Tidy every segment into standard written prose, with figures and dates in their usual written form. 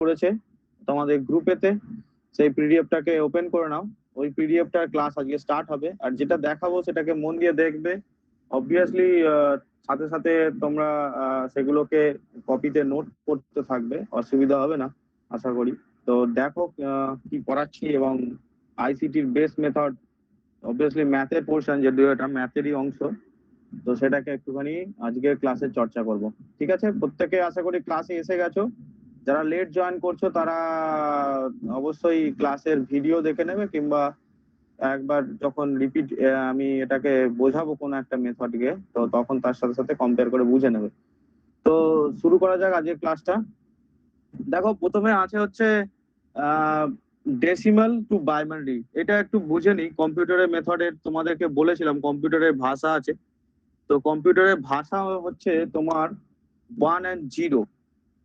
করেছে তোমাদের গ্রুপেতে, সেই পিডিএফটাকে ওপেন করে নাও। ওই পিডিএফটার ক্লাস আজকে স্টার্ট হবে, আর যেটা দেখাবো সেটাকে মন দিয়ে দেখবে। অবভিয়াসলি সাথে সাথে তোমরা সেগুলোকে কপিতে নোট করতে থাকবে, অসুবিধা হবে না আশা করি। তো দেখো কি পড়াচ্ছি, এবং আইসিটির বেস্ট মেথড, অবভিয়াসলি ম্যাথের পোর্শন, যেহেতু এটা ম্যাথেরই অংশ, তো সেটাকে একটুখানি আজকের ক্লাসে চর্চা করব। ঠিক আছে, প্রত্যেকে আশা করি ক্লাসে এসে গেছো। যারা লেট জয়েন করছো তারা অবশ্যই ক্লাসের ভিডিও দেখে নেবে, কিংবা একবার যখন রিপিট আমি এটাকে বোঝাবো কোনো একটা মেথডকে, তো তখন তার সাথে সাথে কম্পেয়ার করে বুঝে নেবে। তো শুরু করা যাক আজকের ক্লাসটা। দেখো, প্রথমে আছে হচ্ছে ডেসিমাল টু বাইনারি। এটা একটু বুঝে নিই। কম্পিউটারের মেথডের তোমাদেরকে বলেছিলাম কম্পিউটারের ভাষা আছে। তো কম্পিউটারের ভাষা হচ্ছে তোমার 1 and 0।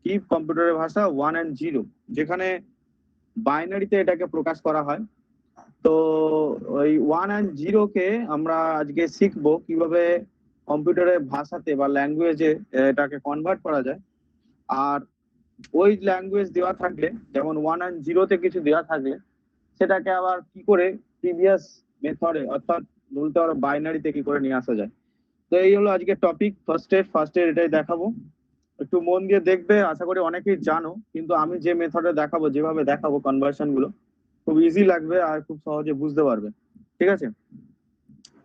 কি কম্পিউটারের ভাষা? 1 and 0, যেখানে বাইনারিতে এটাকে প্রকাশ করা হয়। তো ওই 1 and 0 কে আমরা আজকে শিখবো কিভাবে কম্পিউটারের ভাষাতে বা ল্যাঙ্গুয়েজে এটাকে কনভার্ট করা যায়। আর ওই ল্যাঙ্গুয়েজ দেওয়া থাকলে, যেমন 1 and 0 তে কিছু দেওয়া থাকলে, সেটাকে আবার কি করে প্রিভিয়াস মেথডে অর্থাৎ বলতে পারো বাইনারিতে কি করে নিয়ে আসা যায়। তো এই হলো আজকে টপিক। ফার্স্ট এর এটাই দেখাবো, একটু মন দিয়ে দেখবে। আশা করি অনেকেই জানো, কিন্তু আমি যে মেথডে দেখাবো, যেভাবে দেখাবো কনভার্সন গুলো, খুব ইজি লাগবে আর খুব সহজে বুঝতে পারবে। ঠিক আছে,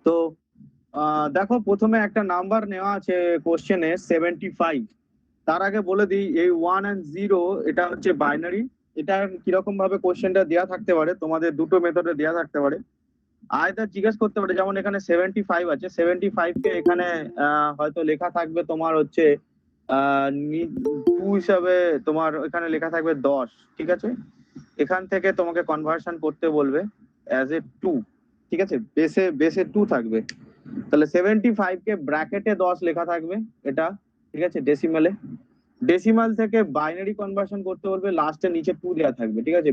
তো দেখো, প্রথমে একটা নাম্বার নেওয়া আছে কোশ্চেনে 75। তার আগে বলে দিই, এই 1 and 0 এটা হচ্ছে বাইনারি। এটা কিরকম ভাবে কোশ্চেনটা দেওয়া থাকতে পারে, তোমাদের দুটো মেথডে দেওয়া থাকতে পারে। আয়দা জিজ্ঞেস করতে পারে, যেমন এখানে 75 আছে, 75 কে এখানে হয়তো লেখা থাকবে তোমার হচ্ছে 2 হিসাবে, তোমার এখানে লেখা থাকবে 10। ঠিক আছে, এখান থেকে তোমাকে কনভার্সন করতে বলবে অ্যাজ এ 2। ঠিক আছে, বেসে 2 থাকবে, তাহলে 75 কে ব্র্যাকেটে 10 লেখা থাকবে এটা। ঠিক আছে, ডেসিমাল থেকে বাইনারি কনভার্সন করতে বলবে, লাস্টে নিচে 2 দেওয়া থাকবে। ঠিক আছে,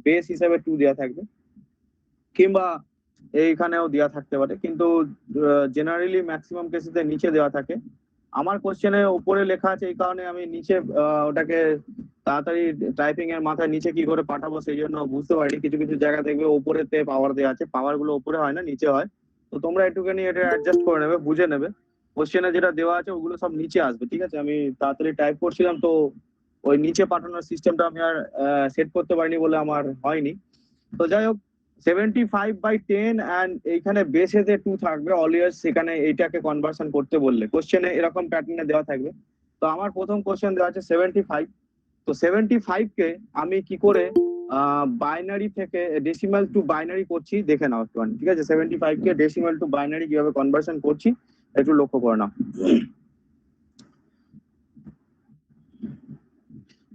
বেস হিসাবে 2 দেওয়া থাকবে, কিংবা এইখানেও দেওয়া থাকতে পারে, কিন্তু জেনারেলি ম্যাক্সিমাম কেসেতে নিচে দেওয়া থাকে। আমার কোশ্চেনে উপরে লেখা আছে, এই কারণে আমি নিচে ওটাকে তাড়াতাড়ি টাইপিং এর মাথায় নিচে কি করে পাঠাবো সেই জন্য বুঝতে পারিনি। কিছু কিছু জায়গা দেখবে উপরেতে পাওয়ার দেওয়া আছে, পাওয়ার গুলো উপরে হয় না, নিচে হয়। তো তোমরা একটুখানি এটা অ্যাডজাস্ট করে নেবে, বুঝে নেবে। কোশ্চেনে যেটা দেওয়া আছে ওগুলো সব নিচে আসবে। ঠিক আছে, আমি তাড়াতাড়ি টাইপ করছিলাম, তো ওই নিচে পাঠানোর সিস্টেমটা আমি আর সেট করতে পারিনি বলে আমার হয়নি। তো যাই হোক, 75/10 অ্যান্ড এইখানে বেসে যে 2 থাকবে অলওয়েজ, সেখানে এইটাকে কনভার্সন করতে বললে কোশ্চেনে এরকম প্যাটার্নে দেওয়া থাকবে। তো আমার প্রথম কোশ্চেন দেওয়া আছে 75। তো 75 কে আমি কি করে বাইনারি থেকে ডেসিমাল টু বাইনারি করছি দেখে নাও একটুখানি। ঠিক আছে, 75 কে ডেসিমাল টু বাইনারি কিভাবে কনভার্সন করছি একটু লক্ষ্য করে নাও।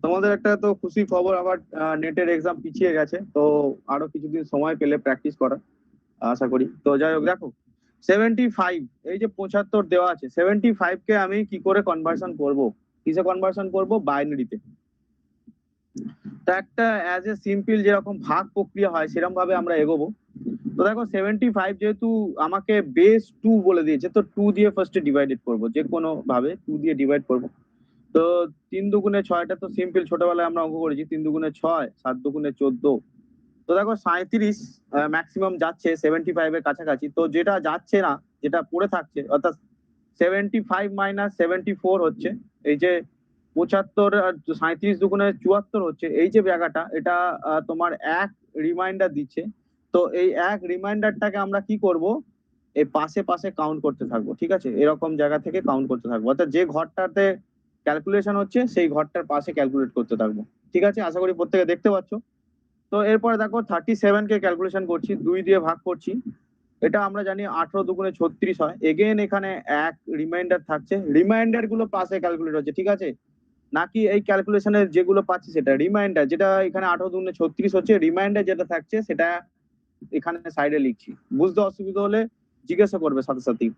তোমাদের একটা তো খুশি খবর, আবার নেটের এক্সাম পিছিয়ে গেছে, তো আরো কিছুদিন সময় পেলে প্র্যাকটিস করা আশা করি। তো যাই হোক, দেখো 75, এই যে 75 দেওয়া আছে, 75 কে আমি কি করে কনভার্সন করব, কিসে কনভার্সন করব? বাইনারিতে। তো একটা অ্যাজ এ সিম্পল যেরকম ভাগ প্রক্রিয়া হয় সেরকম ভাবে আমরা এগোবো। তো দেখো, 75 যেহেতু আমাকে বেস 2 বলে দিয়েছে, তো 2 দিয়ে ফার্স্টে ডিভাইডেড করব, যে কোনো ভাবে 2 দিয়ে ডিভাইড করব। তো 3 দুগুণে 6টা তো সিম্পল, ছোটবেলায় আমরা অঙ্ক করেছি, 3 দুগুণে 6, 7 দুগুণে 14। তো দেখো 37 ম্যাক্সিমাম যাচ্ছে 75 এর কাছাকাছি। তো যেটা যাচ্ছে না, যেটা পড়ে থাকছে, অর্থাৎ 75 মাইনাস 74 হচ্ছে এই যে 75, আর 37 দুগুণে 74 হচ্ছে, এই যে জায়গাটা, এটা তোমার এক রিমাইন্ডার দিচ্ছে। তো এই এক রিমাইন্ডারটাকে আমরা কি করব, এই পাশে পাশে কাউন্ট করতে থাকবো। ঠিক আছে, এরকম জায়গা থেকে কাউন্ট করতে থাকবো, অর্থাৎ যে ঘরটাতে ক্যালকুলেশন হচ্ছে সেই ঘরটার পাশে ক্যালকুলেট করতে থাকবো। ঠিক আছে, আশা করি প্রত্যেকে দেখতে পাচ্ছ। তো এরপরে দেখো 37 কে ক্যালকুলেশন করছি, 2 দিয়ে ভাগ করছি। এটা আমরা জানি 18 দুগুণে 36 হয়। এগেন এখানে এক রিমাইন্ডার থাকছে, রিমাইন্ডার গুলো পাশে ক্যালকুলেট হচ্ছে। ঠিক আছে, নাকি এই ক্যালকুলেশনের যেগুলো পাচ্ছি সেটা রিমাইন্ডার, যেটা এখানে 18 দুগুণে 36 হচ্ছে, রিমাইন্ডার যেটা থাকছে সেটা এখানে সাইডে লিখছি। বুঝতে অসুবিধা হলে জিজ্ঞাসা করবে সাথে সাথেই।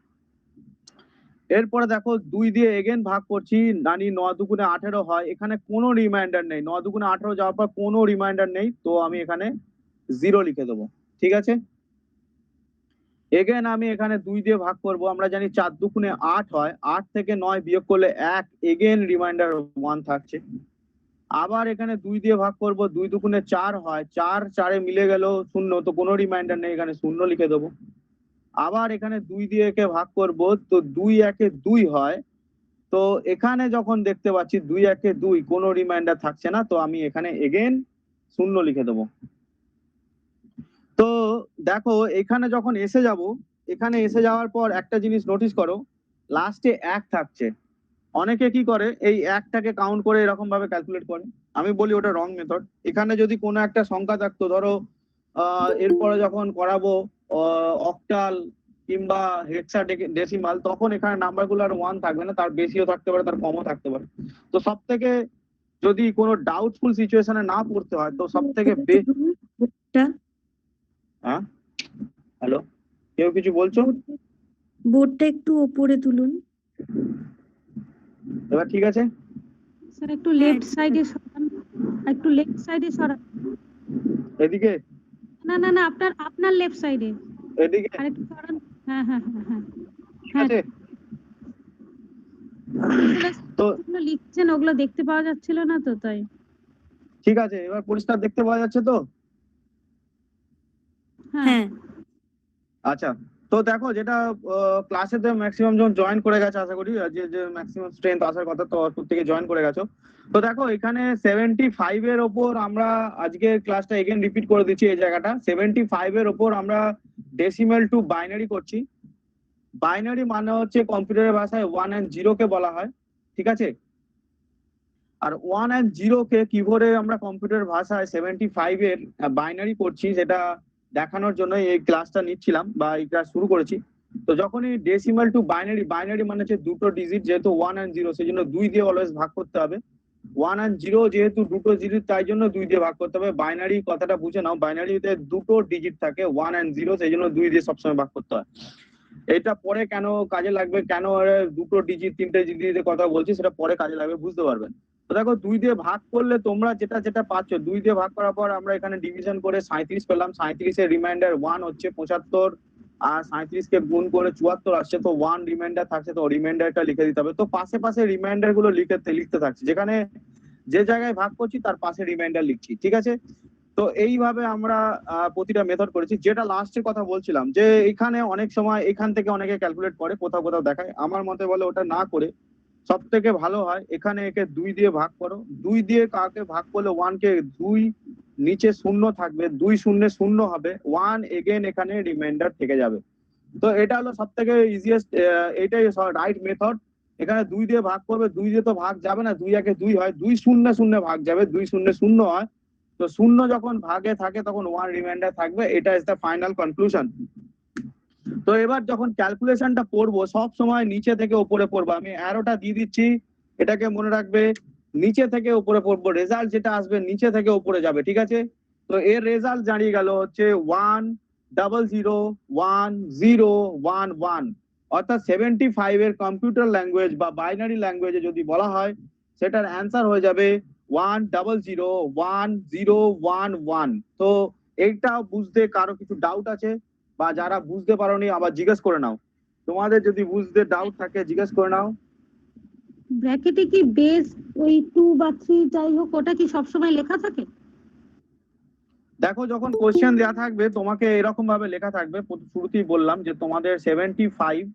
এরপরে দেখো 2 দিয়ে এগেন ভাগ করছি, জানি 9 দুগুণে 18 হয়, এখানে কোনো রিমাইন্ডার নেই, 9 দুগুণে 18 যাওয়ার পর কোনো রিমাইন্ডার নেই, তো আমি এখানে 0 লিখে দেবো। ঠিক আছে, এগেন আমি এখানে 2 দিয়ে ভাগ করব, আমরা জানি 4 দুগুণে 8 হয়, 8 থেকে 9 বিয়োগ করলে 1, এগেন রিমাইন্ডার 1 থাকছে। আবার এখানে 2 দিয়ে ভাগ করব, 2 দুগুণে 4 হয়, 4 4-এ মিলে গেল 0, তো কোনো রিমাইন্ডার নেই, এখানে 0 লিখে দেবো। আবার এখানে 2 দিয়ে একে ভাগ করব, তো 2 1-এ 2 হয়, তো এখানে যখন দেখতে পাচ্ছি 2 1-এ 2 কোনো রিমাইন্ডার থাকছে না, তো আমি এখানে এগেন 0 লিখে দেবো। তো দেখো এখানে যখন এসে যাব, এখানে এসে যাওয়ার পর একটা জিনিস নোটিস করো, লাস্টে 1 থাকছে। অনেকে কি করে এই 1টাকে কাউন্ট করে এরকম ভাবে ক্যালকুলেট করে, আমি বলি ওটা রং মেথড। এখানে যদি কোনো একটা সংখ্যা থাকতো, ধরো এরপরে যখন করাবো অক্টাল কিংবা হেক্সাডেসিমাল, তখন এখানে নাম্বারগুলো আর 1 থাকবে না, তার বেশিও থাকতে পারে, তার কমও থাকতে পারে। তো সব থেকে যদি কোনো ডাউটফুল সিচুয়েশনে না পড়তে হয়, তো সব থেকে হ্যাঁ, হ্যালো, কেউ কিছু বলছো? বোর্ডটা একটু উপরে তুলুন। এবার ঠিক আছে স্যার একটু লেফট সাইডে সরান, একটু লেফট সাইডে সরান। এদিকে? না না না, আপনার লেফট সাইডে এদিকে আরেকটু সরান। হ্যাঁ হ্যাঁ হ্যাঁ হ্যাঁ ঠিক আছে। তো লিখছেন ওগুলো দেখতে পাওয়া যাচ্ছিল না, তো তাই। ঠিক আছে, এবার পরিষ্কার দেখতে পাওয়া যাচ্ছে তো? হ্যাঁ আচ্ছা, তো দেখো যেটা ক্লাসেতে ম্যাক্সিমাম যখন জয়েন করে গেছে, আশা করি যে যে ম্যাক্সিমাম স্ট্রেংথ আসার কথা, তো প্রত্যেকে জয়েন করে গেছো। তো দেখো এখানে 75 এর ওপর আমরা আজকে ক্লাসটা এগেন রিপিট করে দিচ্ছি। এই জায়গাটা 75 এর ওপর আমরা ডেসিমাল টু বাইনারি করছি। বাইনারি মানে হচ্ছে কম্পিউটারের ভাষায় 1 and 0 কে বলা হয়, ঠিক আছে। আর 1 and 0 কে কিভাবে আমরা কম্পিউটার ভাষায় 75 এর বাইনারি করছি, সেটা দেখানোর জন্য এই ক্লাসটা নিচ্ছিলাম বা এই ক্লাস শুরু করেছি। তো যখনই ডেসিমাল টু বাইনারি, বাইনারি মানে হচ্ছে দুটো ডিজিট, যেহেতু 1 and 0 সেই জন্য 2 দিয়ে অলওয়েজ ভাগ করতে হবে। 1 and 0 যেহেতু দুটো ডিজিট, তাই জন্য 2 দিয়ে ভাগ করতে হবে। বাইনারি কথাটা বুঝে নাও, বাইনারিতে দুটো ডিজিট থাকে 1 and 0, সেই জন্য 2 দিয়ে সবসময় ভাগ করতে হয়। এটা পরে কেন কাজে লাগবে, কেন দুটো ডিজিট তিনটে ডিজিটের কথা বলছি, সেটা পরে কাজে লাগবে, বুঝতে পারবেন। তো দেখো 2 দিয়ে ভাগ করলে তোমরা যেটা যেটা পাচ্ছ, 2 দিয়ে ভাগ করার পর আমরা এখানে ডিভিশন করে 37 পেলাম। 37 এর রিমাইন্ডার 1 হচ্ছে 75, আর 37 কে গুণ করে 74 আসছে, তো 1 রিমাইন্ডার থাকছে, তো রিমাইন্ডারটা লিখে দিতে হবে। তো পাশে পাশে রিমাইন্ডার গুলো লিখতে থাকছে, যেখানে যে জায়গায় ভাগ করছি তার পাশে রিমাইন্ডার লিখছি, ঠিক আছে। তো এইভাবে আমরা প্রতিটা মেথড করেছি। যেটা লাস্টের কথা বলছিলাম, যে এখানে অনেক সময় এখান থেকে অনেকে ক্যালকুলেট করে, কোথাও কোথাও দেখায়, আমার মতে বলে ওটা না করে সব থেকে ভালো হয় এখানে একে 2 দিয়ে ভাগ করো। 2 দিয়ে কাকে ভাগ করলে 1 কে 2, নিচে 0 থাকবে, 2 0 0 হবে, 1 এগেন এখানে রিমাইন্ডার থেকে যাবে। তো এটা হলো সব থেকে ইজিয়েস্ট, এটাই রাইট মেথড। এখানে 2 দিয়ে ভাগ করবে, 2 দিয়ে তো ভাগ যাবে না, 2 1-এ 2 হয়, 2 0 0 ভাগ যাবে, 2 0 0 হয়। তো 0 যখন ভাগে থাকে তখন 1 রিমাইন্ডার থাকবে, এটা ইজ দ্য ফাইনাল কনক্লুশন। তো এবার যখন ক্যালকুলেশনটা পড়বো, সব সময় নিচে থেকে উপরে পড়বো। আমি অ্যারোটা দিয়ে দিচ্ছি, এটাকে মনে রাখবে, নিচে থেকে উপরে পড়বো, রেজাল্ট যেটা আসবে নিচে থেকে উপরে যাবে, ঠিক আছে। তো এর রেজাল্ট জানিয়ে গেল হচ্ছে 1 0 0 1 0 1 1, অর্থাৎ 75 এর কম্পিউটার ল্যাঙ্গুয়েজ বা বাইনারি ল্যাঙ্গুয়েজে যদি বলা হয়, সেটার অ্যান্সার হয়ে যাবে 1 0 0 1 0 1 1। তো এইটা বুঝতে কারো কিছু ডাউট আছে, বা যারা বুঝতে পারোনি আবার জিজ্ঞেস করে নাও, তোমাদের যদি বুঝতে ডাউট থাকে জিজ্ঞেস করে নাও। ব্র্যাকেটে কি বেস ওই 2 বা 3 যাই হোক, ওটা কি সবসময় লেখা থাকে? দেখো যখন কোশ্চেন দেওয়া থাকবে তোমাকে এরকম ভাবে লেখা থাকবে, শুরুতেই বললাম যে তোমাদের 75,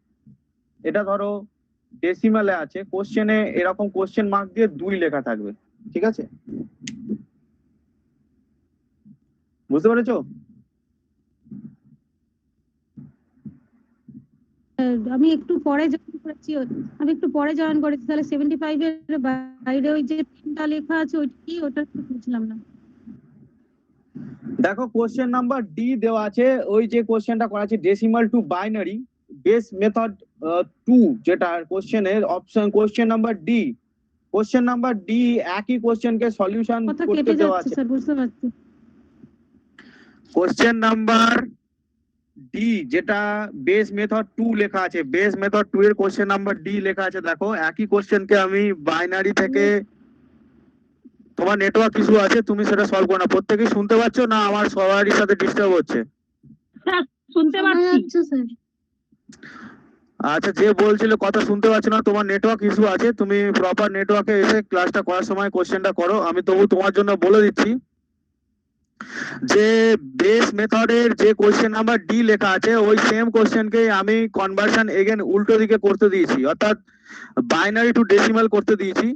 এটা ধরো ডেসিমালে আছে, কোশ্চেনে এরকম কোশ্চেন মার্ক দিয়ে 2 লেখা থাকবে, ঠিক আছে, বুঝতে পেরেছো? আমি একটু পরে জয়েন করেছি, তাহলে 75 এর বাইরে ওই যে 3টা লেখা আছে, ওইটা কি, ওটা বুঝলাম না। দেখো কোশ্চেন নাম্বার ডি দেওয়া আছে, ওই যে কোশ্চেনটা করা আছে decimal to binary base method 2, যেটা কোশ্চেনের option question number D. Question number D একই কোশ্চেনকে সলিউশন কথা করতে কেটে দেওয়া যাচ্ছে আছে। স্যার, বুঝতে পারছি। কোশ্চেন নাম্বার ডি যেটা বেস মেথড 2 লেখা আছে, বেস মেথড 2 এর কোশ্চেন নাম্বার ডি লেখা আছে। দেখো একই কোশ্চেনকে আমি বাইনারি থেকে, তোমার নেটওয়ার্ক ইস্যু আছে, তুমি সেটা সলভ করো না। প্রত্যেকেই শুনতে পাচ্ছ না? আমার সবারই সাথে ডিস্টার্ব হচ্ছে? শুনতে পাচ্ছি স্যার। আচ্ছা, যে বলছিল কথা শুনতে পাচ্ছ না, তোমার নেটওয়ার্ক ইস্যু আছে, তুমি প্রপার নেটওয়ার্কে এসে ক্লাসটা করার সময় কোশ্চেনটা করো। আমি তবু তোমার জন্য বলে দিচ্ছি যে বেস মেথডের যে কোশ্চেন নাম্বার ডি লেখা আছে ওই সেম কোশ্চেনকে আমি কনভার্সন এগেন উল্টো দিকে করতে দিয়েছি, অর্থাৎ বাইনারি টু ডেসিমাল করতে দিয়েছি।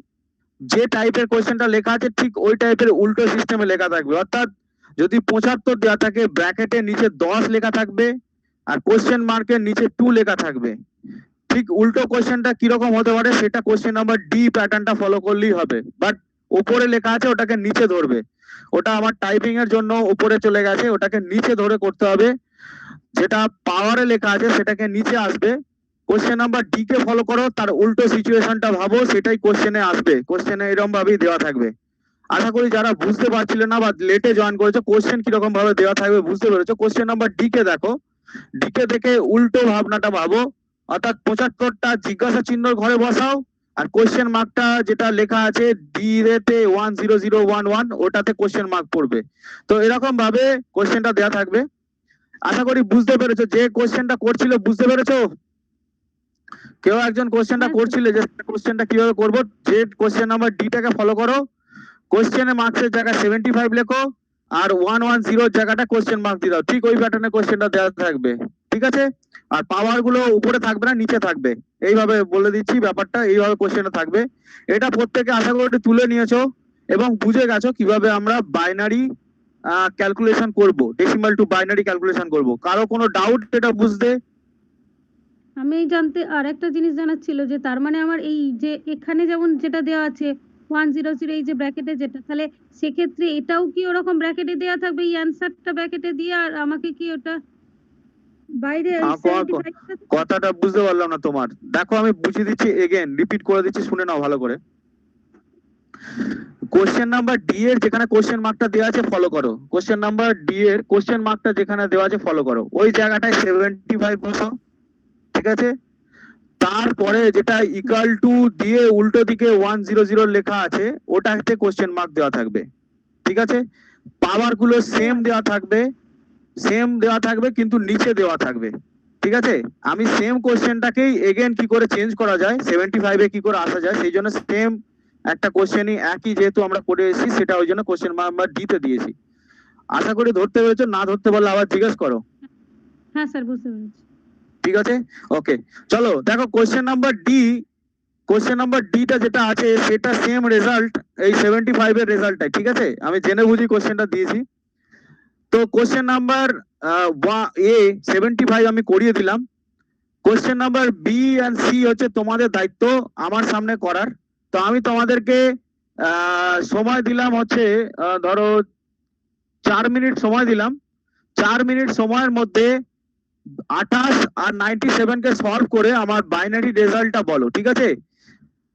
যে টাইপের কোশ্চেনটা লেখা আছে ঠিক ওই টাইপের উল্টো সিস্টেমে লেখা থাকবে, অর্থাৎ যদি 75 দেওয়া থাকে ব্র্যাকেটের নিচে 10 লেখা থাকবে আর কোশ্চেন মার্কের নিচে 2 লেখা থাকবে। ঠিক উল্টো কোশ্চেনটা কিরকম হতে পারে সেটা কোশ্চেন নাম্বার ডি প্যাটার্নটা ফলো করলেই হবে, বাট উপরে লেখা আছে ওটাকে নিচে ধরবে। ওটা আমার টাইপিং এর জন্য উপরে চলে গেছে, ওটাকে নিচে ধরে করতে হবে। যেটা পাওয়ারে লেখা আছে সেটাকে নিচে আসবে। কোশ্চেন নাম্বার ডি কে ফলো করো, তার উল্টো সিচুয়েশনটা ভাবো, সেটাই কোশ্চেনে আসবে। কোশ্চেনে এরকম ভাবেই দেওয়া থাকবে। আশা করি যারা বুঝতে পারছিলে না বা লেটে জয়েন করেছো, কোশ্চেন কিরকম ভাবে দেওয়া থাকবে বুঝতে পেরেছো। কোশ্চেন নাম্বার ডি কে দেখো, ডি কে দেখে উল্টো ভাবনাটা ভাবো, অর্থাৎ 75টা জিজ্ঞাসা চিহ্ন ঘরে বসাও আর কোশ্চেন মার্কটা যেটা লেখা আছে ডি তে 10011 ওটাতে কোশ্চেন মার্ক পড়বে। তো এরকম ভাবে কোশ্চেনটা দেওয়া থাকবে। আশা করি বুঝতে পেরেছো। যে কোশ্চেনটা করছিল বুঝতে পেরেছো? কেউ একজন কোশ্চেনটা হ্যাঁ করছিলে যে কোশ্চেনটা কিভাবে করবো, যে কোশ্চেন নাম্বার ডি টাকে ফলো করো, কোশ্চেনে মার্কসের জায়গায় 75 লেখো আর 110 জায়গাটা কোশ্চেন মার্ক দিয়ে দাও। ঠিক ওই প্যাটার্নে কোশ্চেনটা দেওয়া থাকবে, ঠিক আছে? আর পাওয়ার গুলো উপরে থাকবে না, নিচে থাকবে। এইভাবে বলে দিচ্ছি ব্যাপারটা, এইভাবে কোশ্চেনটা থাকবে। এটা প্রত্যেকে আশা করি তুলে নিয়েছো এবং বুঝে গেছো কিভাবে আমরা বাইনারি ক্যালকুলেশন করব, ডেসিমাল টু বাইনারি ক্যালকুলেশন করব। কারো কোনো ডাউট এটা বুঝতে? আমি এই জানতে আর একটা জিনিস জানার ছিল যে তার মানে আমার এই যে এখানে যেমন যেটা দেওয়া আছে 100 এই যে ব্র্যাকেটে যেটা, তাহলে সেক্ষেত্রে এটাও কি ওরকম ব্র্যাকেটে দেওয়া থাকবে এই অ্যান্সারটা ব্র্যাকেটে দিয়ে, আর আমাকে কি ওটা বাইরে ওই তোমার 75? কথাটা বুঝতে পারলাম না তোমার। দেখো আমি বুঝিয়ে দিচ্ছি, এগেন রিপিট করে দিচ্ছি, শুনে নাও ভালো করে। কোশ্চেন নাম্বার ডি এর যেখানে কোশ্চেন মার্কটা দেওয়া আছে ফলো করো, কোশ্চেন নাম্বার ডি এর কোশ্চেন মার্কটা যেখানে দেওয়া আছে ফলো করো, ওই জায়গাটায় 75 বসাও, ঠিক আছে? তারপরে যেটা ইকুয়াল টু দিয়ে উল্টো দিকে 100 লেখা আছে ওটাতে কোশ্চেন মার্ক দেওয়া থাকবে, ঠিক আছে? পাওয়ার গুলো সেম দেওয়া থাকবে, সেম দেওয়া থাকবে কিন্তু নিচে দেওয়া থাকবে, ঠিক আছে? আমি সেম কোশ্চেনটাকেই এগেন কি করে চেঞ্জ করা যায়, 75 কি করে আসা যায়, সেই জন্য সেম একটা কোশ্চেনই একই যেহেতু আমরা করে এসেছি সেটা ওই জন্য কোশ্চেন নাম্বার দিতে দিয়েছি। আশা করি ধরতে পেরেছো, না ধরতে পারলে আবার জিজ্ঞেস করো। হ্যাঁ স্যার, বুঝতে পেরেছি। ঠিক আছে, ওকে। চলো দেখো question number D, question number ডিটা যেটা আছে সেটা সেম রেজাল্ট এই 75 এর রেজাল্টটাই, ঠিক আছে? আমি জেনে বুঝি কোশ্চেনটা দিয়েছি। তো কোশ্চেন নাম্বার এ 75 আমি করিয়ে দিলাম। Question number B and C হচ্ছে তোমাদের দায়িত্ব আমার সামনে করার। তো আমি তোমাদেরকে সময় দিলাম হচ্ছে ধরো 4 মিনিট সময় দিলাম। 4 মিনিট সময়ের মধ্যে 28 আর 97 কে সলভ করে আমার বাইনারি রেজাল্টটা বলো, ঠিক আছে?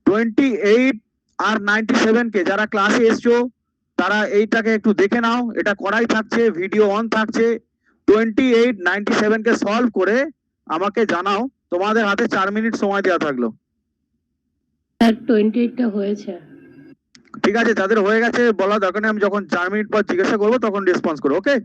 28 আর 97 কে যারা ক্লাসে এসছো তারা এইটাকে একটু দেখে নাও, এটা করাই থাকছে, ভিডিও অন থাকছে। 28 97 কে সলভ করে আমাকে জানাও। তোমাদের হাতে 4 মিনিট সময় দেওয়া থাকলো। স্যার 28টা হয়েছে। ঠিক আছে, যাদের হয়ে গেছে বলা দরকার নেই, আমি যখন 4 মিনিট পর জিজ্ঞাসা করবো তখন রেসপন্স করো, ওকে?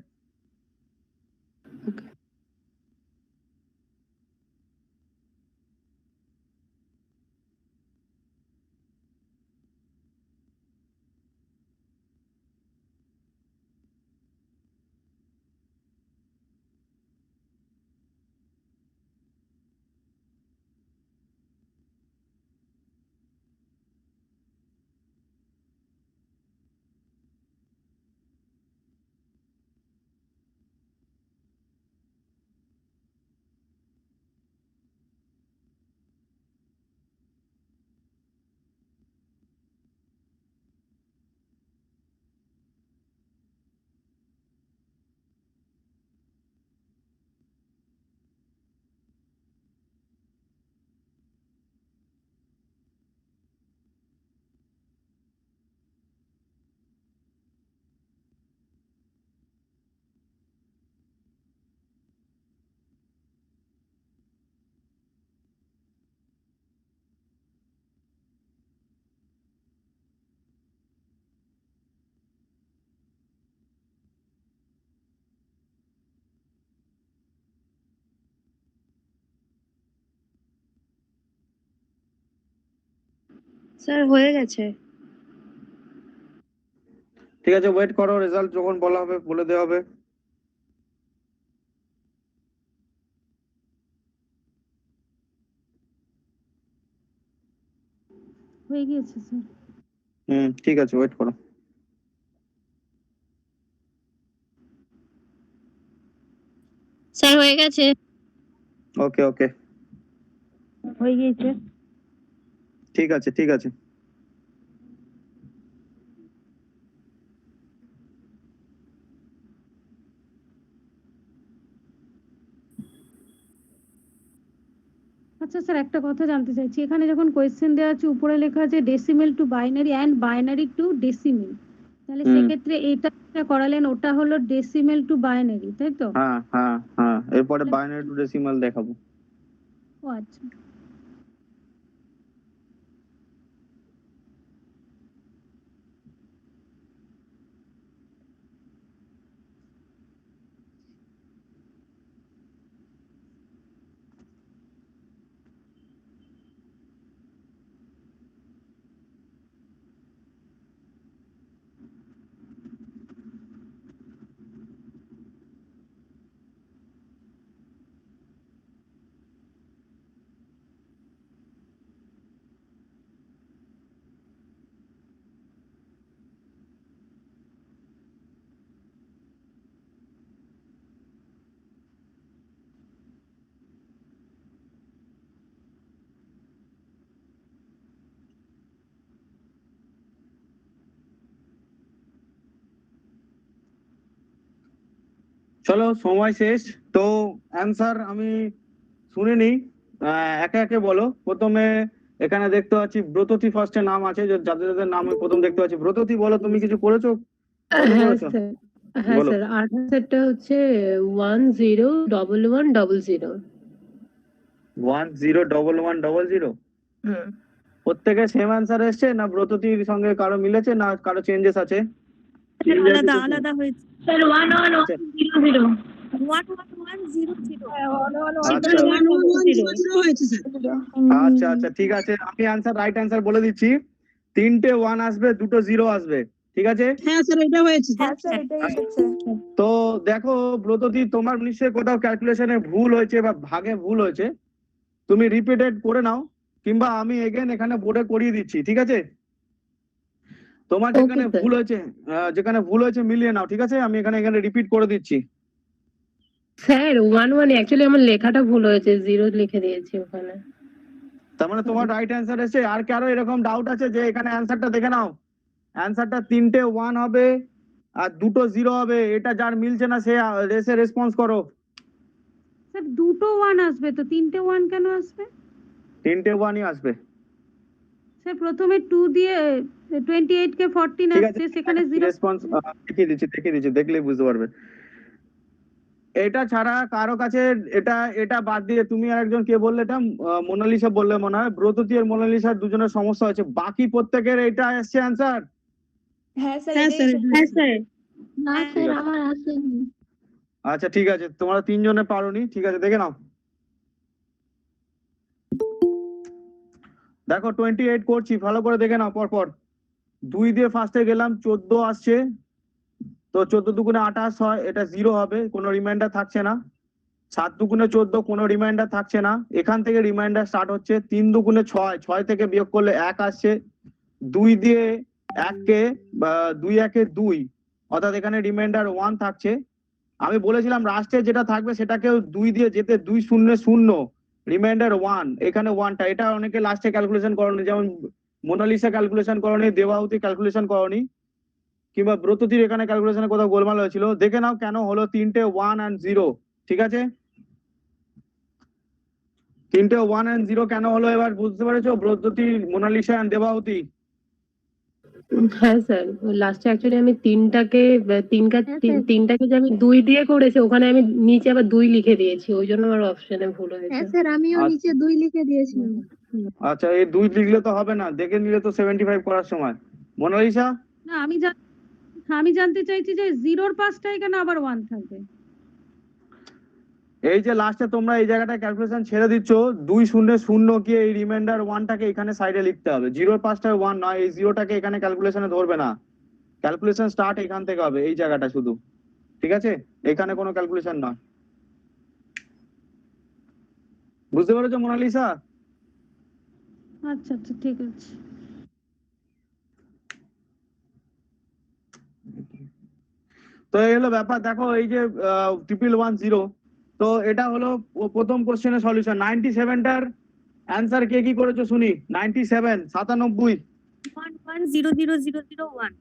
স্যার হয়ে গেছে। ঠিক আছে, ওয়েট করো, রেজাল্ট যখন বলা হবে বলে দেওয়া হবে। হয়ে গিয়েছে স্যার। ঠিক আছে, ওয়েট করো। স্যার হয়ে গেছে। ওকে ওকে, হয়ে গিয়েছে। ঠিক আছে ঠিক আছে। আচ্ছা স্যার, একটা কথা জানতে চাইছি, এখানে যখন কোয়েশ্চেন দেওয়া আছে উপরে লেখা আছে decimal two binary and binary two decimal, তাহলে সেক্ষেত্রে এটা যেটা করালেন ওটা হলো ডেসিমেল টু বাইনারি, তাই তো? হ্যাঁ হ্যাঁ হ্যাঁ, এরপরে বাইনারি টু ডেসিমাল দেখাবো। ও আচ্ছা। চলো, সময় শেষ। তো অ্যান্সার আমি শুনে নিই, একে একে বলো। প্রথমে এখানে দেখতে পাচ্ছি ব্রততী ফার্স্টে নাম আছে, যাদের যাদের নাম আমি প্রথম দেখতে পাচ্ছি। ব্রততী, বলো তুমি কিছু করেছো? কত হ্যাঁ করেছো? স্যার, হ্যাঁ বলো। স্যার, আনসারটা হচ্ছে 101100। 101100। হুম। প্রত্যেকে সেম অ্যান্সার এসছে না ব্রততীর সঙ্গে কারো মিলেছে না কারো চেঞ্জেস আছে? আলাদা আলাদা হয়েছে। স্যার 11100। আচ্ছা 11100। আচ্ছা 11100 হয়েছে স্যার। আচ্ছা আচ্ছা, ঠিক আছে, আমি রাইট অ্যান্সার বলে দিচ্ছি। 3টে 1 আসবে, 2টো 0 আসবে, ঠিক আছে? হ্যাঁ স্যার এটা হয়েছে। হ্যাঁ স্যার এটাই এসেছে। তো দেখো ব্রততী, তোমার নিশ্চয়ই কোথাও ক্যালকুলেশনে ভুল হয়েছে বা ভাগে ভুল হয়েছে, তুমি রিপিটেড করে নাও, কিংবা আমি এগেন এখানে বোর্ডে করিয়ে দিচ্ছি, ঠিক আছে? তোমার Okay, যেখানে sir. ভুল হয়েছে, যেখানে ভুল হয়েছে মিলিয়ে নাও, ঠিক আছে? আমি এখানে রিপিট করে দিচ্ছি। স্যার 11 অ্যাকচুয়ালি আমার লেখাটা ভুল হয়েছে, 0 লিখে দিয়েছি ওখানে। তার মানে তোমার রাইট অ্যান্সার এসেছে। আর কারো এরকম ডাউট আছে যে এখানে অ্যান্সারটা দেখে নাও, অ্যান্সারটা 3টে 1 হবে আর 2টো 0 হবে, এটা যার মিলছে না সে এসে রেসপন্স করো। স্যার দুটো ওয়ান আসবে তো, তিনটে ওয়ান কেন আসবে? 3টে 1ই আসবে। স্যার প্রথমে 2 দিয়ে 28 কে 14 ঠিক আসছে, আছে, সেখানে 0। রেসপন্স দেখিয়ে দিচ্ছি, দেখলেই বুঝতে পারবে। এটা ছাড়া কারো কাছে এটা এটা বাদ দিয়ে তুমি আর একজন কে বললে, এটা মোনালিসা বললে মনে হয়। ব্রততী আর মোনালিসার দুজনের সমস্যা হয়েছে, বাকি প্রত্যেকের এটা এসছে অ্যান্সার। হ্যাঁ স্যার হ্যাঁ এটাই স্যার। এসেছে। না ঠিক স্যার, আছে। আমার আসেনি। আচ্ছা ঠিক আছে, তোমরা 3জনে পারোনি, ঠিক আছে, দেখে নাও। দেখো 28 করছি, ভালো করে দেখে নাও পরপর। 2 দিয়ে ফার্স্টে গেলাম, 14 আসছে, তো 14 দুগুণে 28 হয়, এটা 0 হবে, কোনো রিমাইন্ডার থাকছে না। 7 দুগুণে 14, কোনো রিমাইন্ডার থাকছে না, এখান থেকে রিমাইন্ডার স্টার্ট হচ্ছে। 3 দুগুণে 6, 6 থেকে বিয়োগ করলে 1 আসছে। 2 দিয়ে 1 কে 2 1 2, অর্থাৎ এখানে রিমাইন্ডার 1 থাকছে। আমি বলেছিলাম লাস্টে যেটা থাকবে সেটাকেও 2 দিয়ে যেতে 2 0 0, রিমাইন্ডার 1, এখানে 1টা। এটা অনেকে লাস্টে ক্যালকুলেশন করনি, যেমন মোনালিসা ক্যালকুলেশন করনি, দেবাহুতি ক্যালকুলেশন করনি, কিংবা ব্রততীর এখানে ক্যালকুলেশনে কোথাও গোলমাল হয়েছিল। দেখে নাও কেন হলো 3টে 1 and 0, ঠিক আছে? 3টে 1 and 0 কেন হলো এবার বুঝতে পেরেছো? ব্রততী, মোনালিসা and দেবাহুতি। হ্যাঁ স্যার, লাস্টে অ্যাকচুয়ালি আমি তিনটাকে যে আমি 2 দিয়ে করেছি, ওখানে আমি নিচে আবার 2 লিখে দিয়েছি, ওই জন্য আমার অপশনে ভুল হয়েছে। স্যার আমিও আচ্ছা। নিচে 2 লিখে দিয়েছিলাম। আচ্ছা, এই 2 লিখলে তো হবে না, দেখে নিলে তো 75 করার সময়। মোনালিসা, না আমি জানতে চাইছি যে 0-র পাশটায় কেন আবার 1 থাকবে? এই যে লাস্টে তোমরা এই জায়গাটায় ক্যালকুলেশন ছেড়ে দিচ্ছ, 2 0 0 কি এই রিমাইন্ডার 1টাকে এখানে সাইডে লিখতে হবে। 0 এর পাশটায় 1 নয়, এই 0টাকে এখানে ক্যালকুলেশনে ধরবে না। ক্যালকুলেশন স্টার্ট এখান থেকে হবে, এই জায়গাটা শুধু, ঠিক আছে? এখানে কোনো ক্যালকুলেশন নয়। বুঝতে পেরেছো মোনালিসা? আচ্ছা আচ্ছা ঠিক আছে। তো এই হলো ব্যাপার। দেখো এই যে 1110, তো এটা হলো প্রথম কোশ্চেনের সলিউশন। 97টার অ্যান্সার কে কি করেছো শুনি? 97 97। 110001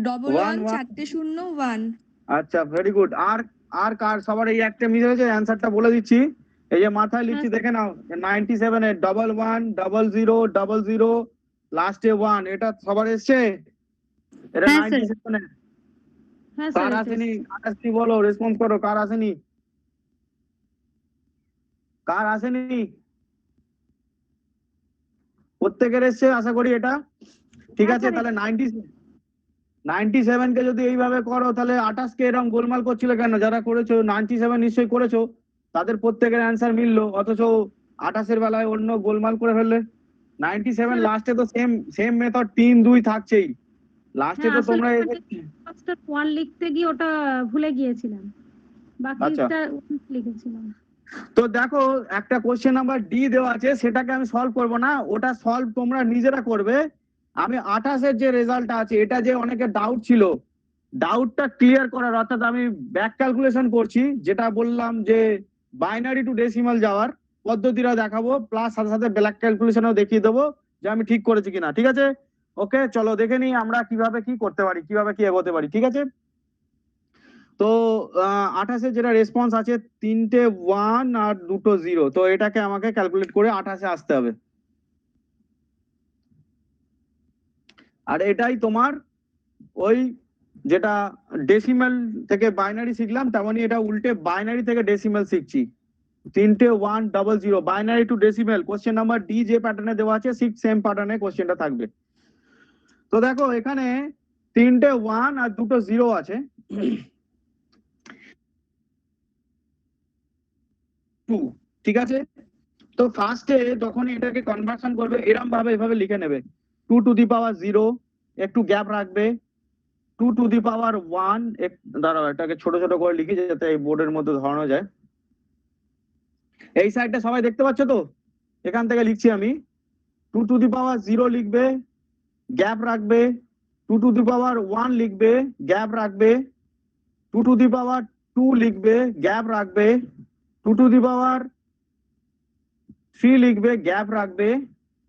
ডবল One, ওয়ান one. 401 আচ্ছা, ভেরি গুড। আর কার সবার এই একটা মিস হয়েছে? অ্যান্সারটা বলে দিচ্ছি, এই যে মাথায় লিখছি দেখে নাও। 97 এর 11 00 00 লাস্টে 1, এটা সবার এসছে? এটা হ্যাঁ, স্যার। 97 এর। হ্যাঁ কার স্যার আসেনি? কার আসেনি বলো, রেসপন্স করো, কার আসেনি? কার আসেনি? প্রত্যেকের এসছে আশা করি এটা, ঠিক আছে? তাহলে 97 কে যদি এইভাবে করো, তাহলে 28 কে এরকম গোলমাল করছিল কেন? যারা করেছো 97 নিশ্চয়ই করেছো, তাদের প্রত্যেকের অ্যান্সার মিললো, অথচ 28 এর বেলায় অন্য গোলমাল করে ফেললে। 97 লাস্টে তো সেম মেথড 3 2 থাকছেই, লাস্টে হ্যাঁ, তো আসলে তোমরা ফার্স্টটা 1 লিখতে গিয়ে ওটা ভুলে গিয়েছিলাম, আচ্ছা। বাকিটা 1 লিখেছিলাম। তো দেখো একটা কোশ্চেন নাম্বার ডি দেওয়া আছে, সেটাকে আমি সলভ করব না, ওটা সলভ তোমরা নিজেরা করবে। আমি 28 এর যে রেজাল্ট আছে, এটা যে অনেকে ডাউট ছিল, ডাউটটা ক্লিয়ার করার, অর্থাৎ আমি ব্যাক ক্যালকুলেশন করছি, যেটা বললাম যে বাইনারি টু ডেসিমাল যাওয়ার পদ্ধতিটা দেখাবো, প্লাস সাথে সাথে ব্যাক ক্যালকুলেশনও দেখিয়ে দেবো যে আমি ঠিক করেছি কিনা, ঠিক আছে? ওকে, চলো দেখে নিই আমরা কিভাবে কি করতে পারি, কিভাবে কি এগোতে পারি, ঠিক আছে? তো 28 যেটা রেসপন্স আছে, 3টে 1 আর 2টো 0, তো এটাকে আমাকে ক্যালকুলেট করে 28 আসতে হবে। আর এটাই তোমার ওই যেটা ডেসিমাল থেকে বাইনারি শিখলাম, তেমনি এটা উল্টে বাইনারি থেকে ডেসিমাল শিখছি। 3টে 1 00 binary to decimal, question number D যে প্যাটার্নে দেওয়া আছে ঠিক সেম প্যাটার্নে কোশ্চেনটা থাকবে। তো দেখো এখানে 3টে 1 আর 2টো 0 আছে, 2, ঠিক আছে? তো ফার্স্টে যখন এটাকে কনভার্সন করবে, এরকম ভাবে এভাবে লিখে নেবে, 2 টু দি পাওয়ার 0, একটু গ্যাপ রাখবে, 2 টু দি পাওয়ার 1, দাঁড়াও এটাকে ছোট ছোট করে লিখি যাতে এই বোর্ডের মধ্যে ধরানো যায়। এই সাইডটা সবাই দেখতে পাচ্ছ তো? এখান থেকে লিখছি আমি, 2 টু দি পাওয়ার 0 লিখবে, গ্যাপ রাখবে, 2 টু দি পাওয়ার 1 লিখবে, গ্যাপ রাখবে, 2 টু দি পাওয়ার 2 লিখবে, গ্যাপ রাখবে, 2 টু দি পাওয়ার 3 লিখবে, গ্যাপ রাখবে।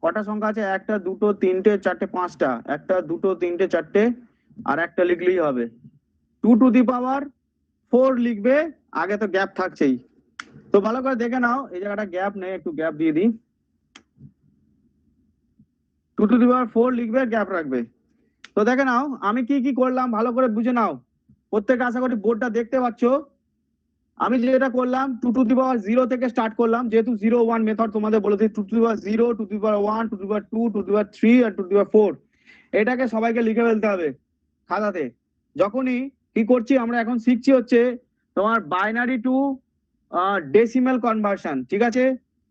কটা সংখ্যা আছে? 1টা 2টো 3টে 4টে 5টা, 1টা 2টো 3টে 4টে, আর একটা লিখলেই হবে। 2 টু দি পাওয়ার 4 লিখবে, আগে তো গ্যাপ থাকছেই। তো ভালো করে দেখে নাও, এই জায়গাটা গ্যাপ নেই, একটু গ্যাপ দিয়ে দিই। 2 টু দি পাওয়ার 4 লিখবে, গ্যাপ রাখবে। তো দেখে নাও আমি কি কি করলাম, ভালো করে বুঝে নাও। প্রত্যেকে আশা করি বোর্ডটা দেখতে পাচ্ছ। আমি যেটা করলাম, 2 টু দি পাওয়ার 0 থেকে স্টার্ট করলাম, যেহেতু 0 1 মেথড তোমাদের বলে দিই। 2 to the power 0, 2 to the power 1, 2 to the power 2, 2 to the power 3 আর 2 টু দি পাওয়ার 4, এটাকে সবাইকে লিখে ফেলতে হবে খাতাতে। যখনই কি করছি আমরা এখন শিখছি হচ্ছে তোমার বাইনারি টু ডেসিমাল কনভার্সন, ঠিক আছে?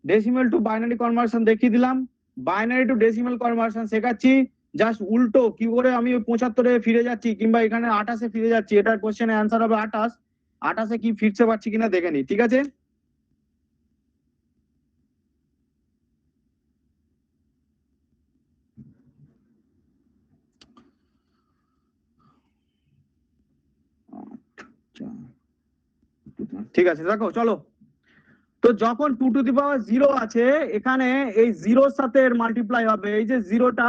ডেসিমাল টু বাইনারি কনভার্সন দেখিয়ে দিলাম, বাইনারি টু ডেসিমাল কনভার্সন শেখাচ্ছি। জাস্ট উল্টো কি করে আমি 75-এ ফিরে যাচ্ছি কিংবা এখানে 28-এ ফিরে যাচ্ছি, এটার কোশ্চেনের অ্যান্সার হবে 28। 28-এ কি ফিরতে পারছি কিনা দেখে নি, ঠিক আছে? ঠিক আছে, দেখো চলো। তো যখন 2 টু দি পাওয়ার 0 আছে, এখানে এই 0-র সাথে এর মাল্টিপ্লাই হবে, এই যে 0টা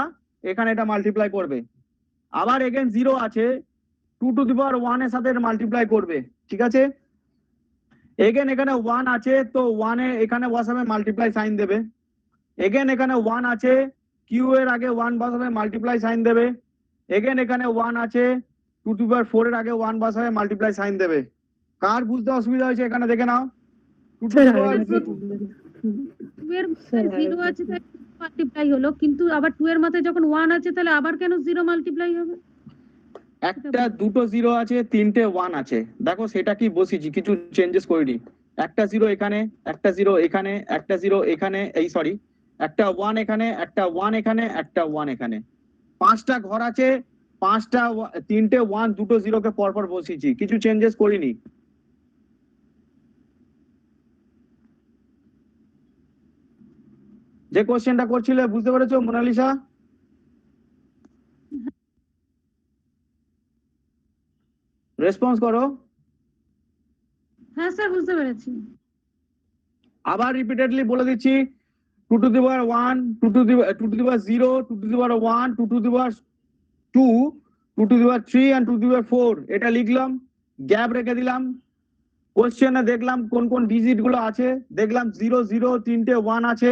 এখানে এটা মাল্টিপ্লাই করবে। আবার এগেন 0 আছে, 2 টু দি পাওয়ার 1 এর সাথে এর মাল্টিপ্লাই করবে, ঠিক আছে? এগেন এখানে 1 আছে, তো 1 এ এখানে বসাবে, মাল্টিপ্লাই সাইন দেবে। এগেন এখানে 1 আছে, কিউ এর আগে 1 বসাবে, মাল্টিপ্লাই সাইন দেবে। এগেন এখানে 1 আছে, 2 টু দি পাওয়ার 4 এর আগে 1 বসাবে, মাল্টিপ্লাই সাইন দেবে। কার বুঝতে অসুবিধা হয়েছে এখানে দেখে নাও। 2 টু দি পাওয়ার 2 এর মাথায় 0 আছে তাই মাল্টিপ্লাই হলো, কিন্তু আবার 2 এর মাথায় যখন 1 আছে তাহলে আবার কেন 0 মাল্টিপ্লাই হবে? একটা 2টো 0 আছে, 3টে 1 আছে, দেখো সেটা কি বসিয়েছি, কিছু চেঞ্জেস করিনি। একটা জিরো এখানে, একটা জিরো এখানে, একটা জিরো এখানে, এই সরি, একটা ওয়ান এখানে, একটা ওয়ান এখানে, একটা ওয়ান এখানে। পাঁচটা ঘর আছে, তিনটে ওয়ান, দুটো জিরোকে পরপর বসিয়েছি, কিছু চেঞ্জেস করিনি। যে কোশ্চেনটা করছিলে বুঝতে পেরেছো মোনালিসা? রেসপন্স করো। হ্যাঁ স্যার বুঝতে পেরেছি। আবার রিপিটেডলি বলে দিচ্ছি, 2 to the power 1, 2 to the power 0, 2 to the power 1, 2 to the power 2, 2 to the power 3 and 2 to the power 4, এটা লিখলাম, গ্যাপ রেখে দিলাম। কোশ্চেনে দেখলাম কোন কোন ডিজিট গুলো আছে, দেখলাম 0 0 তিনটে 1 আছে,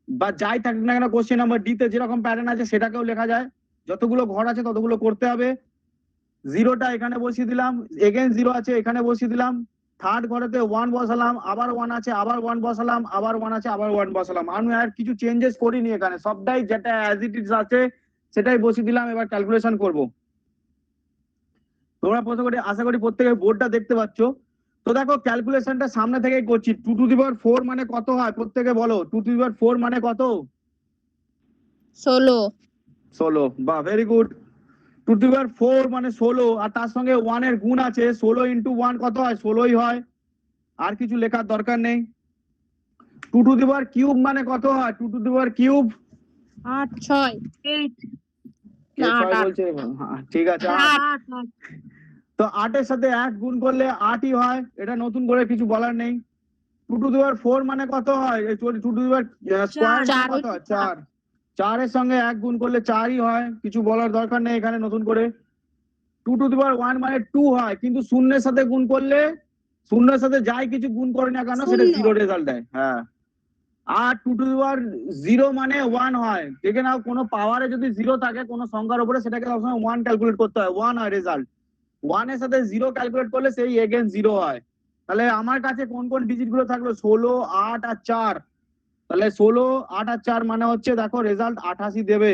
বা যাই থাকুক না কেন কোশ্চেন নাম্বার ডি তে যেরকম প্যাটার্ন আছে সেটাকেও লেখা যায়, যতগুলো ঘর আছে ততগুলো করতে হবে। জিরোটা এখানে বসিয়ে দিলাম, এগেন জিরো আছে এখানে বসিয়ে দিলাম, থার্ড ঘরেতে 1 বসালাম, আবার 1 আছে আবার 1 বসালাম, আবার 1 আছে আবার 1 বসালাম। আমি আর কিছু চেঞ্জেস করিনি এখানে, সবটাই যেটা অ্যাজ ইট ইজ আছে সেটাই বসিয়ে দিলাম। এবার ক্যালকুলেশন করব। তোমরা আশা করি প্রত্যেকের বোর্ডটা দেখতে পাচ্ছ। তো দেখো ক্যালকুলেশনটা সামনে থেকেই করছি। 2 to the power 4 মানে কত হয় প্রত্যেকে বলো? 2 to the power 4 মানে কত? 16। বাহ, very good. 2 to the power 4 মানে 16, আর তার সঙ্গে 1 এর গুণ আছে, 16 into 1 কত হয়? 16ই হয়, আর কিছু লেখার দরকার নেই। 2 to the power কিউব মানে কত হয়? 2 to the power কিউব 8 6 8 বলছে, ঠিক আছে। তো 8 এর সাথে 1 গুণ করলে 8ই হয়, এটা নতুন করে কিছু বলার নেই। 2 to the power 4 মানে কত হয়? 2 to the power স্কয়ার কত হয়? 4। 4 এর সঙ্গে 1 গুণ করলে 4ই হয়, কিছু বলার দরকার নেই এখানে নতুন করে। 2 to the power 1 মানে 2 হয়, কিন্তু শূন্যের সাথে গুণ করলে, শূন্যের সাথে যাই কিছু গুণ করে না কেন সেটা জিরো রেজাল্ট দেয়। হ্যাঁ, আর 2 to the power 0 মানে 1 হয়। দেখে নাও, কোনো পাওয়ারে যদি 0 থাকে কোনো সংখ্যার উপরে, সেটাকে সবসময় 1 ক্যালকুলেট করতে হয়, 1 হয় রেজাল্ট। 1 এর সাথে 0 ক্যালকুলেট করলে সেই এগেন 0 হয়। তাহলে আমার কাছে কোন কোন ডিজিট গুলো থাকলো? 16, 8 আর 4। তাহলে 16, 8 আর 4 মানে হচ্ছে, দেখো রেজাল্ট 88 দেবে।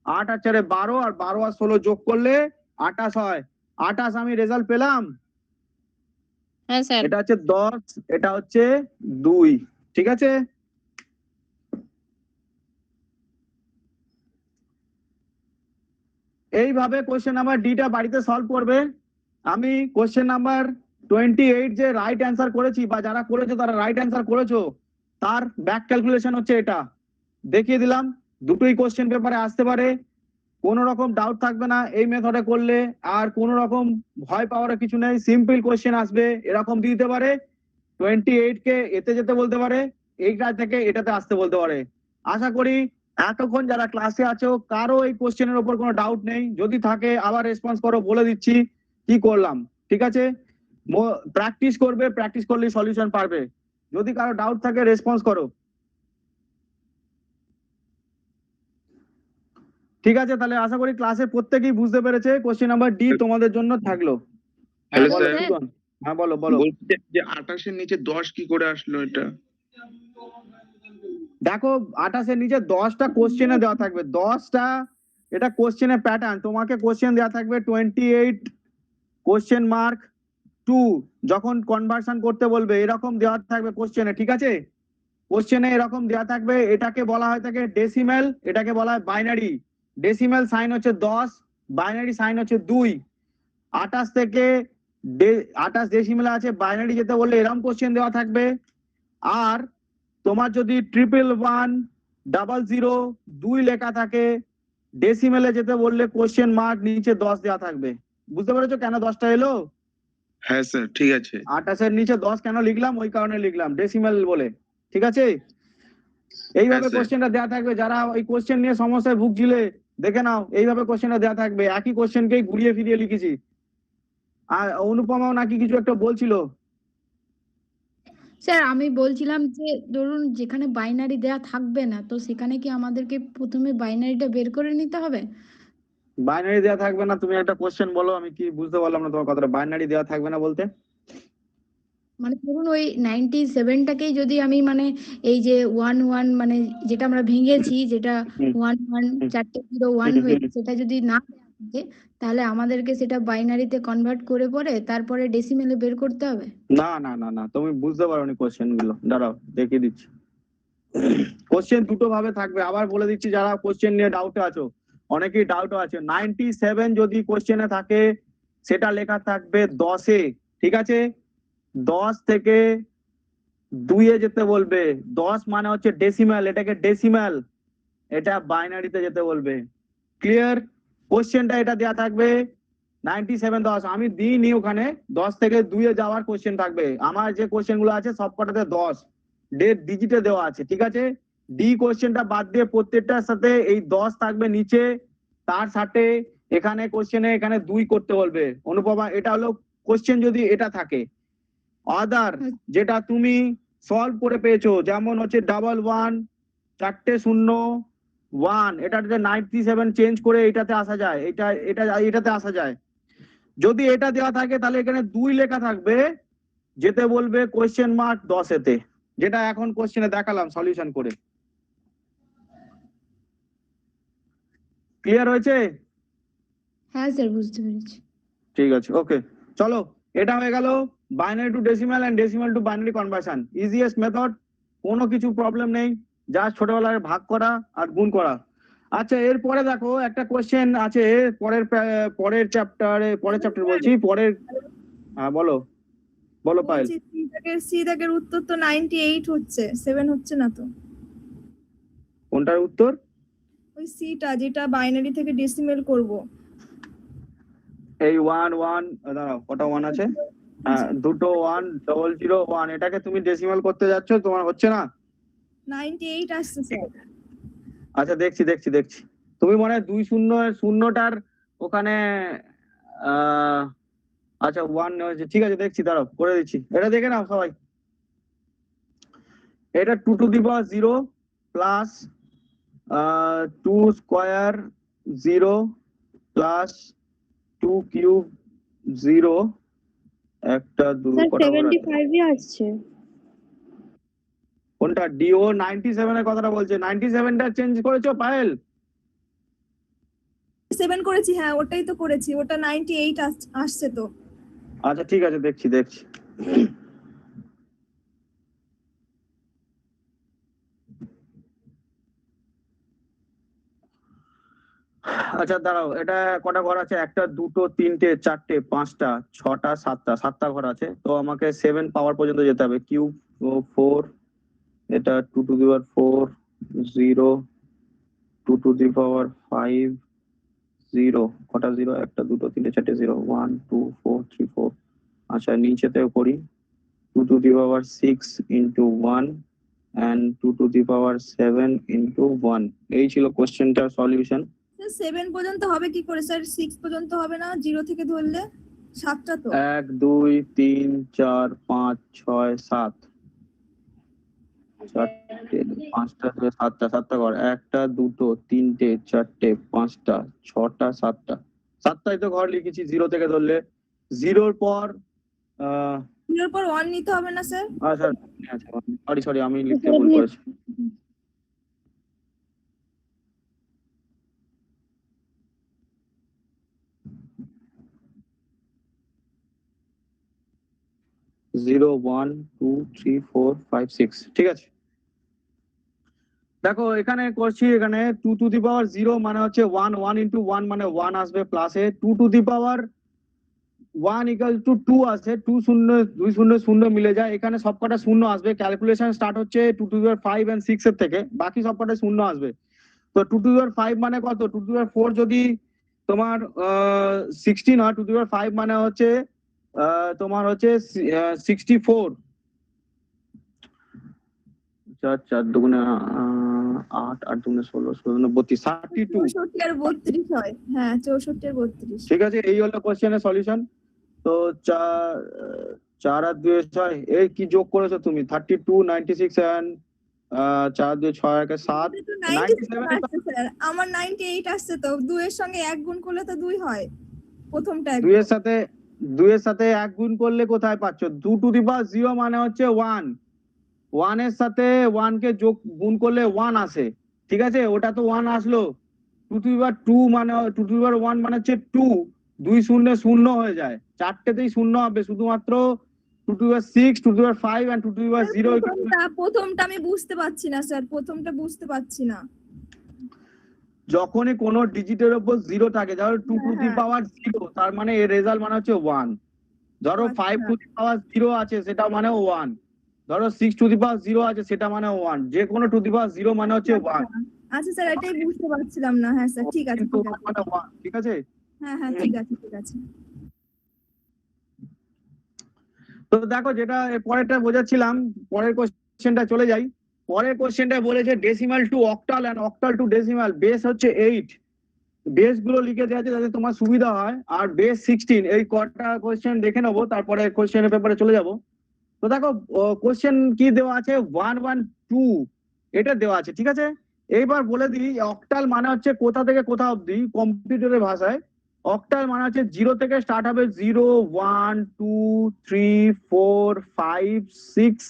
8 আর 4 12, আর 12 আর 16 যোগ করলে 28 হয়। 28 আমি রেজাল্ট পেলাম। হ্যাঁ স্যার। এটা হচ্ছে 10, এটা হচ্ছে 2, ঠিক আছে। এইভাবে কোশ্চেন নাম্বার ডিটা বাড়িতে সলভ করবে। আমি কোশ্চেন নাম্বার 28 যে রাইট অ্যান্সার করেছি, বা যারা করেছো তারা রাইট অ্যান্সার করেছো, তার ব্যাক ক্যালকুলেশন হচ্ছে এটা, দেখিয়ে দিলাম। দুটোই কোশ্চেন পেপারে আসতে পারে, কোনো রকম ডাউট থাকবে না এই মেথডে করলে, আর কোনো রকম ভয় পাওয়ার কিছু নেই। সিম্পল কোশ্চেন আসবে, এরকম দিয়ে দিতে পারে, 28 কে এতে যেতে বলতে পারে, এইটা থেকে এটাতে আসতে বলতে পারে। আশা করি এতক্ষণ যারা ক্লাসে আছো কারো এই কোশ্চেনের উপর কোনো ডাউট নেই। যদি থাকে আবার রেসপন্স করো, বলে দিচ্ছি কি করলাম, ঠিক আছে। প্র্যাকটিস করবে, প্র্যাকটিস করলে সলিউশন পারবে। যদি কারো ডাউট থাকে রেসপন্স করো, ঠিক আছে। তাহলে আশা করি ক্লাসে প্রত্যেকেই বুঝতে পেরেছে। কোশ্চেন নাম্বার ডি তোমাদের জন্য থাকলো। হ্যালো বলো স্যার, সুজন। হ্যাঁ বলো বলো। বলছি যে 28 এর নিচে 10 কি করে আসলো এটা? দেখো 28 এর নিচে 10টা কোশ্চেনে দেওয়া থাকবে, 10টা, এটা কোশ্চেনের প্যাটার্ন। তোমাকে কোশ্চেন দেওয়া থাকবে 28 কোশ্চেন মার্ক 2, যখন কনভার্সন করতে বলবে এরকম দেওয়া থাকবে কোশ্চেনে, ঠিক আছে। কোশ্চেনে এরকম দেওয়া থাকবে, এটাকে বলা হয় থাকে ডেসিমেল, এটাকে বলা হয় বাইনারি। ডেসিমেল সাইন হচ্ছে 10, বাইনারি সাইন হচ্ছে 2। 28 থেকে 28 ডেসিমেল আছে, বাইনারি যেতে বললে এরকম কোশ্চেন দেওয়া থাকবে। আর তোমার যদি 1110002 লেখা থাকে, ডেসিমেলে যেতে বললে কোশ্চেন মার্ক নিচে 10 দেওয়া থাকবে। বুঝতে পেরেছো কেন 10টা এলো? হ্যাঁ স্যার, ঠিক আছে। 28 এর নিচে 10 কেন লিখলাম, ওই কারণে লিখলাম ডেসিমেল বলে, ঠিক আছে। এইভাবে হ্যাঁ, স্যার। কোশ্চেনটা দেওয়া থাকবে। যারা ওই কোশ্চেন নিয়ে সমস্যায় ভুগছিলে দেখে নাও, এইভাবে কোশ্চেনটা দেওয়া থাকবে। একই কোশ্চেনকেই ঘুরিয়ে ফিরিয়ে লিখেছি। আর অনুপমাও নাকি কিছু একটা বলছিল। স্যার আমি বলছিলাম যে ধরুন যেখানে বাইনারি দেয়া থাকবে না, তো সেখানে কি আমাদেরকে প্রথমে বাইনারিটা বের করে নিতে হবে? বাইনারি দেওয়া থাকবে না, তুমি একটা কোশ্চেন বলো, আমি কি বুঝতে পারলাম না তোমার কথাটা। বাইনারি দেওয়া থাকবে না বলতে? মানে ধরুন ওই 97টাকেই যদি আমি মানে এই যে 1 1 মানে যেটা আমরা ভেঙেছি, যেটা 1 1 4টে 0 1 হয়েছে, সেটা যদি না দেয়া থাকে, তাহলে আমাদেরকে সেটা বাইনারিতে কনভার্ট করে পরে তারপরে ডেসিমেলে বের করতে হবে? না না না না, তুমি বুঝতে পারোনি কোশ্চেন গুলো, দাঁড়াও দেখিয়ে দিচ্ছি। কোশ্চেন দুটো ভাবে থাকবে, আবার বলে দিচ্ছি যারা কোশ্চেন নিয়ে ডাউটে আছো, অনেকেই ডাউট আছে। 97 যদি কোশ্চেনে থাকে সেটা লেখা থাকবে 10-এ, ঠিক আছে? 10 থেকে 2-এ যেতে বলবে। 10 মানে হচ্ছে ডেসিমাল, এটাকে ডেসিমাল, এটা বাইনারিতে যেতে বলবে। ক্লিয়ার? কোশ্চেনটা এটা দেয়া থাকবে 97 10, আমি দিইনি ওখানে। 10 থেকে 2-এ যাওয়ার কোশ্চেন থাকবে। আমার যে কোশ্চেন গুলো আছে সবকটাতে 10 ডেট ডিজিটে দেওয়া আছে, ঠিক আছে? ডি কোশ্চেনটা বাদ দিয়ে প্রত্যেকটার সাথে এই 10 থাকবে নিচে, তার সাথে এখানে কোশ্চেনে এখানে 2 করতে বলবে। অনুপমা, এটা হলো কোশ্চেন যদি এটা থাকে। আদার যেটা তুমি সলভ করে পেয়েছো, যেমন হচ্ছে 11 4টে 0 1, এটাতে 97 চেঞ্জ করে এটাতে আসা যায়, এটাতে আসা যায়। যদি এটা দেওয়া থাকে তাহলে এখানে 2 লেখা থাকবে, যেতে বলবে কোশ্চেন মার্ক 10-এতে, যেটা এখন কোশ্চেনে দেখালাম সলিউশন করে। ক্লিয়ার হয়েছে? হ্যাঁ স্যার, বুঝতে পেরেছি। ঠিক আছে, ওকে, চলো। এটা হয়ে গেল binary to decimal and decimal to binary conversion, easiest method, কোনো কিছু প্রবলেম নেই, যা ছোটবেলায় ভাগ করা আর গুণ করা। আচ্ছা, এরপরে দেখো একটা কোশ্চেন আছে পরের চ্যাপ্টার বলছি, পরের। হ্যাঁ বলো বলো পায়েল। সি দাগের উত্তর তো 98 হচ্ছে, 7 হচ্ছে না তো। কোনটার উত্তর? ওই সিটা যেটা বাইনারি থেকে ডেসিমেল করব। এই 1 দাঁড়াও, কটা 1 আছে? হ্যাঁ, দুটো 1 0 0 1, এটাকে তুমি ডেসিমাল করতে যাচ্ছ, তোমার হচ্ছে না। 98 আসছে স্যার। আচ্ছা, দেখছি তুমি মনে হয় 2 0টার ওখানে আচ্ছা 1 হয়েছে, ঠিক আছে, দেখছি, দাঁড়াও করে দিচ্ছি। এটা দেখে নাও সবাই। এটা 2 to the power 0 plus 2 square 0 plus 2 cube 0, একটা 2 কটা করে আছে? 75ই আসছে। কোনটা? ডিও 97 এর কথাটা বলছে। 97টা চেঞ্জ করেছো পায়েল? 7 করেছি, হ্যাঁ ওটাই তো করেছি, ওটা 98 আসছে তো। আচ্ছা ঠিক আছে, দেখছি। আচ্ছা দাঁড়াও, এটা কটা ঘর আছে? একটা, দুটো, তিনটে, চারটে, পাঁচটা, ছটা, সাতটা ঘর আছে। তো আমাকে 7 পাওয়ার পর্যন্ত যেতে হবে। কিউব 4, এটা 2 to the power 4 0, 2 to the power 5 0, কটা 0? একটা, দুটো, তিনটে, চারটে 0, 1 2 4 3 4। আচ্ছা, নিচেতেও করি। 2 to the power 6 into 1 and 2 to the power 7 into 1। এই ছিল কোশ্চেনটার সলিউশন। স্যার 7 পর্যন্ত হবে কি করে স্যার? 6 পর্যন্ত হবে না 0 থেকে ধরলে? 7টা তো। 1 2 3 4 5 6 7, চারটে, পাঁচটা, সাতটা ঘর। একটা, দুটো, তিনটে, চারটে, পাঁচটা, ছটা, সাতটাই তো ঘর লিখেছি 0 থেকে ধরলে। 0-র পর 0 পর 1 নিতে হবে না স্যার? আচ্ছা সরি, আমি লিখতে ভুল করেছি। জিরো 1 2 3 4 5 6, ঠিক আছে। দেখো এখানে করছি, এখানে 2 টু দি পাওয়ার 0 মানে হচ্ছে 1 ইন্টু 1 মানে 1 আসবে প্লাসে। 2 to the power 1 equal to 2 আসে, 2 0 মিলে যায়, এখানে সবকটা শূন্য আসবে। ক্যালকুলেশন স্টার্ট হচ্ছে 2 টু দি পাওয়ার 5 and 6 এর থেকে, বাকি সবকটা শূন্য আসবে। তো 2 টু দি পাওয়ার 5 মানে কত? 2 টু দি পাওয়ার 4 যদি তোমার 16 হয়, 2 টু দি পাওয়ার 5 মানে হচ্ছে তোমার হচ্ছে 64। 4 4 দুগুণে 8, 8 দুগুণে 16, 16 দুগুণে 32, 32। 64 আর 32 হয়। হ্যাঁ 64 আর 32। ঠিক আছে, এই হলো কোশ্চেনের সলিউশন। তো 4 আর 2 6, এই কি যোগ করেছো তুমি? 32, 96 and 4 2 6 1 7, 97 আসছে স্যার, আমার 98 আসছে তো। 2 এর সঙ্গে 1 গুণ করলে তো 2 হয় প্রথমটা। 2 এর সাথে 1 গুণ করলে কোথায় পাচ্ছ? 2 টু দি পাওয়ার 0 মানে হচ্ছে 1, 1 এর সাথে 1 কে যোগ গুণ করলে 1 আসে, ঠিক আছে? ওটা তো 1 আসলো। 2 টু দি পাওয়ার 2 মানে 2 টু দি পাওয়ার 1 মানে হচ্ছে 2, 2 শূন্য শূন্য হয়ে যায়, চারটেতেই শূন্য হবে, শুধুমাত্র 2 to the power 6, 2 to the power 5 and 2 to the power 0 প্রথমটা আমি বুঝতে পারছি না স্যার, প্রথমটা বুঝতে পারছি না। যখনই কোনো ডিজিটের উপর 0 থাকে, ধরো 2 টু দি হ্যাঁ। পাওয়ার 0, তার মানে এর রেজাল্ট মানে হচ্ছে 1। ধরো 5 টু দি পাওয়ার 0 আছে, সেটা মানে 1। ধরো 6 টু দি পাওয়ার 0 আছে, সেটা মানে 1। যে কোনো টু দি পাওয়ার 0 মানে হচ্ছে 1। আচ্ছা স্যার, এটাই বুঝতে পারছিলাম না। হ্যাঁ স্যার, ঠিক আছে কিন্তু ঠিক আছে। মানে 1, ঠিক আছে? হ্যাঁ হ্যাঁ, ঠিক আছে ঠিক আছে। তো দেখো, যেটা এর পরেরটা বোঝাচ্ছিলাম, পরের কোশ্চেনটা চলে যাই। পরের কোশ্চেনটা বলেছে decimal to octal and octal to decimal, base হচ্ছে 8। বেস গুলো লিখে দেওয়া আছে যাতে তোমার সুবিধা হয়, আর বেস 16। এই কটা কোশ্চেন দেখে নেবো, তারপরে কোশ্চেনের পেপারে চলে যাব। তো দেখো কোশ্চেন কি দেওয়া আছে, 1 1 2 এটা দেওয়া আছে, ঠিক আছে? এইবার বলে দিই, অক্টাল মানে হচ্ছে কোথা থেকে কোথা অবধি কম্পিউটারের ভাষায়। অক্টাল মানে হচ্ছে 0 থেকে স্টার্ট হবে, 0 1 2 3 4 5 6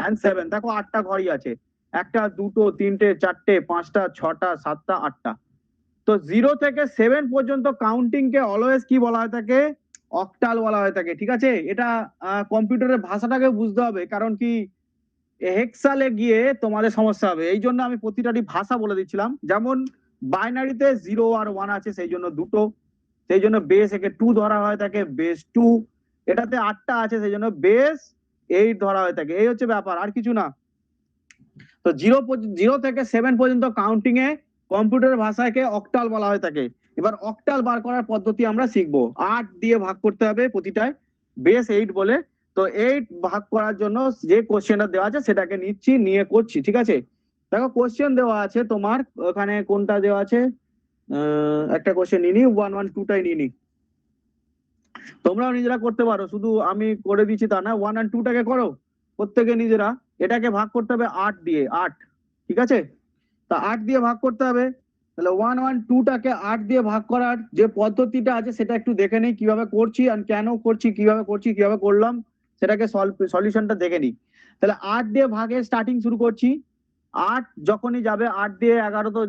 and 7। দেখো 8টা ঘরই আছে, 1টা 2টো 3টে 4টে 5টা 6টা 7টা 8টা। তো 0 থেকে 7 পর্যন্ত কাউন্টিং কে অলওয়েজ কি বলা হয় থাকে, অক্টাল বলা হয়ে থাকে, ঠিক আছে? এটা কম্পিউটারের ভাষাটাকে বুঝতে হবে, কারণ কি হেক্সালে গিয়ে তোমাদের সমস্যা হবে। এই জন্য আমি প্রতিটারই ভাষা বলে দিচ্ছিলাম। যেমন বাইনারিতে 0 আর 1 আছে, সেই জন্য দুটো, সেই জন্য বেস একে 2 ধরা হয় থাকে, বেস 2। এটাতে 8টা আছে, সেই জন্য বেস 8 ধরা হয়ে থাকে। এই হচ্ছে ব্যাপার, আর কিছু না। তো 0 থেকে 7 পর্যন্ত কাউন্টিং এ কম্পিউটার ভাষাকে অক্টাল বলা হয়ে থাকে। এবার অক্টাল বার করার পদ্ধতি আমরা শিখবো। 8 দিয়ে ভাগ করতে হবে প্রতিটায়, বেস 8 বলে। তো 8 ভাগ করার জন্য যে কোশ্চেনটা দেওয়া আছে সেটাকে নিচ্ছি, নিয়ে করছি, ঠিক আছে? দেখো কোশ্চেন দেওয়া আছে তোমার, ওখানে কোনটা দেওয়া আছে, একটা কোশ্চেন নিয়ে নি, 1 1 2টাই নিয়ে নি। তোমরাও নিজেরা করতে পারো, শুধু আমি করে দিচ্ছি তা না। 1 আর 2টাকে করো প্রত্যেকে নিজেরা। এটাকে ভাগ করতে হবে 8 দিয়ে, 8, ঠিক আছে? তা 8 দিয়ে ভাগ করতে হবে। তাহলে 1 1 2টাকে 8 দিয়ে ভাগ করার যে পদ্ধতিটা আছে সেটা একটু দেখে নিই, কিভাবে করছি আর কেন করছি, কিভাবে করছি, কিভাবে করলাম, সেটাকে সলিউশনটা দেখে নিই। তাহলে 8 দিয়ে ভাগের স্টার্টিং শুরু করছি। 8 যখনই যাবে, 8 দিয়ে 11 তো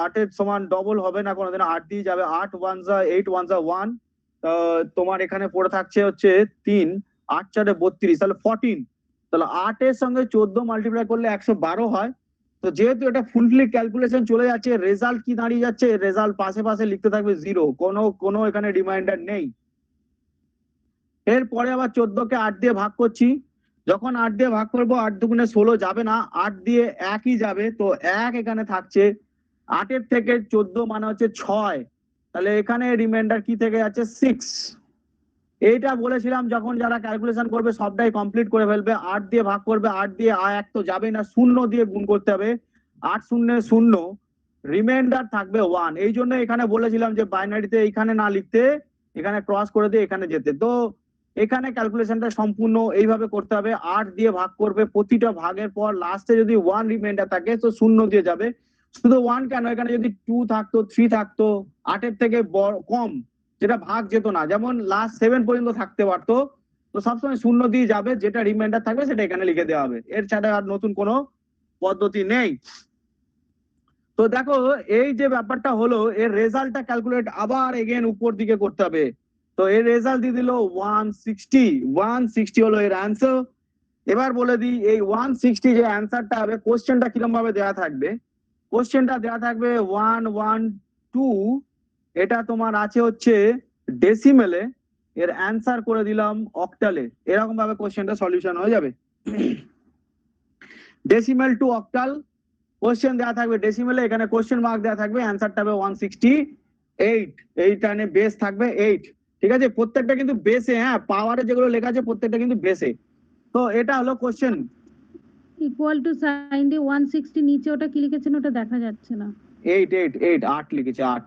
8-এর সমান ডবল হবে না কোনোদিন, 8 দিয়ে যাবে। 8 1 যা 8 1 যা 1, তোমার এখানে পড়ে থাকছে হচ্ছে 3, 8 4 32, তাহলে 14। তাহলে 8 এর সঙ্গে 14 মাল্টিপ্লাই করলে 112 হয়। তো যেহেতু এটা ফুলফিলি ক্যালকুলেশন চলে যাচ্ছে, রেজাল্ট কি দাঁড়িয়ে যাচ্ছে, রেজাল্ট পাশে পাশে লিখতে থাকবে 0, কোনো এখানে রিমাইন্ডার নেই। এরপরে আবার 14কে 8 দিয়ে ভাগ করছি। যখন 8 দিয়ে ভাগ করবো, 8 দুগুণে 16 যাবে না, 8 দিয়ে 1ই যাবে, তো 1 এখানে থাকছে। 8-এর থেকে 14 মানে হচ্ছে 6, তাহলে এখানে রিমাইন্ডার কি থেকে যাচ্ছে, 6। এইটা বলেছিলাম, যখন যারা ক্যালকুলেশন করবে সবটাই কমপ্লিট করে ফেলবে। 8 দিয়ে ভাগ করবে, 8 দিয়ে 1 তো যাবেই না, 0 দিয়ে গুণ করতে হবে। 8 0 0, রিমাইন্ডার থাকবে 1। এই জন্য এখানে বলেছিলাম যে বাইনারিতে এখানে না লিখতে, এখানে ক্রস করে দিয়ে এখানে যেতে। তো এখানে ক্যালকুলেশনটা সম্পূর্ণ এইভাবে করতে হবে। 8 দিয়ে ভাগ করবে, প্রতিটা ভাগের পর লাস্টে যদি 1 রিমাইন্ডার থাকে তো 0 দিয়ে যাবে। শুধু 1 কেন, এখানে যদি 2 থাকতো, 3 থাকতো, 8-এর থেকে কম, যেটা ভাগ যেত না, যেমন লাস্ট 7 পর্যন্ত থাকতে পারতো, তো সবসময় 0 দিয়ে যাবে, যেটা রিমাইন্ডার থাকবে সেটা এখানে লিখে দেওয়া হবে। এর ছাড়া আর নতুন কোনো পদ্ধতি নেই। তো দেখো এই যে ব্যাপারটা হলো, এর রেজাল্টটা ক্যালকুলেট আবার এগেন উপর দিকে করতে হবে। তো এর রেজাল্ট দিয়ে দিল 160 হলো এর অ্যান্সার। এবার বলে দিই, এই 160 যে অ্যান্সারটা হবে, কোশ্চেনটা কিরকম ভাবে দেওয়া থাকবে। কোশ্চেনটা দেওয়া থাকবে 1 1 2, এটা তোমার আছে হচ্ছে ডেসিমেলে, এর অ্যান্সার করে দিলাম অক্টালে। এরকম ভাবে কোশ্চেনটা সলিউশন হয়ে যাবে। ডেসিমেল টু অক্টাল কোশ্চেন দেওয়া থাকবে ডেসিমেলে, এখানে কোশ্চেন মার্ক দেওয়া থাকবে, অ্যান্সারটা হবে 168। এইখানে বেস থাকবে 8, ঠিক আছে? প্রত্যেকটা কিন্তু বেসে, হ্যাঁ, পাওয়ারে যেগুলো লেখা আছে প্রত্যেকটা কিন্তু বেসে। তো এটা হলো কোশ্চেন। ইকুয়াল টু সাইন দিয়ে 160 নিচে ওটা কি লিখেছেন ওটা দেখা যাচ্ছে না। 8 লিখেছে, 8।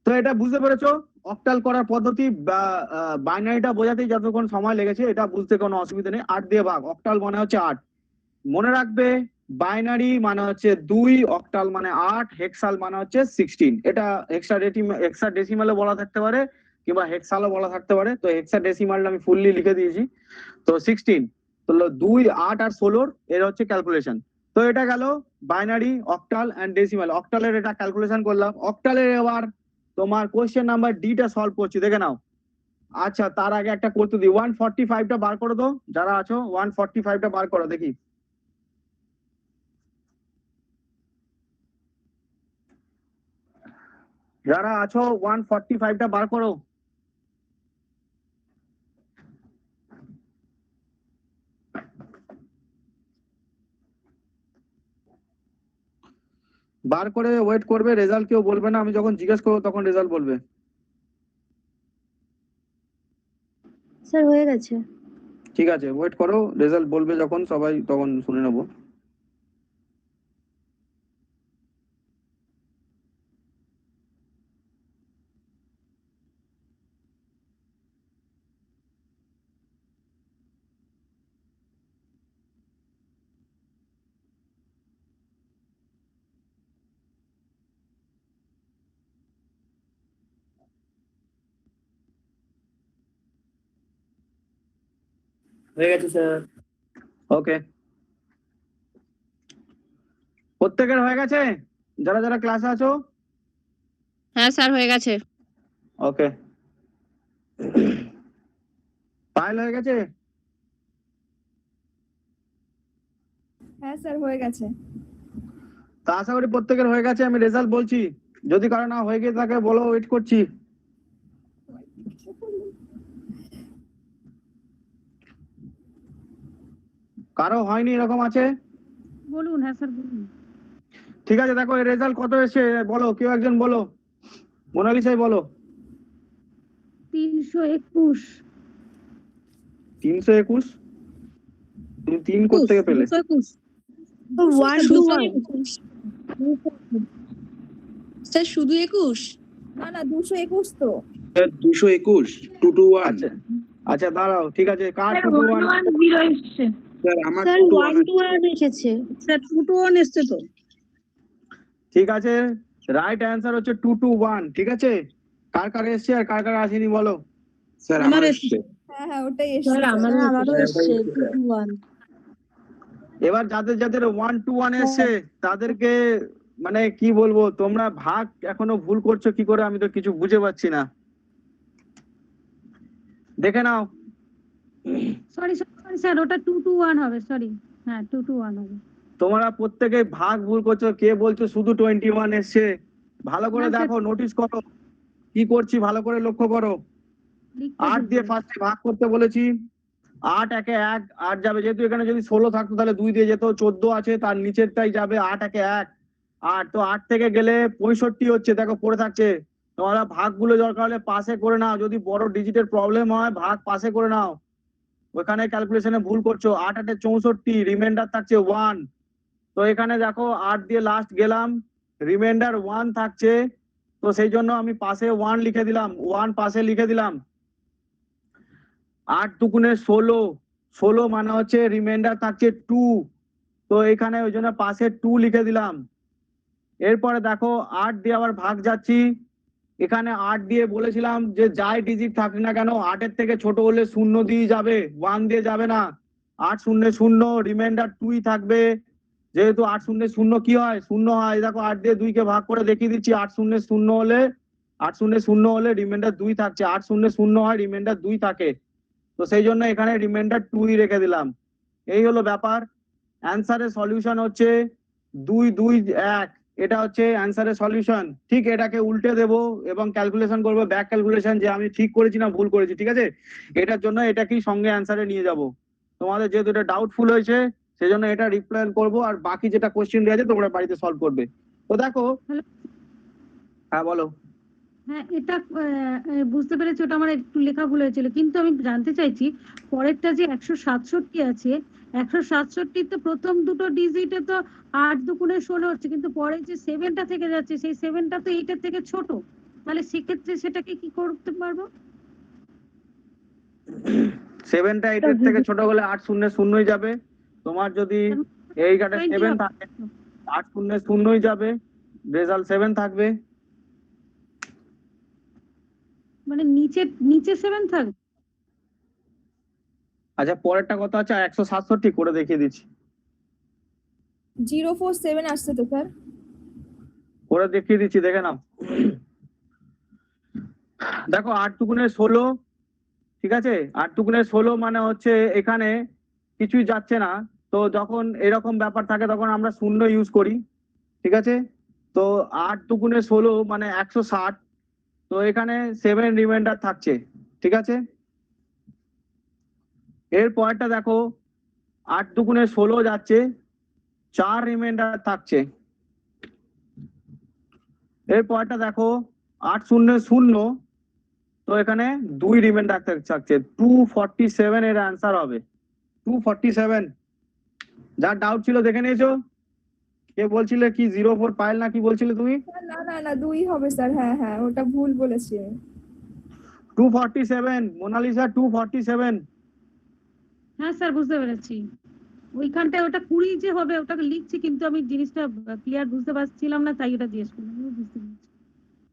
তো এটা বুঝতে পেরেছো অক্টাল করার পদ্ধতি, বা বাইনারিটা বোঝাতেই যতক্ষণ সময় লেগেছে, এটা বুঝতে কোনো অসুবিধা নেই। 8 দিয়ে ভাগ, অক্টাল মানে হচ্ছে 8। মনে রাখবে বাইনারি মানে হচ্ছে 2, অক্টাল মানে 8, হেক্সাল মানে হচ্ছে 16। এটা হেক্সাডেসিমালে বলা থাকতে পারে কিংবা হেক্সালও বলা থাকতে পারে। তো হেক্সাডেসিমালটা আমি ফুললি লিখে দিয়েছি। তো 16 তো 2, 8 আর 16 এর হচ্ছে ক্যালকুলেশন। তো এটা গেল বাইনারি, অক্টাল এন্ড ডেসিমাল। অক্টালের এটা ক্যালকুলেশন করলাম। অক্টালের এবার তোমার কোশ্চেন নাম্বার ডিটা সলভ করছি, দেখে নাও। আচ্ছা, তার আগে একটা করতে দিই, 145টা বার করো তো যারা আছো, 145টা বার করো দেখি। যারা আছো 145টা বার করো। বার করে ওয়েট করবে, রেজাল্ট কেউ বলবে না, আমি যখন জিজ্ঞেস করবো তখন রেজাল্ট বলবে। স্যার হয়ে গেছে। ঠিক আছে, ওয়েট করো, রেজাল্ট বলবে যখন সবাই তখন শুনে নেবো। হয়ে গেছে স্যার। ওকে, প্রত্যেকের হয়ে গেছে যারা যারা ক্লাসে আছো? হ্যাঁ স্যার হয়ে গেছে। ওকে, ফাইল হয়ে গেছে? হ্যাঁ স্যার হয়ে গেছে। তা আশা করি প্রত্যেকের হয়ে গেছে। আমি রেজাল্ট বলছি, যদি কারো না হয়ে গিয়ে থাকে বলো, ওয়েট করছি। কারো হয়নি এরকম আছে? বলুন। হ্যাঁ স্যার বলুন। ঠিক আছে, দেখো এর রেজাল্ট কত এসেছে বলো, কেউ একজন বলো। মোনালিসাই বলো। 321। 321? তুমি 3 কোত্থেকে পেলে? 1 to 1। স্যার শুধু 21? না না 221 তো। 221 2 to 1। আচ্ছা আচ্ছা, দাঁড়াও, ঠিক আছে। কার স্যার 2 to 1? 110 এসছে। স্যার আমার স্যার 2 to 1 1। to 1 এসেছে। স্যার 2 to 1 এসেছে তো। ঠিক আছে, রাইট অ্যান্সার হচ্ছে 2 to 1। ঠিক আছে, কার কার এসছে আর কার কার আসেনি বলো। স্যার আমার এসছে। হ্যাঁ হ্যাঁ ওটাই স্যার এসেছে। আমারও এসছে। 2 to 1। এবার যাদের যাদের 1 to 1 এসছে তাদেরকে মানে কি বলবো, তোমরা ভাগ এখনো ভুল করছো কি করে আমি তো কিছু বুঝে পাচ্ছি না। দেখে নাও। সরি স্যার, ওটা 2 to 1 হবে। সরি, হ্যাঁ 2 to 1 হবে। তোমরা প্রত্যেকে ভাগ ভুল করছো, কে বলছো শুধু 21 এসছে। ভালো করে না, স্যার। দেখো, নোটিস করো কি করছি, ভালো করে লক্ষ্য করো। লিখতে 8 দিয়ে বলবেন। ফার্স্টে ভাগ করতে বলেছি। 8 একে 1, 8 যাবে, যেহেতু এখানে যদি 16 থাকতো তাহলে 2 দিয়ে যেত, 14 আছে তার নিচেরটাই যাবে, 8 একে 1, 8। তো 8 থেকে গেলে 65 হচ্ছে, দেখো পড়ে থাকছে। তোমরা ভাগগুলো দরকার হলে পাশে করে নাও, যদি বড় ডিজিটের প্রবলেম হয় ভাগ পাশে করে নাও, ওখানে ক্যালকুলেশনে ভুল করছো। 8 8 64, রিমাইন্ডার থাকছে 1। তো এখানে দেখো 8 দিয়ে লাস্ট গেলাম, রিমাইন্ডার 1 থাকছে, তো সেই জন্য আমি পাশে 1 লিখে দিলাম, 1 পাশে লিখে দিলাম। 8 দুগুণে 16, 16 মানে হচ্ছে রিমাইন্ডার থাকছে 2, তো এখানে ওই জন্য পাশে 2 লিখে দিলাম। এরপরে দেখো 8 দিয়ে আবার ভাগ যাচ্ছি, এখানে 8 দিয়ে বলেছিলাম যে যাই ডিজিট থাক না কেন 8 এর থেকে ছোট হলে 0 দিয়ে যাবে, 1 দিয়ে যাবে না। 8 0 0, রিমাইন্ডার 2ই থাকবে, যেহেতু 8 0 0 কি হয়, 0 হয়। দেখো 8 দিয়ে 2 কে ভাগ করে দেখিয়ে দিচ্ছি, 8 0 0 হলে 8 0 0 হলে রিমাইন্ডার 2 থাকছে, 8 0 0 হয় রিমাইন্ডার 2 থাকে, তো সেই জন্য এখানে রিমাইন্ডার 2ই রেখে দিলাম। এই হলো ব্যাপার। অ্যান্সারের সলিউশন হচ্ছে 2 2 1, এটা হচ্ছে অ্যান্সারের সলিউশন। ঠিক এটাকে উল্টে দেব এবং ক্যালকুলেশন করবো, ব্যাক ক্যালকুলেশন, যে আমি ঠিক করেছি না ভুল করেছি। ঠিক আছে, এটার জন্য এটাকেই সঙ্গে অ্যান্সারে নিয়ে যাব। তোমাদের যেহেতু এটা ডাউটফুল হয়েছে সেই জন্য এটা রিপ্লাই করবো, আর বাকি যেটা কোশ্চেন দেওয়া আছে তোমরা বাড়িতে সলভ করবে। তো দেখো, হ্যাঁ বলো। হ্যাঁ, এটা বুঝতে পেরেছি, ওটা আমার একটু লেখা ভুল হয়েছিল, কিন্তু আমি জানতে চাইছি পরেরটা যে 167 আছে, 167 তো প্রথম দুটো ডিজিটে তো 8 দুগুণে 16 হচ্ছে, কিন্তু পরে যে 7টা থেকে যাচ্ছে সেই 7টা তো 8 এর থেকে ছোট, তাহলে সেক্ষেত্রে সেটাকে কি করতে পারবো? 7টা 8 এর থেকে ছোট হলে 8 0 0ই যাবে। তোমার যদি এই কাটে 7 থাকে 8 0 0ই যাবে, রেজাল্ট 7 থাকবে। মানে নিচে 7 থাকবে? আচ্ছা পরেরটা কত আছে? 167 করে দেখিয়ে দিচ্ছি। 047 আসছে তো স্যার। করে দেখিয়ে দিচ্ছি, দেখে নাও। দেখো 8 দুগুণে 16, ঠিক আছে? 8 দুগুণে 16 মানে হচ্ছে এখানে কিছুই যাচ্ছে না। তো যখন এরকম ব্যাপার থাকে তখন আমরা শূন্য ইউজ করি, ঠিক আছে? তো 8 দুগুণে 16 মানে 160। তো এখানে 7 রিমাইন্ডার থাকছে, ঠিক আছে? এর পরেরটা দেখো 8 দুগুণে 16 যাচ্ছে, 4 রিমাইন্ডার থাকছে। এর পরেরটা দেখো 8 শূন্য 0, তো এখানে 2 রিমাইন্ডার থাকছে। 247 এর অ্যান্সার হবে 247। যার ডাউট ছিল দেখে নিয়েছো? কে বলছিলে কি 04 পাইল না কি বলছিলে তুমি? না না না 2 হবে স্যার, হ্যাঁ হ্যাঁ ওটা ভুল বলেছি। 247 মোনালিসা, 247। হ্যাঁ স্যার বুঝতে পেরেছি। ওইখানটায় ওটা 20 যে হবে ওটাকে লিখছি, কিন্তু আমি জিনিসটা ক্লিয়ার বুঝতে পারছিলাম না, তাই ওটা জিজ্ঞেস করলাম। আমি বুঝতে পেরেছি।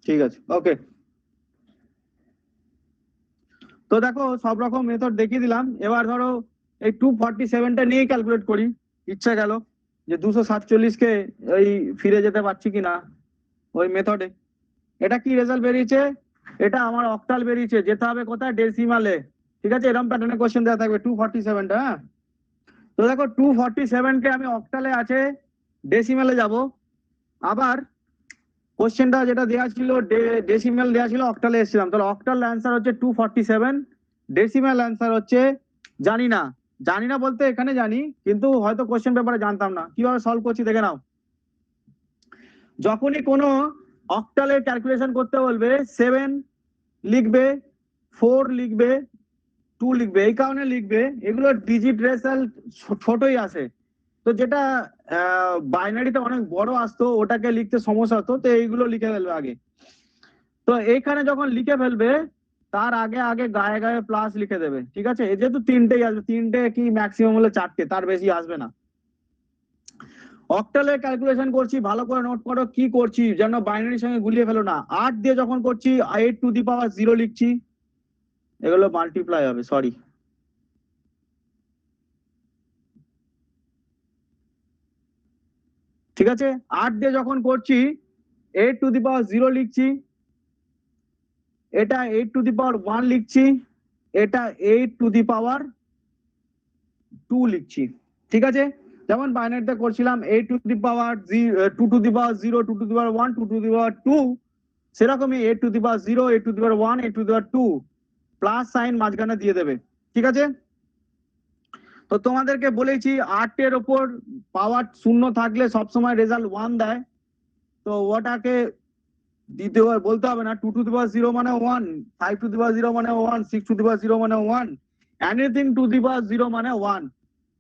ঠিক আছে, ওকে। তো দেখো সব রকম মেথড দেখিয়ে দিলাম। এবার ধরো এই 247টা নিয়ে ক্যালকুলেট করি। ইচ্ছা গেল যে 247 কে এই ফিরে যেতে পারছি কিনা ওই মেথডে। এটা কি রেজাল্ট বেরিয়েছে? এটা আমার অক্টাল বেরিয়েছে। যেতে হবে কোথায়? ডেসিমালে, ঠিক আছে? এরকম প্যাটার্নে কোশ্চেন দেওয়া থাকবে 247টা। হ্যাঁ, তো দেখো 247 কে আমি অক্টালে আছে, ডেসিমালে যাব। আবার কোশ্চেনটা যেটা দেওয়া ছিল ডেসিমাল দেওয়া ছিল, অক্টালে এসেছিলাম। তাহলে অক্টাল অ্যান্সার হচ্ছে 247, ডেসিমাল অ্যান্সার হচ্ছে জানি না। জানি না বলতে এখানে জানি, কিন্তু হয়তো কোশ্চেন পেপারে জানতাম না। কিভাবে সলভ করছি দেখে নাও। যখনই কোনো অক্টালের ক্যালকুলেশন করতে বলবে 7 লিখবে, 4 লিখবে, 2 লিখবে। এই কারণে লিখবে এগুলো ডিজিট রেজাল্ট ছোটই আসে। তো যেটা বাইনারিতে অনেক বড় আসতো ওটাকে লিখতে সমস্যা হতো, তো এইগুলো লিখে ফেলবে আগে। তো এইখানে যখন লিখে ফেলবে তার আগে আগে গায়ে গায়ে প্লাস লিখে দেবে, ঠিক আছে? যেহেতু 3টেই আসবে, 3টে কি ম্যাক্সিমাম হলে 4টে, তার বেশি আসবে না। অক্টালে ক্যালকুলেশন করছি, ভালো করে নোট করো কি করছি, যেন বাইনারির সঙ্গে গুলিয়ে ফেলো না। 8 দিয়ে যখন করছি 8 টু দি পাওয়ার 0 লিখছি, এগুলো মাল্টিপ্লাই হবে, সরি। ঠিক আছে? 8 দিয়ে যখন করছি 8 টু দি পাওয়ার 0 লিখছি, এটা 8 টু দি পাওয়ার 1 লিখছি, এটা 8 টু দি পাওয়ার 2 লিখছি, ঠিক আছে? যেমন বাইনারিতে করছিলাম 8 to the power 2 to the power 0, 2 to the power 1, 2 to the power 2, সেরকমই 8 to the power 0, 8 to the power 1, 8 to the power 2, plus sign মাঝখানে দিয়ে দেবে, ঠিক আছে? তো তোমাদেরকে বলেছি 8 এর উপর পাওয়ার শূন্য থাকলে সবসময় রেজাল্ট 1 দেয়। তো ওটাকে দিতে হবে, বলতে হবে না। 2 টু দি পাওয়ার 0 মানে 1, 5 টু দি পাওয়ার 0 মানে 1, 6 টু দি পাওয়ার 0 মানে 1, এনিথিং টু দি পাওয়ার 0 মানে 1।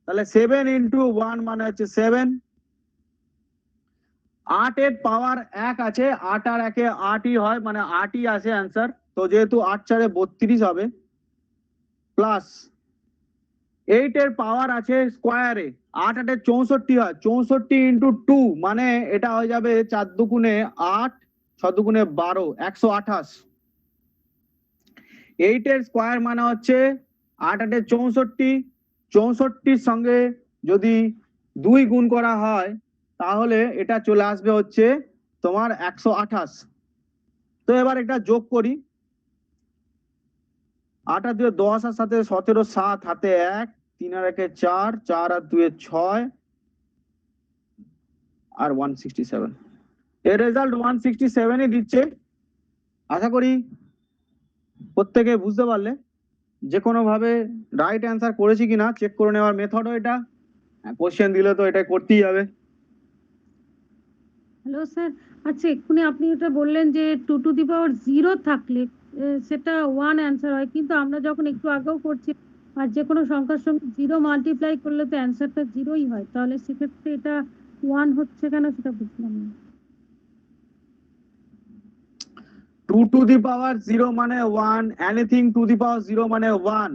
তাহলে 7 ইন্টু 1 মানে হচ্ছে 7। 8 এর পাওয়ার 1 আছে, 8 আর 1 এ 8ই হয়, মানে 8ই আসে অ্যান্সার। তো যেহেতু 8 4 32 হবে, প্লাস 8 এর পাওয়ার আছে স্কোয়ারে, 8 8 এ 64 হয়, 64 ইন্টু 2 মানে এটা হয়ে যাবে 4 দুগুণে 8, 6 দুগুণে 12, 128। 8 এর স্কোয়ার মানে হচ্ছে 8 8 এ 64, 64 সঙ্গে যদি 2 গুণ করা হয় তাহলে এটা চলে আসবে হচ্ছে তোমার 128। তো এবার এটা যোগ করি, 8 আর 2 10, আর সাথে 17, 7 হাতে 1, 3 আর 1 4, 4 আর 2 6, আর 167। এর রেজাল্ট 167ই দিচ্ছে। আশা করি প্রত্যেকে বুঝতে পারলে। যে কোনো ভাবে রাইট অ্যান্সার করেছি কিনা চেক করে নেওয়ার মেথডও এটা। কোশ্চেন দিলে তো এটা করতেই হবে। হ্যালো স্যার, আচ্ছা এক্ষুনি আপনি এটা বললেন যে 2 টু দি পাওয়ার 0 থাকলে সেটা 1 অ্যান্সার হয়, কিন্তু আমরা যখন একটু আগেও করছি আর যে কোনো সংখ্যার সঙ্গে 0 মাল্টিপ্লাই করলে তো অ্যান্সারটা 0ই হয়, তাহলে সেক্ষেত্রে এটা 1 হচ্ছে কেন সেটা বুঝলাম না। 2 টু দি পাওয়ার 0 মানে 1, এনিথিং টু দি পাওয়ার 0 মানে 1।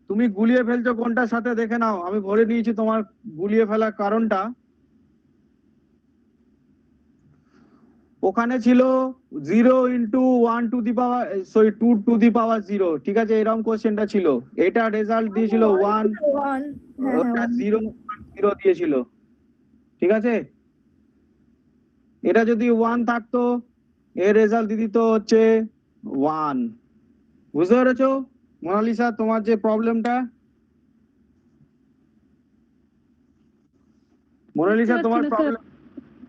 তুমি গুলিয়ে ফেলছো কোনটার সাথে দেখে নাও। আমি ধরে নিয়েছি তোমার গুলিয়ে ফেলার কারণটা। ওখানে ছিল 0 into 1 to the power 2 to the power 0, ঠিক আছে, এরকম কোশ্চেনটা ছিল। এটা রেজাল্ট দিয়েছিল 1, ওয়ান, হ্যাঁ ওটা হ্যাঁ 0 0 দিয়েছিল, ঠিক আছে। এটা যদি 1 থাকতো এর রেজাল্ট দিত হচ্ছে 1। বুঝতে পেরেছো মোনালিসা তোমার যে প্রবলেমটা? মোনালিসা তোমার বুঝতে পারছি না, প্রবলেম,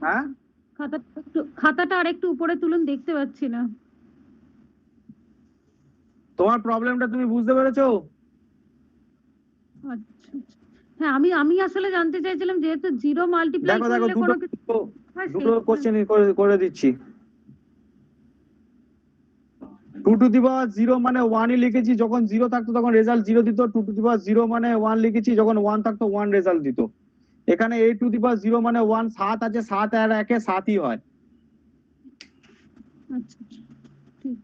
হ্যাঁ খাতাটা আর একটু উপরে তুলুন, দেখতে পাচ্ছি না। তোমার প্রবলেমটা তুমি বুঝতে পেরেছো? আচ্ছা আচ্ছা। হ্যাঁ, আমি আমি আসলে জানতে চাইছিলাম যেহেতু জিরো মাল্টিপ্লাই দেখো দেখো করলে কোনো কিছু হয় দুটো সেই- কোশ্চেন করে দিচ্ছি। 2 টু দি পাওয়ার 0 মানে 1ই লিখেছি, যখন 0 থাকতো তখন রেজাল্ট 0 দিত। 2 টু দি পাওয়ার 0 মানে 1 লিখেছি, যখন 1 থাকতো 1 রেজাল্ট দিত। এখানে 8 টু দি পাওয়ার 0 মানে 1, 7 আছে, 7 আর 1 7ই হয়। আচ্ছা আচ্ছা, ঠিক।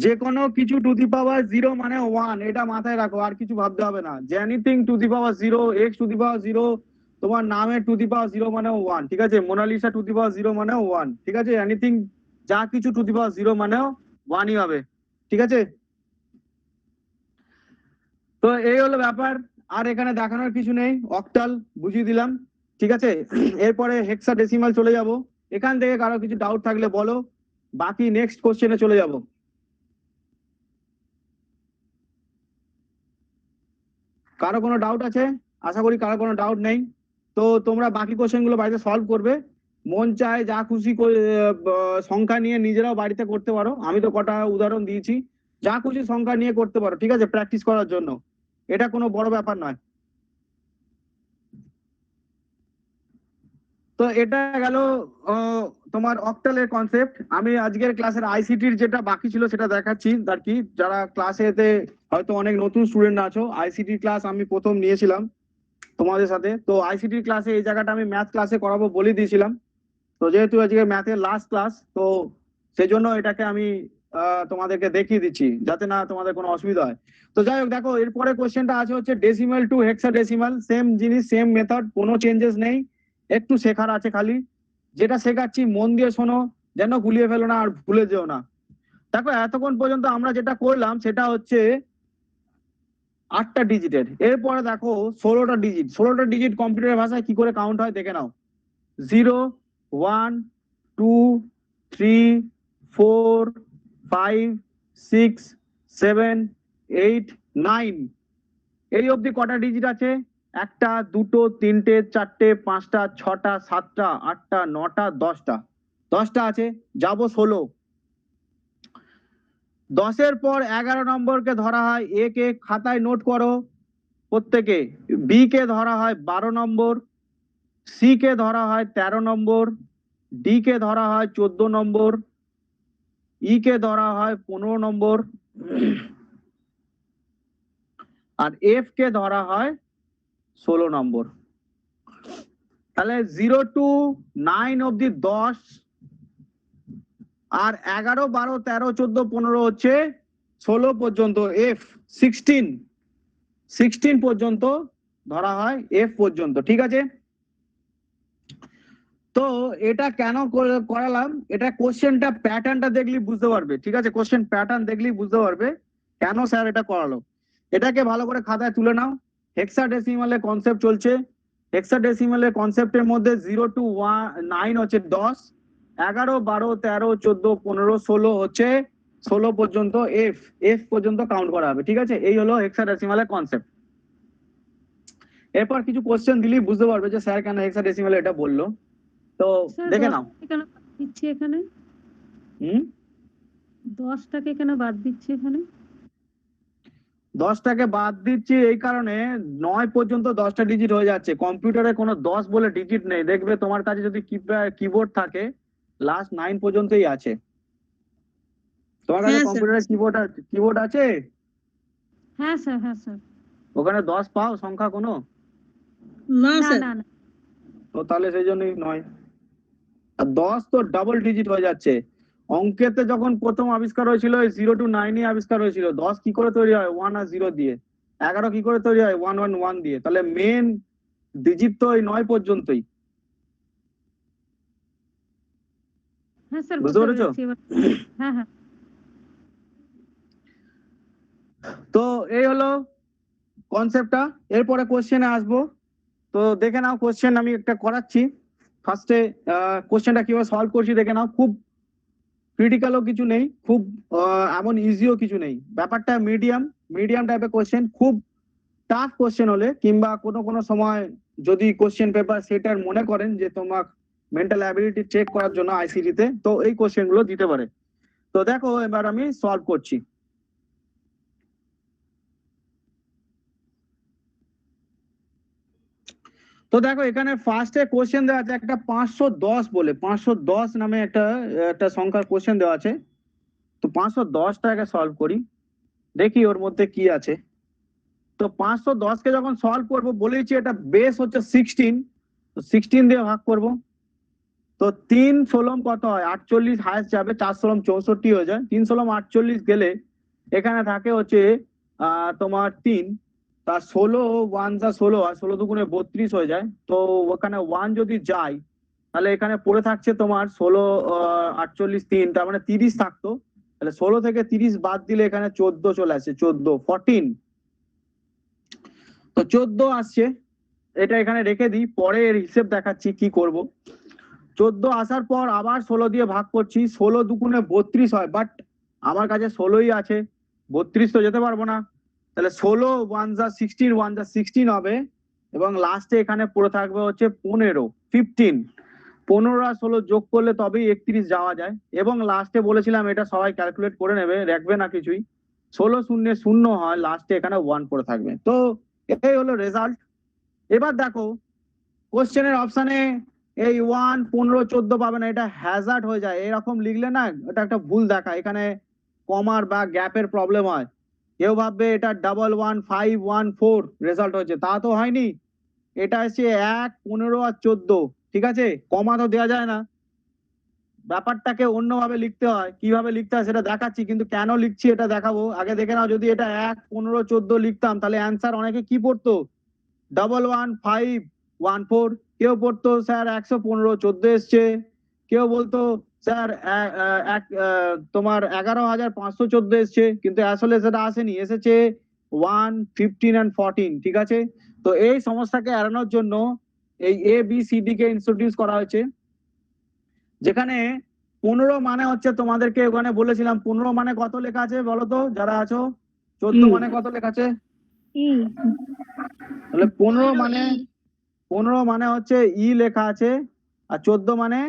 যে কোনো কিছু টু দি পাওয়ার 0 মানে 1, এটা মাথায় রাখো, আর কিছু ভাবতে হবে না। যে anything to the power 0, x to the power 0, তোমার নামের টু দি পাওয়ার 0 মানে 1, ঠিক আছে। মোনালিসা টু দি পাওয়ার 0 মানে 1, ঠিক আছে। এনিথিং যা কিছু টু দি পাওয়ার 0 মানেও 1ই হবে, ঠিক আছে। তো এই হলো ব্যাপার, আর এখানে দেখানোর কিছু নেই, অক্টাল বুঝিয়ে দিলাম, ঠিক আছে। এরপরে হেক্সাডেসিমাল চলে যাব। এখান থেকে কারো কিছু ডাউট থাকলে বলো, বাকি নেক্সট কোশ্চেনে চলে যাব। কারো কোনো ডাউট আছে? আশা করি কারো কোনো ডাউট নেই। তো তোমরা বাকি কোশ্চেন গুলো বাড়িতে সলভ করবে। মন চায় যা খুশি সংখ্যা নিয়ে নিজেরাও বাড়িতে করতে পারো, আমি তো কটা উদাহরণ দিয়েছি। যা খুশি সংখ্যা নিয়ে করতে পারো, ঠিক আছে, প্র্যাকটিস করার জন্য। এটা কোনো বড় ব্যাপার নয়। তো এটা গেল তোমার অক্টালের কনসেপ্ট। আমি আজকের ক্লাসের আইসিটির যেটা বাকি ছিল সেটা দেখাচ্ছি আর কি। যারা ক্লাসেতে হয়তো অনেক নতুন স্টুডেন্ট আছো, আইসিটি ক্লাস আমি প্রথম নিয়েছিলাম তোমাদের সাথে। তো আইসিটি ক্লাসে এই জায়গাটা আমি ম্যাথ ক্লাসে করাবো বলে দিয়েছিলাম। তো যেহেতু আজকে ম্যাথের লাস্ট ক্লাস, তো সেই জন্য এটাকে আমি তোমাদেরকে দেখিয়ে দিচ্ছি যাতে না তোমাদের কোনো অসুবিধা হয়। তো যাই হোক, দেখো এরপরে কোশ্চেনটা আছে হচ্ছে ডেসিমাল টু হেক্সাডেসিমাল। সেম জিনিস, সেম মেথড, কোনো চেঞ্জেস নেই, একটু শেখার আছে খালি। যেটা শেখাচ্ছি মন দিয়ে শোনো, যেন গুলিয়ে ফেলো না আর ভুলে যেও না। দেখো এতক্ষণ পর্যন্ত আমরা যেটা করলাম সেটা হচ্ছে 8টা ডিজিটের। এরপরে দেখো 16টা ডিজিট। 16টা ডিজিট কম্পিউটারের ভাষায় কি করে কাউন্ট হয় দেখে নাও। 0 1 2 3 4 5 6 7 8 9, এই অবধি কটা ডিজিট আছে? 1টা 2টো 3টে 4টে 5টা 6টা 7টা 8টা 9টা 10টা। 10টা আছে, যাবো 16। 10-এর পর 11 নম্বরকে ধরা হয় এ কে, খাতায় নোট করো প্রত্যেকে। বি কে ধরা হয় 12 নম্বর, সি কে ধরা হয় 13 নম্বর, ডি কে ধরা হয় 14 নম্বর, ই কে ধরা হয় 15 নম্বর, আর এফ কে ধরা হয় 16 নম্বর। তাহলে 0 টু 9 অব্দি 10, আর 11 12 13 14 15 হচ্ছে 16 পর্যন্ত এফ। 16 পর্যন্ত ধরা হয় এফ পর্যন্ত, ঠিক আছে। তো এটা কেন করালাম, এটা কোশ্চেনটা প্যাটার্নটা দেখলি বুঝতে পারবে, ঠিক আছে। কোশ্চেন প্যাটার্ন দেখলি বুঝতে পারবে কেন স্যার এটা করালো। এটাকে ভালো করে খাতায় তুলে নাও। হেক্সাডেসিমালের কনসেপ্ট চলছে। হেক্সাডেসিমালের কনসেপ্টের মধ্যে 0 টু 9 হচ্ছে 10, 11 12 13 14 15 16 হচ্ছে 16 পর্যন্ত এফ। এফ পর্যন্ত কাউন্ট করা হবে, ঠিক আছে। এই হলো হেক্সাডেসিমালের কনসেপ্ট। এরপর কিছু কোশ্চেন দিলেই বুঝতে পারবে যে স্যার কেন হেক্সাডেসিমালে এটা বললো। তো স্যার দেখে নাও। 10টাকে কেন বাদ দিচ্ছি এখানে? 10টাকে কেন বাদ দিচ্ছি এখানে? 10টাকে বাদ দিচ্ছি এই কারণে, 9 পর্যন্ত 10টা ডিজিট হয়ে যাচ্ছে। কম্পিউটারে কোনো 10 বলে ডিজিট নেই, দেখবে তোমার কাছে যদি কিবোর্ড থাকে লাস্ট 9 পর্যন্তই আছে। তোমার কাছে হ্যাঁ, স্যার। কম্পিউটারে কিবোর্ড আছে? হ্যাঁ স্যার, হ্যাঁ স্যার। ওখানে 10 পাও সংখ্যা কোনো? না, না স্যার। না না, তো তাহলে সেই জন্যই নয়। আর 10 তো ডাবল ডিজিট হয়ে যাচ্ছে। অঙ্কেতে যখন প্রথম আবিষ্কার হয়েছিল 0 টু 9 আবিষ্কার হয়েছিল। 10 কি করে তৈরি হয়? 1 আর 0 দিয়ে। 11 কি করে তৈরি হয়? 1 1 1 দিয়ে। তাহলে মেন ডিজিট তো এই 9 পর্যন্তই। হ্যাঁ স্যার বুঝতে বুঝতে পেরেছো? পেরেছি এবার। হ্যাঁ হ্যাঁ তো এই হলো কনসেপ্টটা। এরপরে কোশ্চেনে আসবো। তো দেখে নাও কোশ্চেন আমি একটা করাচ্ছি। ফার্স্টে কোশ্চেনটা কিভাবে সলভ করছি দেখে নাও। খুব ক্রিটিক্যালও কিছু নেই, খুব এমন ইজিও কিছু নেই। ব্যাপারটা মিডিয়াম টাইপের কোশ্চেন। খুব টাফ কোশ্চেন হলে কিংবা কোনো সময় যদি কোশ্চেন পেপার সেটার মনে করেন যে তোমার মেন্টাল অ্যাবিলিটি চেক করার জন্য আইসিটি তে, তো এই কোশ্চেন গুলো দিতে পারে। তো দেখো এবার আমি সলভ করছি। তো দেখো এখানে ফার্স্টে কোশ্চেন দেওয়া আছে একটা 510 বলে, 510 নামে একটা সংখ্যার কোশ্চেন দেওয়া আছে। তো 510টাকে সলভ করি, দেখি ওর মধ্যে কি আছে। তো 510 কে যখন সলভ করব বলেছি এটা বেস হচ্ছে 16, তো 16 দিয়ে ভাগ করব। তো 3 ষোলম কত হয় 48, হায়েস্ট যাবে 4 ষোলম 64 হয়ে যায়। 3 ষোলম 48 গেলে এখানে থাকে হচ্ছে তোমার 3, তার 16 1 যা 16 হয়, 16 দুগুণে 32 হয়ে যায়। তো ওখানে 1 যদি যায় তাহলে এখানে পড়ে থাকছে তোমার 16 48 3, তার মানে 30 থাকতো। তাহলে 16 থেকে 30 বাদ দিলে এখানে 14 চলে আসছে, 14 তো 14 আসছে। এটা এখানে রেখে দিই, পরে এর হিসেব দেখাচ্ছি কি করব। 14 আসার পর আবার 16 দিয়ে ভাগ করছি, 16 দুগুণে 32 হয়, বাট আমার কাছে 16ই আছে, 32 তো যেতে পারবো না। তাহলে 16 1 যা 16, 1 যা 16 হবে, এবং লাস্টে এখানে পড়ে থাকবে হচ্ছে 15 15 আর 16 যোগ করলে তবেই 31 যাওয়া যায়। এবং লাস্টে বলেছিলাম এটা সবাই ক্যালকুলেট করে নেবে, রাখবে না কিছুই। 16 শূন্য 0 হয়, লাস্টে এখানে 1 পড়ে থাকবে। তো এই হলো রেজাল্ট। এবার দেখো কোশ্চেনের অপশনে এই 1 15 14 পাবে না, এটা হ্যাজার্ড হয়ে যায়। এরকম লিখলে না এটা একটা ভুল দেখা, এখানে কমার বা গ্যাপের প্রবলেম হয়। কেউ ভাববে এটা 11514 রেজাল্ট হয়েছে, তা তো হয়নি। এটা হচ্ছে 1 15 আর 14, ঠিক আছে? কমা তো দেওয়া যায় না, ব্যাপারটাকে অন্যভাবে লিখতে হয়। কিভাবে লিখতে হয় সেটা দেখাচ্ছি, কিন্তু কেন লিখছি এটা দেখাবো। আগে দেখে নাও, যদি এটা 1 15 14 লিখতাম তাহলে অ্যান্সার অনেকে কি পড়তো 11514, কেউ পড়তো স্যার 115 14 এসছে, কেউ বলতো স্যার তোমার 11,514 এসছে, কিন্তু আসলে সেটা আসেনি, এসেছে 1 15 and 14, ঠিক আছে? তো এই সমস্যাকে এড়ানোর জন্য এই ABCD কে ইন্ট্রোডিউস করা হয়েছে, যেখানে 15 মানে হচ্ছে তোমাদেরকে ওখানে বলেছিলাম 15 মানে কত লেখা আছে বলো তো যারা আছো? 14 মানে কত লেখা আছে? তাহলে 15 মানে হচ্ছে ই লেখা আছে, আর 14 মানে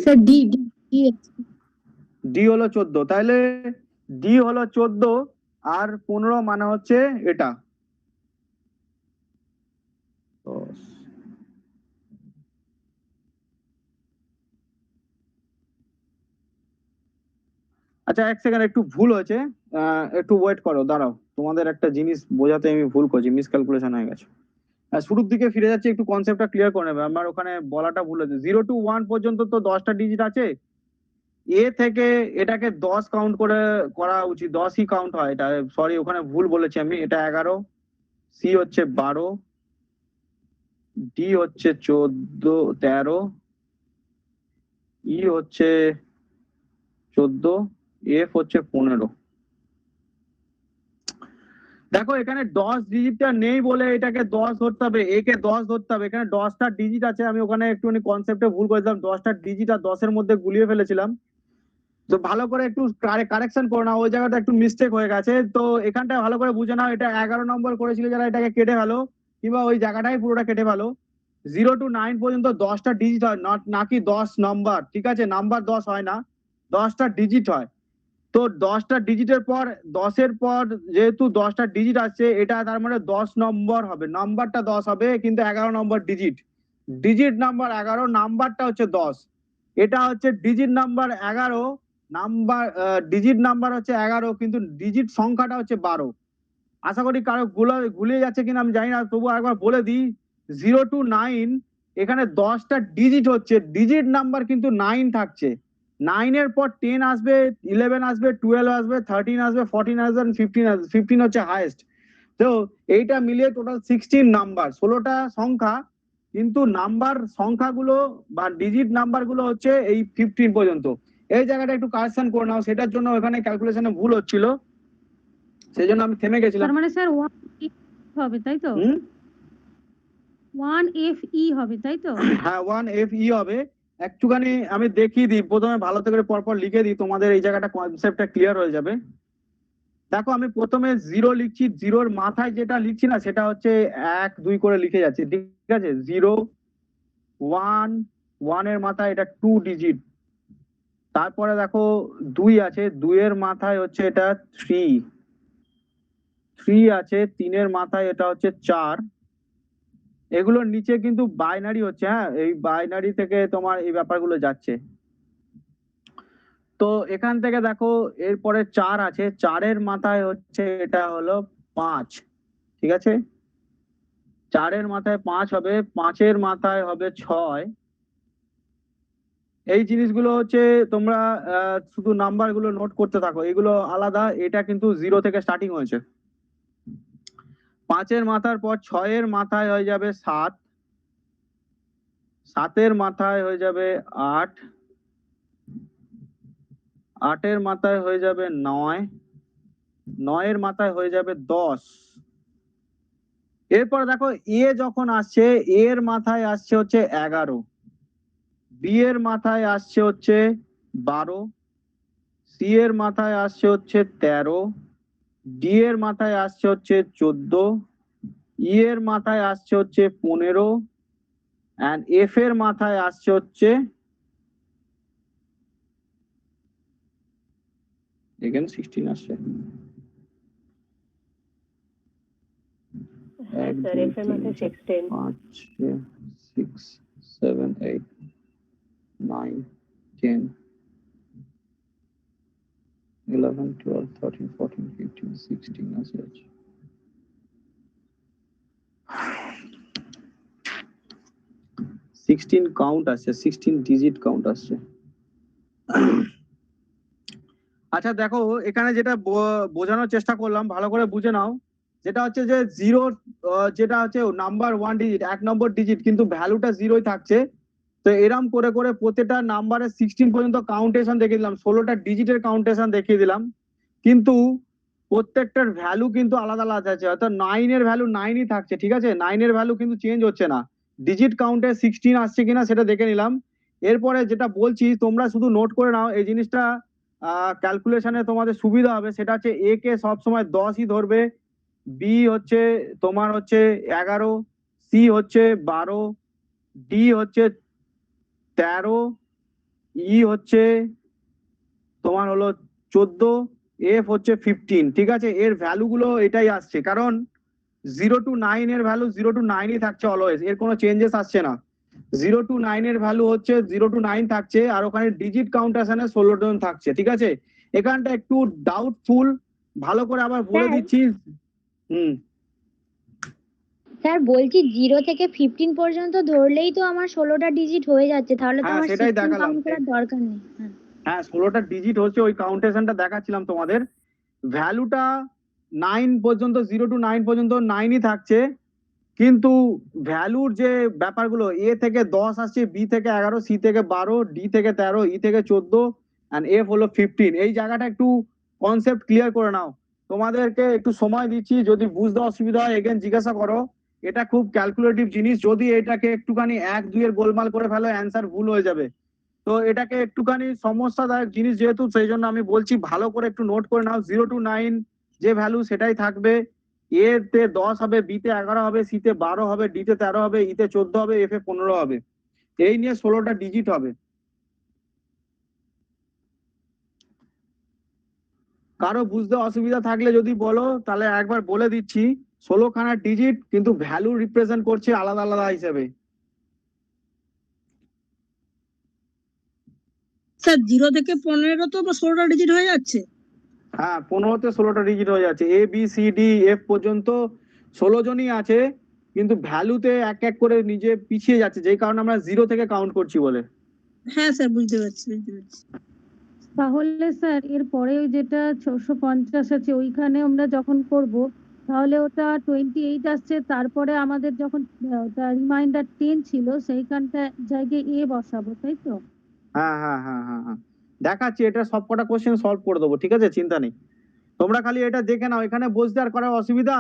sir D D D D হলো 14। তাহলে ডি হলো 14 আর 15 মানে হচ্ছে এটা। আচ্ছা এক সেকেন্ড, একটু ভুল হয়েছে, একটু ওয়েট করো, দাঁড়াও। তোমাদের একটা জিনিস বোঝাতে আমি ভুল করছি, মিসক্যালকুলেশন হয়ে গেছে। শুরুর দিকে ফিরে যাচ্ছে, একটু কনসেপ্টটা ক্লিয়ার করে নেবে। আমার ওখানে বলাটা ভুল হয়েছে। 0 to 1 পর্যন্ত তো 10টা ডিজিট আছে। এ থেকে এটাকে 10 কাউন্ট করে করা উচিত, 10ই কাউন্ট হয়। এটা সরি, ওখানে ভুল বলেছি আমি, এটা 11, সি হচ্ছে 12, ডি হচ্ছে 14 13, ই হচ্ছে 14, এফ হচ্ছে 15। দেখো এখানে 10 ডিজিটটা নেই বলে এটাকে 10 ধরতে হবে, একে 10 ধরতে হবে। এখানে 10টা ডিজিট আছে, আমি ওখানে একটুখানি কনসেপ্টে ভুল করেছিলাম, 10টা ডিজিট আর 10-এর মধ্যে গুলিয়ে ফেলেছিলাম। তো ভালো করে একটু কারেকশন করে নাও, ওই জায়গাটা একটু মিস্টেক হয়ে গেছে। তো এখানটা ভালো করে বুঝে নাও, এটা 11 নম্বর করেছিল যারা, এটাকে কেটে ফেলো, কিংবা ওই জায়গাটাই পুরোটা কেটে ফেলো। 0 to 9 পর্যন্ত 10টা ডিজিট হয়, নাকি 10 নম্বর, ঠিক আছে? নাম্বার 10 হয় না, 10টা ডিজিট হয়। তো 10টা ডিজিটের পর 10-এর পর যেহেতু 10টা ডিজিট আসছে, এটা তার মানে 10 নম্বর হবে, নাম্বারটা 10 হবে, কিন্তু 11 নম্বর ডিজিট, ডিজিট নাম্বার 11, নাম্বারটা হচ্ছে 10। এটা হচ্ছে digit number 11, number digit number হচ্ছে 11, কিন্তু ডিজিট সংখ্যাটা হচ্ছে 12। আশা করি কারো গুলিয়ে যাচ্ছে কিনা আমি জানি না, তবু একবার বলে দিই। 0 to 9 এখানে 10টা ডিজিট হচ্ছে, ডিজিট নাম্বার কিন্তু 9 থাকছে। 9 এর পর 10 আসবে, 11 আসবে, 12 আসবে, 13 আসবে, 14 আসবে, 15 আসবে। 15 হচ্ছে হাইয়েস্ট। তো এইটা মিলিয়ে টোটাল 16 নাম্বার, 16টা সংখ্যা কিন্তু নাম্বার সংখ্যাগুলো বা ডিজিট নাম্বারগুলো হচ্ছে এই 15 পর্যন্ত। এই জায়গাটা একটু কারেকশন করে নাও, সেটার জন্য ওখানে ক্যালকুলেশনে ভুল হচ্ছিল, সেই জন্য আমি থেমে গেছিলাম। তার মানে স্যার 1 হবে তাই তো? হুম 1 FE হবে তাই তো? হ্যাঁ 1FE হবে। একটুখানি আমি দেখিয়ে দিই, প্রথমে ভালো করে পরপর লিখে দিই, তোমাদের এই জায়গাটা কনসেপ্টটা ক্লিয়ার হয়ে যাবে। দেখো আমি প্রথমে 0 লিখছি, 0-র মাথায় যেটা লিখছি না সেটা হচ্ছে 1 2 করে লিখে যাচ্ছে, ঠিক আছে? 0 1 1 এর মাথায় এটা 2 ডিজিট। তারপরে দেখো 2 আছে, 2 এর মাথায় হচ্ছে এটা 3 আছে, 3 এর মাথায় এটা হচ্ছে 4। এগুলোর নিচে কিন্তু বাইনারি হচ্ছে, হ্যাঁ এই বাইনারি থেকে তোমার এই ব্যাপারগুলো যাচ্ছে। তো এখান থেকে দেখো এরপরে 4 আছে, 4 এর মাথায় হচ্ছে এটা হলো 5, ঠিক আছে? 4 এর মাথায় 5 হবে, 5 এর মাথায় হবে 6। এই জিনিসগুলো হচ্ছে তোমরা শুধু নাম্বার গুলো নোট করতে থাকো, এগুলো আলাদা, এটা কিন্তু 0 থেকে স্টার্টিং হয়েছে। 5 এর মাথার পর 6 এর মাথায় হয়ে যাবে 7, 7 এর মাথায় হয়ে যাবে 8, 8 এর মাথায় হয়ে যাবে 9, 9 এর মাথায় হয়ে যাবে 10। এরপর দেখো এ যখন আসছে, এ এর মাথায় আসছে হচ্ছে 11, বি এর মাথায় আসছে হচ্ছে 12, সি এর মাথায় আসছে হচ্ছে 13, ডি এর মাথায় আসছে হচ্ছে 14, ই এর মাথায় আসছে হচ্ছে 15, এন্ড এফ এর মাথায় আসছে হচ্ছে এখানে 16 আসছে। হ্যাঁ স্যার, এফ এর মাথায় 16। 5 6 7 8 9 10 11 12 13 14 15 16 আছে। 16 কাউন্ট আসছে, 16 ডিজিট কাউন্ট আসছে। আচ্ছা দেখো এখানে যেটা বোঝানোর চেষ্টা করলাম, ভালো করে বুঝে নাও। যেটা হচ্ছে যে 0 যেটা হচ্ছে নাম্বার 1 ডিজিট, 1 নম্বর ডিজিট, কিন্তু ভ্যালুটা 0ই থাকছে। তো এরম করে করে প্রত্যেকটা নাম্বারে 16 পর্যন্ত কাউন্টেশন দেখিয়ে দিলাম, 16টা ডিজিটের কাউন্টেশন দেখিয়ে দিলাম, কিন্তু প্রত্যেকটার ভ্যালু কিন্তু আলাদা আলাদা আছে। অর্থাৎ 9 এর ভ্যালু 9ই থাকছে, ঠিক আছে? 9 এর ভ্যালু কিন্তু চেঞ্জ হচ্ছে না। ডিজিট কাউন্টে 16 আসছে কিনা সেটা দেখে নিলাম। এরপরে যেটা বলছি তোমরা শুধু নোট করে নাও, এই জিনিসটা ক্যালকুলেশনে তোমাদের সুবিধা হবে। সেটা হচ্ছে এ কে সবসময় 10ই ধরবে, বি হচ্ছে তোমার হচ্ছে 11, সি হচ্ছে 12, ডি হচ্ছে 13, ই হচ্ছে তোমার হলো 14, এফ হচ্ছে 15, ঠিক আছে? এর ভ্যালু গুলো এটাই আসছে, কারণ 0 to 9 এর ভ্যালু 0 to 9ই থাকছে অলওয়েজ, এর কোনো চেঞ্জেস আসছে না। 0 to 9 এর ভ্যালু হচ্ছে 0 to 9 থাকছে, আর ওখানে ডিজিট কাউন্টেশনে 16 জন থাকছে, ঠিক আছে? এখানটা একটু ডাউটফুল, ভালো করে আবার বলে দিচ্ছি। স্যার বলছি 0 থেকে 15 পর্যন্ত ধরলেই তো আমার 16টা ডিজিট হয়ে যাচ্ছে, তাহলে তো হ্যাঁ, আমার সেটাই 16 দেখালাম। কাউন্ট করার দরকার নেই। হ্যাঁ 16টা ডিজিট হচ্ছে, ওই কাউন্টেশনটা দেখাচ্ছিলাম তোমাদের। ভ্যালুটা 9 পর্যন্ত, 0 to 9 পর্যন্ত 9ই থাকছে, কিন্তু ভ্যালুর যে ব্যাপারগুলো, এ থেকে 10 আসছে, বি থেকে 11, সি থেকে 12, ডি থেকে 13, ই থেকে 14, এন্ড এফ হলো 15। এই জায়গাটা একটু কনসেপ্ট ক্লিয়ার করে নাও, তোমাদেরকে একটু সময় দিচ্ছি, যদি বুঝতে অসুবিধা হয় এগেন জিজ্ঞাসা করো। এটা খুব ক্যালকুলেটিভ জিনিস, যদি এটাকে একটুখানি 1 2 এর গোলমাল করে ফেলো অ্যান্সার ভুল হয়ে যাবে। তো এটাকে একটুখানি সমস্যাদায়ক জিনিস যেহেতু, সেই জন্য আমি বলছি ভালো করে একটু নোট করে নাও। 0 to 9 যে ভ্যালু সেটাই থাকবে, এ তে 10 হবে, বি তে 11 হবে, সি তে 12 হবে, ডি তে 13 হবে, ই তে 14 হবে, এফ এ 15 হবে। এই নিয়ে 16টা ডিজিট হবে। কারো বুঝতে অসুবিধা থাকলে যদি বলো, তাহলে একবার বলে দিচ্ছি। 16খানা ডিজিট, কিন্তু ভ্যালু রিপ্রেজেন্ট করছে আলাদা আলাদা হিসেবে। স্যার 0 থেকে 15 তো 16টা ডিজিট হয়ে যাচ্ছে। হ্যাঁ 15তে 16টা ডিজিট হয়ে যাচ্ছে, A B C D F পর্যন্ত 16 জনই আছে, কিন্তু ভ্যালুতে এক এক করে নিজে পিছিয়ে যাচ্ছে, যেই কারণে আমরা 0 থেকে কাউন্ট করছি বলে। হ্যাঁ স্যার, বুঝতে পারছি। তাহলে স্যার এর পরে ওই যেটা 650 আছে ওইখানে আমরা যখন করব, তাহলে ওটা 28 আসছে, তারপরে আমাদের যখন ওটা রিমাইন্ডার 10 ছিল সেইখানটা জায়গায় এ বসাবো, তাই তো? হ্যাঁ হ্যাঁ হ্যাঁ হ্যাঁ হ্যাঁ, দেখাচ্ছি, এটা সব কটা কোশ্চেন সলভ করে দেবো, ঠিক আছে, চিন্তা নেই। তোমরা খালি এটা দেখে নাও, এখানে বসতে আর করার অসুবিধা,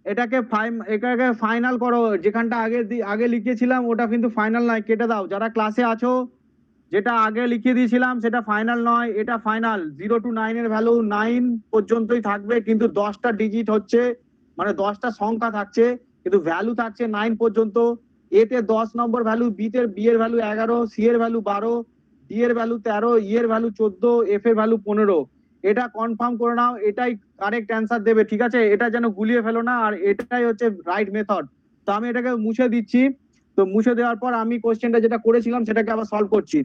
এটাকে ফাইনাল করো, যেখানটা আগে লিখেছিলাম ওটা কিন্তু ফাইনাল নয়, কেটে দাও। যারা ক্লাসে আছো, যেটা আগে লিখিয়ে দিয়েছিলাম সেটা ফাইনাল নয়, এটা ফাইনাল। 0 to 9 এর ভ্যালু 9 পর্যন্তই থাকবে, কিন্তু 10টা ডিজিট হচ্ছে, মানে 10টা সংখ্যা থাকছে, কিন্তু ভ্যালু থাকছে 9 পর্যন্ত। এতে 10 নম্বর ভ্যালু, বি এর ভ্যালু 11, সি এর ভ্যালু 12, ডি এর ভ্যালু 13, ই এর ভ্যালু 14, এফ এর ভ্যালু 15। এটা কনফার্ম করে নাও, এটাই কারেক্ট অ্যান্সার দেবে, ঠিক আছে? এটা যেন গুলিয়ে ফেলো না, আর এটাই হচ্ছে রাইট মেথড। তো আমি এটাকে মুছে দিচ্ছি। তো মুছে দেওয়ার পর আমি কোশ্চেনটা যেটা করেছিলাম সেটাকে আবার সলভ করছি।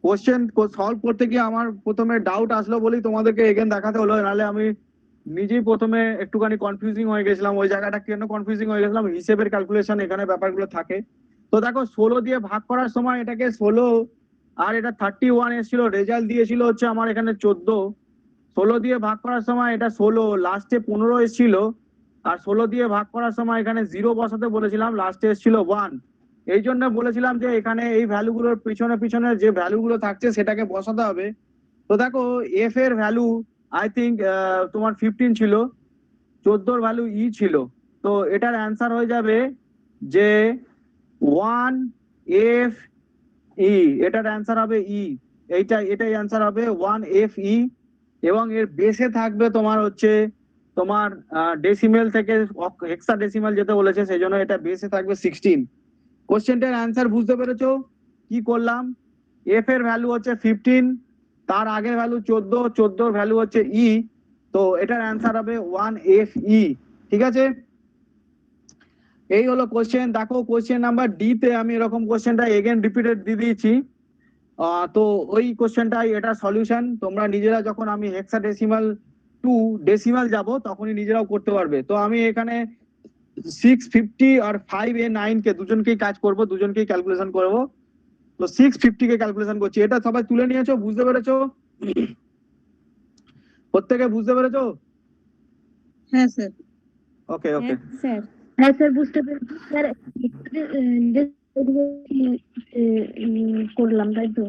কোশ্চেন সলভ করতে গিয়ে আমার প্রথমে ডাউট আসলো বলেই তোমাদেরকে এগেন দেখাতে হলো, নাহলে আমি নিজেই প্রথমে একটুখানি কনফিউজিং হয়ে গেছিলাম। ওই জায়গাটা কেন কনফিউজিং হয়ে গেছিলাম, হিসেবের ক্যালকুলেশন এখানে ব্যাপারগুলো থাকে। তো দেখো 16 দিয়ে ভাগ করার সময় এটাকে 16 আর এটা 31 এসেছিল, রেজাল্ট দিয়েছিল হচ্ছে আমার এখানে 14। 16 দিয়ে ভাগ করার সময় এটা 16, লাস্টে 15 এসেছিল। আর 16 দিয়ে ভাগ করার সময় এখানে 0 বসাতে বলেছিলাম, লাস্টে এসেছিল 1। এই জন্য বলেছিলাম যে এখানে এই ভ্যালুগুলোর পিছনে পিছনে যে ভ্যালুগুলো থাকছে সেটাকে বসাতে হবে। তো দেখো এফ এর ভ্যালু আই থিঙ্ক তোমার 15 ছিল, 14 ভ্যালু ই ছিল। তো এটার অ্যান্সার হয়ে যাবে যে 1 এফ ই, এটার অ্যান্সার হবে ই, এটাই অ্যান্সার হবে 1 এফ ই। এবং এর বেসে থাকবে তোমার হচ্ছে তোমার ডেসিমেল থেকে হেক্সাডেসিমাল যেতে বলেছে, সেই জন্য এটা বেসে থাকবে 16। কোশ্চেনটার অ্যান্সার বুঝতে পেরেছো কি করলাম? এফ এর ভ্যালু হচ্ছে 15, তার আগের ভ্যালু 14, 14 ভ্যালু হচ্ছে ই। তো এটার অ্যান্সার হবে 1 এফ ই, ঠিক আছে? এই হলো কোশ্চেন। দেখো কোশ্চেন নাম্বার ডি তে আমি এরকম কোশ্চেনটা এগেন রিপিটেড দিয়ে দিয়েছি। তো ওই কোশ্চেনটাই এটা সলিউশন। তোমরা নিজেরা যখন আমি হেক্সাডেসিমাল টু ডেসিমাল যাব তখনই নিজেরাও করতে পারবে। তো আমি এখানে 650 আর 5A9 কে দুজনকেই কাজ করব, দুজনকেই ক্যালকুলেশন করব। তো 650 কে ক্যালকুলেশন করছি। এটা সবাই তুলে নিয়েছো, বুঝতে পেরেছো? প্রত্যেকে বুঝতে পেরেছো? হ্যাঁ স্যার। ওকে ওকে। স্যার হ্যাঁ স্যার, বুঝতে পেরেছি স্যার। করলাম, তাই তো?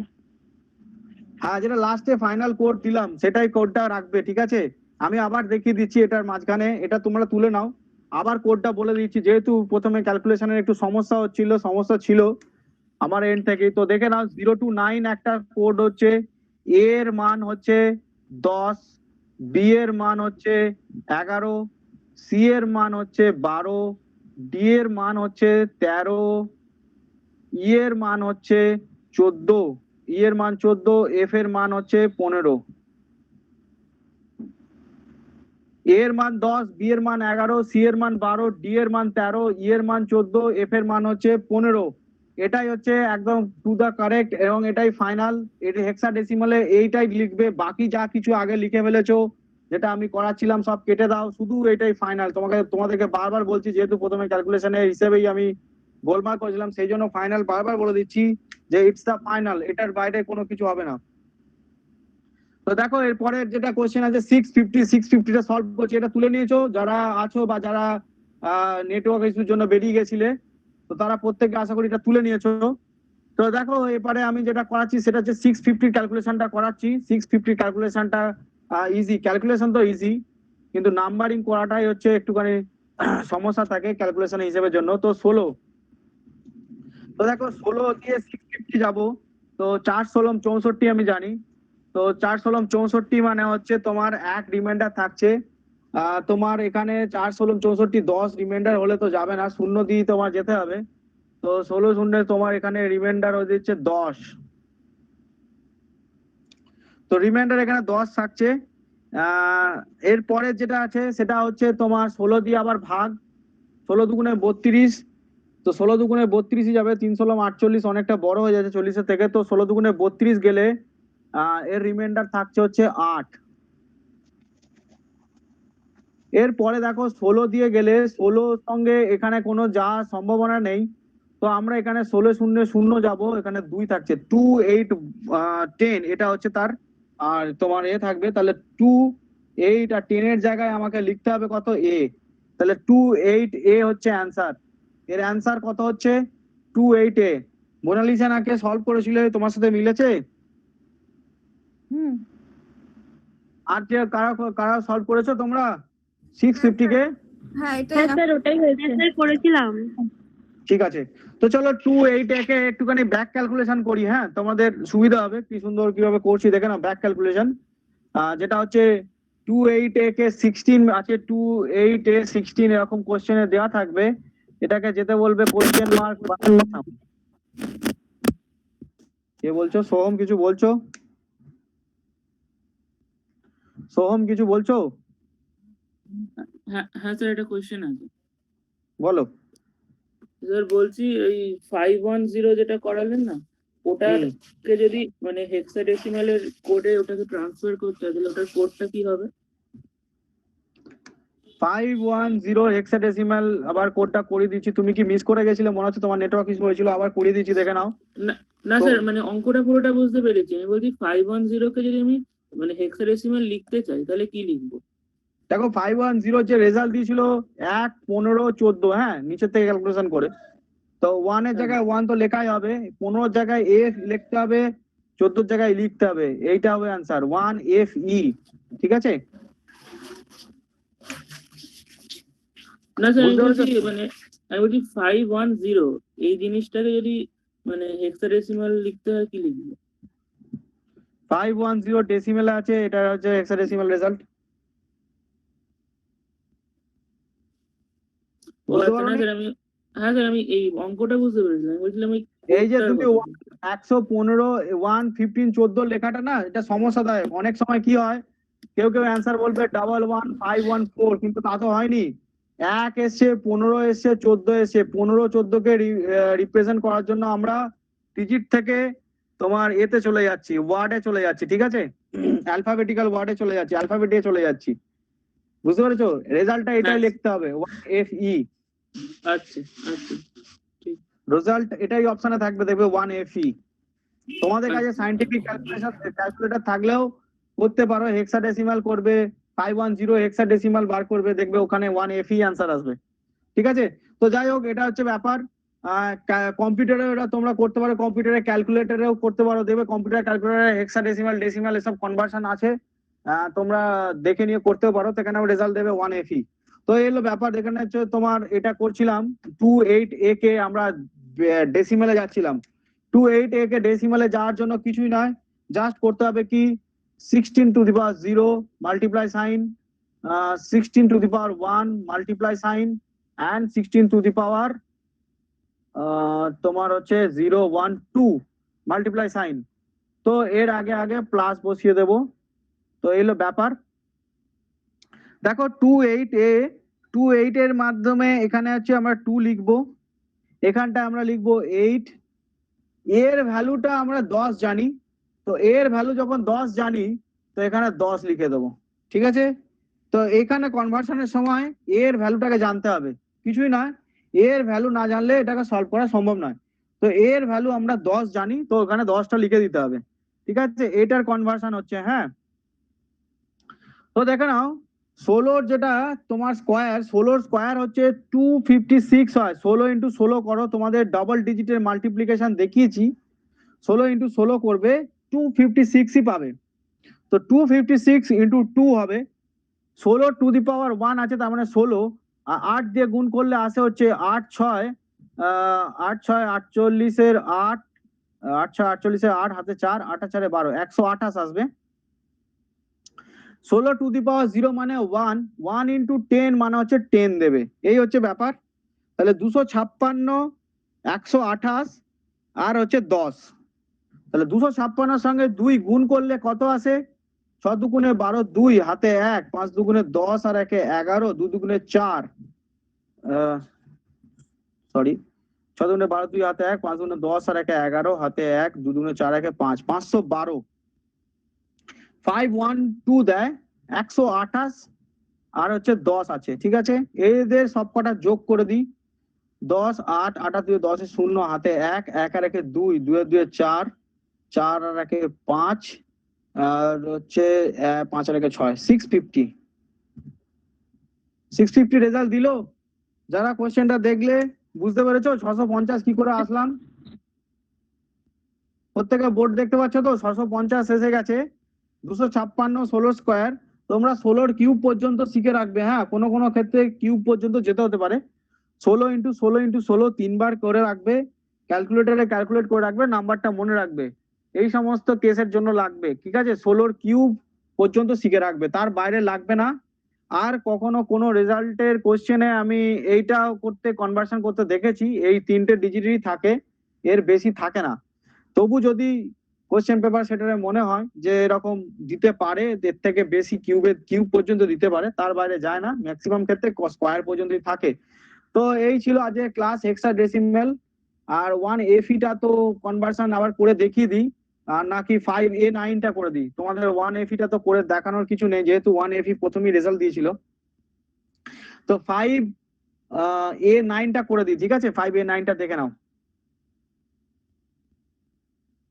হ্যাঁ, যেটা লাস্টে ফাইনাল কোড দিলাম সেটাই কোডটা রাখবে, ঠিক আছে? আমি আবার দেখিয়ে দিচ্ছি এটার মাঝখানে, এটা তোমরা তুলে নাও। আবার কোডটা বলে দিচ্ছি, যেহেতু প্রথমে ক্যালকুলেশনের একটু সমস্যা ছিল আমার এন্ড থেকে। তো দেখে নাও, 0 to 9 একটা কোড হচ্ছে, এ এর মান হচ্ছে 10, বি এর মান হচ্ছে 11, সি এর মান হচ্ছে 12, ডি এর মান হচ্ছে 13, ই এর মান হচ্ছে 14, ই এর মান 14, এফ এর মান হচ্ছে 15, এ এর মান 10, বি এর মান 11, সি এর মান 12, ডি এর মান 13, ই এর মান 14, এফ এর মান হচ্ছে 15। এটাই হচ্ছে একদম টু দা কারেক্ট, এবং এটাই ফাইনাল। এটা হেক্সাডেসিমালে এইটাই লিখবে, বাকি যা কিছু আগে লিখে ফেলেছো যেটা আমি করাচ্ছিলাম সব কেটে দাও, শুধু এটাই ফাইনাল। তোমাদেরকে বারবার বলছি, যেহেতু প্রথমে ক্যালকুলেশনের হিসেবেই আমি গোলমাল করেছিলাম, সেই জন্য ফাইনাল বারবার বলে দিচ্ছি যে ইটস দা ফাইনাল, এটার বাইরে কোনো কিছু হবে না। তো দেখো এরপরে যেটা কোশ্চেন আছে 650টা সলভ করছি। এটা তুলে নিয়েছো যারা আছো, বা যারা নেটওয়ার্ক ইস্যুর জন্য বেরিয়ে গেছিলে, তো তারা প্রত্যেকে আশা করি এটা তুলে নিয়েছো। তো দেখো এবারে আমি যেটা করাচ্ছি সেটা হচ্ছে 650 ক্যালকুলেশনটা করাচ্ছি। 650 ক্যালকুলেশনটা ইজি, ক্যালকুলেশন তো ইজি, কিন্তু নাম্বারিং করাটাই হচ্ছে একটুখানি সমস্যা থাকে ক্যালকুলেশন হিসেবের জন্য। তো 16, তো দেখো 16 দিয়ে 650 যাবো। তো 4 16 64 আমি জানি। তো 4 16 64 মানে হচ্ছে তোমার এক রিমাইন্ডার থাকছে। তোমার এখানে 4 16 64 10 রিমাইন্ডার হলে তো যাবে না, শূন্য দিয়ে তোমার যেতে হবে। তো 16 শূন্যে তোমার এখানে রিমাইন্ডার হয়ে যাচ্ছে 10। তো রিমাইন্ডার এখানে 10 থাকছে। এরপরে যেটা আছে সেটা হচ্ছে তোমার 16 দিয়ে আবার ভাগ, 16 দুগুণে 32। তো 16 দুগুণে 32ই যাবে, 3 16 48 অনেকটা বড় হয়ে যাচ্ছে 40-এর থেকে। তো 16 দুগুণে 32 গেলে এর রিমাইন্ডার থাকছে হচ্ছে 8। এরপরে দেখো 16 দিয়ে গেলে 16 সঙ্গে এখানে কোনো যা সম্ভাবনা নেই। তো আমরা এখানে 16 শূন্য শূন্য যাবো, এখানে 2 থাকছে, 2 8 10, এটা হচ্ছে তার আর তোমার এ থাকবে, তাহলে 2 8 আর 10 এর জায়গায় আমাকে লিখতে হবে কত এ, তাহলে 2 8 এ হচ্ছে অ্যান্সার। এর অ্যান্সার কত হচ্ছে 2 8 এ। মোনালিসা নাকে সলভ করেছিল, তোমার সাথে মিলেছে? হুম। আর যে কারা কারা সলভ করেছো তোমরা 650 কে? হ্যাঁ এটাই ওটাই হয়েছে স্যার, করেছিলাম। ঠিক আছে, তো চলো 2 8 একে একটুখানি ব্যাক ক্যালকুলেশন করি, হ্যাঁ তোমাদের সুবিধা হবে, কি সুন্দর কিভাবে করছি দেখে না ব্যাক ক্যালকুলেশন। যেটা হচ্ছে 2 8 একে 16 আছে, 2 8 এ 16 এরকম কোশ্চেনে দেওয়া থাকবে, এটাকে যেতে বলবে কোশ্চেন মার্ক। কে বলছো? সোহম কিছু বলছো? সোহম কিছু বলছো? হ্যাঁ স্যার, এটা কোশ্চেন আছে বলো। স্যার। বলছি এই 510 যেটা করালেন না, ওটাকে যদি মানে হেক্সাডেসিমালের কোডে ওটাকে ট্রান্সফার করতে হয়, তাহলে ওটার কোডটা কি হবে? 510 হেক্সাডেসিমাল আবার কোডটা করে দিচ্ছি, তুমি কি মিস করে গেছিলে মনে হচ্ছে, তোমার নেটওয়ার্ক ইস্যু হয়েছিল, আবার করে দিচ্ছি দেখে নাও। না স্যার, মানে অঙ্কটা পুরোটা বুঝতে পেরেছি, আমি বলছি 510 কে যদি আমি মানে হেক্সাডেসিমাল লিখতে চাই তাহলে কি লিখবো? দেখো 510 যে রেজাল্ট দিয়েছিল 1 15 14, হ্যাঁ নিচের থেকে ক্যালকুলেশন করে, তো 1 এর জায়গায় 1 তো লেখাই হবে, 15 জায়গায় এ লিখতে হবে, 14 জায়গায় লিখতে হবে, এইটা হবে অ্যান্সার 1 FE। ঠিক আছে? না স্যার, আমি বুঝতে বলছি পেরেছো? মানে আমি বলছি 510 এই জিনিসটাকে যদি মানে হেক্সাডেসিমাল লিখতে হয় কি লিখবো? 510 ডেসিমেলে আছে, এটা হচ্ছে হেক্সাডেসিমাল রেজাল্ট। ও বুঝতে আচ্ছা, না পারোনি? স্যার আমি, হ্যাঁ স্যার আমি এই অঙ্কটা বুঝতে পেরেছিলাম, আমি বলছিলাম ওই এই যে কোডটার তুমি কথা। 115 1 15 14 লেখাটা না, এটা সমস্যাদায়ক। অনেক সময় কি হয়, কেউ কেউ অ্যান্সার বলবে 11514, কিন্তু তা তো হয়নি। 1 এসছে, 15 এসছে, 14 এসছে, 15 14 কে রিপ্রেজেন্ট করার জন্য আমরা ডিজিট থেকে তোমার এতে চলে যাচ্ছি, ওয়ার্ডে চলে যাচ্ছি, ঠিক আছে? অ্যালফাবেটিক্যাল ওয়ার্ডে চলে যাচ্ছি, অ্যালফাবেটে চলে যাচ্ছি। বুঝতে পেরেছো? রেজাল্টটা এটাই হ্যাঁ। লিখতে হবে 1FE। আচ্ছা আচ্ছা, রেজাল্ট এটাই অপশনে থাকবে, দেখবে 1FE। তোমাদের কাছে আচ্ছা। সাইন্টিফিক ক্যালকুলেটর থাকলেও করতে পারো, হেক্সাডেসিমাল করবে 510 হেক্সাডেসিমাল বার করবে, দেখবে ওখানে 1FE অ্যান্সার আসবে। ঠিক আছে? তো যাই হোক, এটা হচ্ছে ব্যাপার। কম্পিউটারে এটা তোমরা করতে পারো, কম্পিউটারে ক্যালকুলেটরেও করতে পারো, দেখবে কম্পিউটার ক্যালকুলেটরে হেক্সাডেসিমাল ডেসিমাল এসব কনভার্সন আছে, তোমরা দেখে নিয়ে করতেও পারো, সেখানেও রেজাল্ট দেবে 1FE। তো এই হলো ব্যাপার। এখানে হচ্ছে তোমার এটা করছিলাম 28A কে আমরা ডেসিমেলে যাচ্ছিলাম। 28A কে ডেসিমেলে যাওয়ার জন্য কিছুই নয়, জাস্ট করতে হবে কি 16 to the power 0 multiply sign, 16 to the power 1 multiply sign, and 16 to the power তোমার হচ্ছে 0 1 2 মাল্টিপ্লাই সাইন। তো এর আগে আগে প্লাস বসিয়ে দেব। তো এই হলো ব্যাপার। দেখো 28 এর মাধ্যমে এখানে হচ্ছে আমরা 2 লিখবো, এখানটায় আমরা লিখবো 8। এর ভ্যালুটা আমরা 10 জানি, তো এর ভ্যালু যখন 10 জানি তো এখানে 10 লিখে দেবো। ঠিক আছে? তো এখানে কনভার্সনের সময় এর ভ্যালুটাকে জানতে হবে, কিছুই নয়। এর ভ্যালু না জানলে এটাকে সলভ করা সম্ভব নয়। তো এর ভ্যালু আমরা 10 জানি, তো ওখানে 10টা লিখে দিতে হবে। ঠিক আছে? এটার কনভার্সন হচ্ছে, হ্যাঁ। তো দেখে নাও 16 যেটা তোমার স্কোয়ার, 16 স্কোয়ার হচ্ছে 256 হয়। 16 ইন্টু 16 করো, তোমাদের ডাবল ডিজিটের মাল্টিপ্লিকেশন দেখিয়েছি, 16 ইন্টু 16 করবে 256ই পাবে। তো 256 ইন্টু 2 হবে 16 টু দি পাওয়ার 1 আছে, তার মানে 16, আর 8 দিয়ে গুণ করলে আসে হচ্ছে 8 6 8 6 48 8, 8 6 48 8 হাতে 4, 8 4 12, 128 আসবে। 16 টু দি পাওয়ার 0 মানে 1, 1 ইন্টু 10 মানে হচ্ছে 10 দেবে। এই হচ্ছে ব্যাপার। তাহলে 256 128 আর হচ্ছে 10। তাহলে 256 সঙ্গে 2 গুণ করলে কত আসে? 6 দুগুণে 12, 2 হাতে 1, 5 দুগুণে 10 আর 1 11, 2 দুগুণে 4, সরি 6 দুগুণে 12, 2 হাতে 1, 5 দুগুণে 10 আর 1 11, হাতে 1, 2 দুগুণে 4 1 5, 512। 512 দেয় 128 আর হচ্ছে 10 আছে। ঠিক আছে? এদের সবকটা যোগ করে দিই, 10 8 8 2 10 0, হাতে 1 1 আর 1 2, 2 2 4, 4 আর 1 5, আর হচ্ছে 5 আর 6 650 রেজাল্ট দিলো। যারা কোশ্চেনটা দেখলে বুঝতে পেরেছো 650 কি করে আসলাম? প্রত্যেকে বোর্ড দেখতে পাচ্ছ তো? 650 এসে গেছে। 256 16 স্কোয়ার। তোমরা 16 কিউব পর্যন্ত শিখে রাখবে, হ্যাঁ, কোনো কোনো ক্ষেত্রে কিউব পর্যন্ত যেতে হতে পারে। 16 ইন্টু 16 ইন্টু 16 তিনবার করে রাখবে, ক্যালকুলেটরে ক্যালকুলেট করে রাখবে, নাম্বারটা মনে রাখবে। এই সমস্ত কেসের জন্য লাগবে, ঠিক আছে? 16 কিউব পর্যন্ত শিখে রাখবে, তার বাইরে লাগবে না। আর কখনো কোনো রেজাল্টের কোশ্চেনে আমি এইটা করতে কনভার্সন করতে দেখেছি, এই 3টে ডিজিটই থাকে, এর বেশি থাকে না। তবু যদি কোশ্চেন পেপার সেটারে মনে হয় যে এরকম দিতে পারে, এর থেকে বেশি কিউব পর্যন্ত দিতে পারে, তার বাইরে যায় না, ম্যাক্সিমাম ক্ষেত্রে স্কোয়ার পর্যন্তই থাকে। তো এই ছিল আজকে ক্লাস হেক্সাডেসিমাল। আর 1FE-টা তো কনভার্সন আবার করে দেখিয়ে দিই, আর নাকি 5A9-টা করে দিই? তোমাদের 1FE-টা তো করে দেখানোর কিছু নেই, যেহেতু 1FE প্রথমেই রেজাল্ট দিয়েছিল। তো 5A9-টা করে দিই, ঠিক আছে? 5A9-টা দেখে নাও,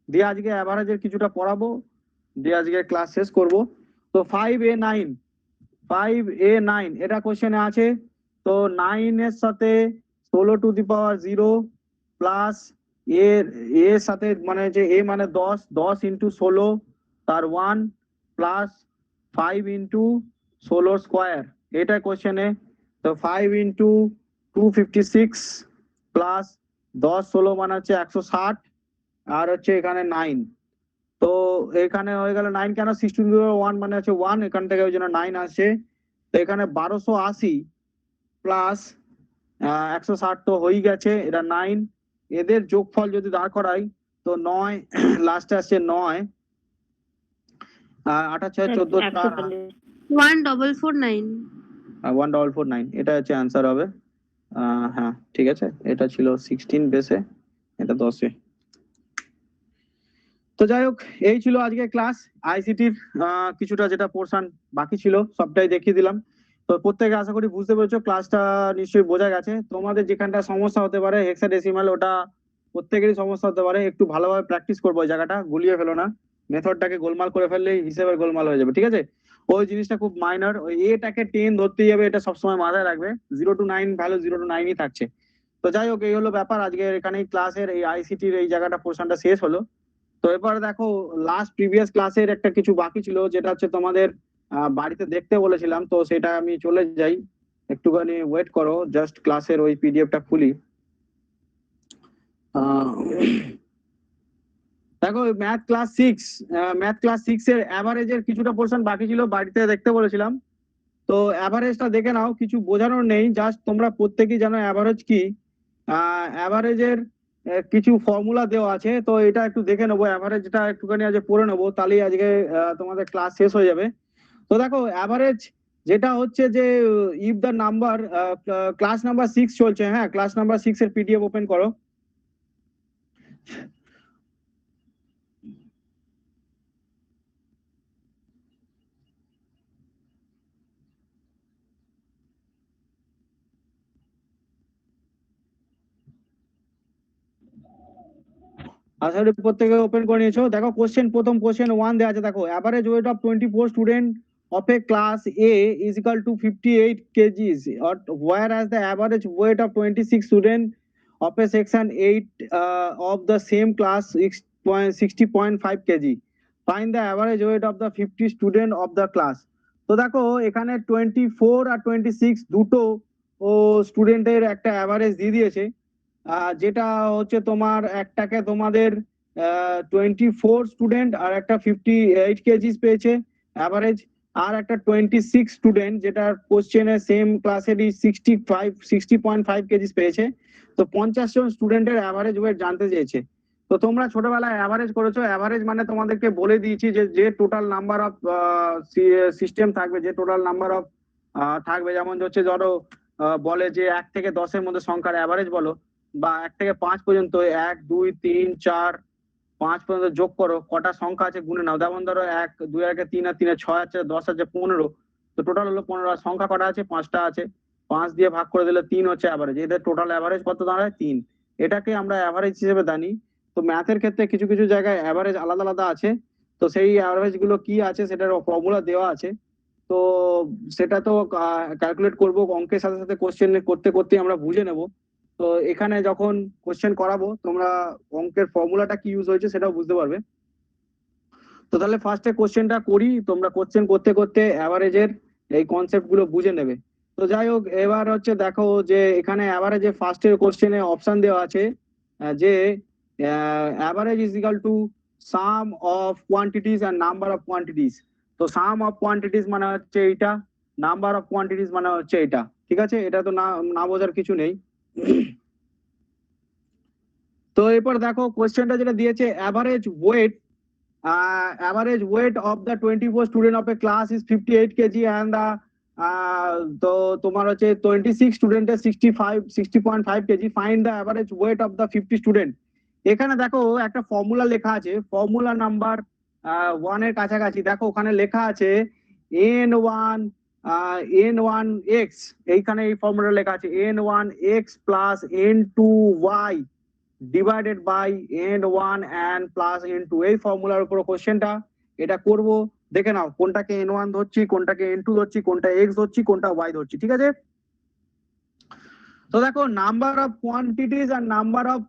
দিয়ে আজকে অ্যাভারেজের কিছুটা পড়াবো, দিয়ে আজকে ক্লাস শেষ করব। তো 5A9 এটা কোশ্চেনে আছে। তো 9 এর সাথে 16 টু দি পাওয়ার 0 প্লাস এর সাথে মানে যে এ মানে 10 ইন্টু 16 তার 1 প্লাস 5 ইন্টু 16 স্কোয়ার, এটা কোশ্চেনে। তো 5 ইন্টু 256 প্লাস 10 16 মানে হচ্ছে 160, আর হচ্ছে এখানে 9। তো এখানে হয়ে গেল 9, কেন 6 টু দি পাওয়ার 1 মানে হচ্ছে 1, এখান থেকে ওই জন্য 9 আসছে। তো এখানে 1280 প্লাস 160 তো হয়ে গেছে, এটা 9। এদের যোগফল যদি দাঁড় করাই তো 9 লাস্টে আসছে 9, 8 6 14 1449। 1449, এটা হচ্ছে অ্যান্সার হবে। হ্যাঁ ঠিক আছে, এটা ছিল 16 বেসে, এটা 10-এ। তো যাই হোক, এই ছিল আজকে ক্লাস। আইসিটির কিছুটা যেটা পোর্শন বাকি ছিল সবটাই দেখিয়ে দিলাম। তো প্রত্যেকে আশা করি বুঝতে পেরেছো, ক্লাসটা নিশ্চয়ই বোঝা গেছে। তোমাদের যেখানটা সমস্যা হতে পারে হেক্সাডেসিমাল, ওটা প্রত্যেকেরই সমস্যা হতে পারে, একটু ভালোভাবে প্র্যাকটিস করবো, ওই জায়গাটা গুলিয়ে ফেলো না। মেথডটাকে গোলমাল করে ফেললেই হিসেবের গোলমাল হয়ে যাবে, ঠিক আছে? ওই জিনিসটা খুব মাইনর, ওই এটাকে 10 ধরতেই যাবে, এটা সবসময় মাথায় রাখবে। 0 to 9 ভ্যালু 0 to 9ই থাকছে। তো যাই হোক, এই হলো ব্যাপার। আজকে এখানে ক্লাসের এই আইসিটির এই জায়গাটা পোর্শনটা শেষ হলো। তো এবার দেখো, লাস্ট প্রিভিয়াস ক্লাসের একটা কিছু বাকি ছিল, যেটা হচ্ছে তোমাদের বাড়িতে দেখতে বলেছিলাম। তো সেটা আমি চলে যাই, একটুখানি ওয়েট করো, জাস্ট ক্লাসের ওই পিডিএফটা খুলি। দেখো ম্যাথ ক্লাস 6 এর অ্যাভারেজের কিছুটা পোর্শন বাকি ছিল, বাড়িতে দেখতে বলেছিলাম। তো অ্যাভারেজটা দেখে নাও, কিছু বোঝানোর নেই, জাস্ট তোমরা প্রত্যেকেই জানো অ্যাভারেজ কি। অ্যাভারেজের কিছু ফর্মুলা দেওয়া আছে, তো এটা একটু দেখে নেবো, অ্যাভারেজটা একটুখানি আজকে পড়ে নেবো, তাহলেই আজকে তোমাদের ক্লাস শেষ হয়ে যাবে। তো দেখো অ্যাভারেজ যেটা হচ্ছে যে if the number, class number 6 চলছে, হ্যাঁ, ক্লাস নাম্বার 6 এর পিডিএফ ওপেন করো। আশা করি প্রত্যেকে ওপেন করে নিয়েছো। দেখো কোশ্চেন, প্রথম কোশ্চেন 1 দেওয়া আছে। দেখো average weight of 24 student of a class A is equal to 58 kgs, or whereas the average weight of 26 students of a section 8 of the same class is 60.5 kg. Find the average weight of the 50 student of the class. তো দেখো এখানে 24 আর 26 দুটো স্টুডেন্টের একটা average দিয়ে দিয়েছে, যেটা হচ্ছে তোমার একটাকে তোমাদের 24 স্টুডেন্ট আর একটা 58 কেজিস পেয়েছে অ্যাভারেজ, আর একটা 26 স্টুডেন্ট যেটা কোশ্চেনে সেম ক্লাসেরই 60.5 কেজিস পেয়েছে। তো 50 জন স্টুডেন্টের অ্যাভারেজ ওয়েট জানতে চেয়েছে। তো তোমরা ছোটবেলায় অ্যাভারেজ করেছো, অ্যাভারেজ মানে তোমাদেরকে বলে দিয়েছি যে টোটাল নাম্বার অফ সিস্টেম থাকবে, যে টোটাল নাম্বার অফ থাকবে, যেমন হচ্ছে ধরো বলে যে 1 থেকে 10-এর মধ্যে সংখ্যার অ্যাভারেজ বলো, বা 1 থেকে 5 পর্যন্ত, 1 2 3 4 5 পর্যন্ত যোগ করো, কটা সংখ্যা আছে গুনে নাও। যেমন ধরো 1 2 1 3 আর 3 6 আছে, 10 আছে, 15, তো টোটাল হলো 15। আর সংখ্যা কটা আছে? 5টা আছে, 5 দিয়ে ভাগ করে দিলে 3 হচ্ছে অ্যাভারেজ। এদের টোটাল অ্যাভারেজ কত দাঁড়ায়? 3। এটাকে আমরা অ্যাভারেজ হিসেবে জানি। তো ম্যাথের ক্ষেত্রে কিছু কিছু জায়গায় অ্যাভারেজ আলাদা আলাদা আছে। তো সেই অ্যাভারেজ গুলো কি আছে সেটার ফর্মুলা দেওয়া আছে। তো সেটা তো ক্যালকুলেট করবো, অঙ্কের সাথে সাথে কোশ্চেন করতে করতে আমরা বুঝে নেব। তো এখানে যখন কোশ্চেন করাবো তোমরা অঙ্কের ফর্মুলাটা কি ইউজ হয়েছে সেটাও বুঝতে পারবে। তো তাহলে ফার্স্টে কোশ্চেনটা করি, তোমরা কোশ্চেন করতে করতে অ্যাভারেজের এই কনসেপ্ট গুলো বুঝে নেবে। তো যাই হোক, এবার হচ্ছে দেখো যে এখানে অ্যাভারেজে ফার্স্টের কোশ্চেনে অপশন দেওয়া আছে যে average is equal to some of quantities and number of quantities. তো সাম অফ কোয়ান্টিটিজ মানে হচ্ছে এইটা, নাম্বার অফ কোয়ান্টিটিজ মানে হচ্ছে এটা। ঠিক আছে, এটা তো না বোঝার কিছু নেই। তো এরপর দেখো কোশ্চেনটা যেটা দিয়েছে, average weight of the 24 student of a class is 58 kg and the তো তোমার হচ্ছে 26 স্টুডেন্টের 60.5 kg, find the average weight of the 50 student। এখানে দেখো একটা ফর্মুলা লেখা আছে, ফর্মুলা নাম্বার 1 এর কাছাকাছি দেখো ওখানে লেখা আছে n1x, এইখানে এই ফর্মুলা লেখা আছে n1x plus n2y divided by n1 and plus n2। এই ফর্মুলার উপর কোশ্চেনটা, এটা করব। দেখে নাও কোনটাকে n1 ধরছি, কোনটাকে n2 ধরছি, কোনটা x ধরছি, কোনটা y ধরছি। ঠিক আছে, তো দেখো নাম্বার অফ কোয়ান্টিটিজ আর নাম্বার অফ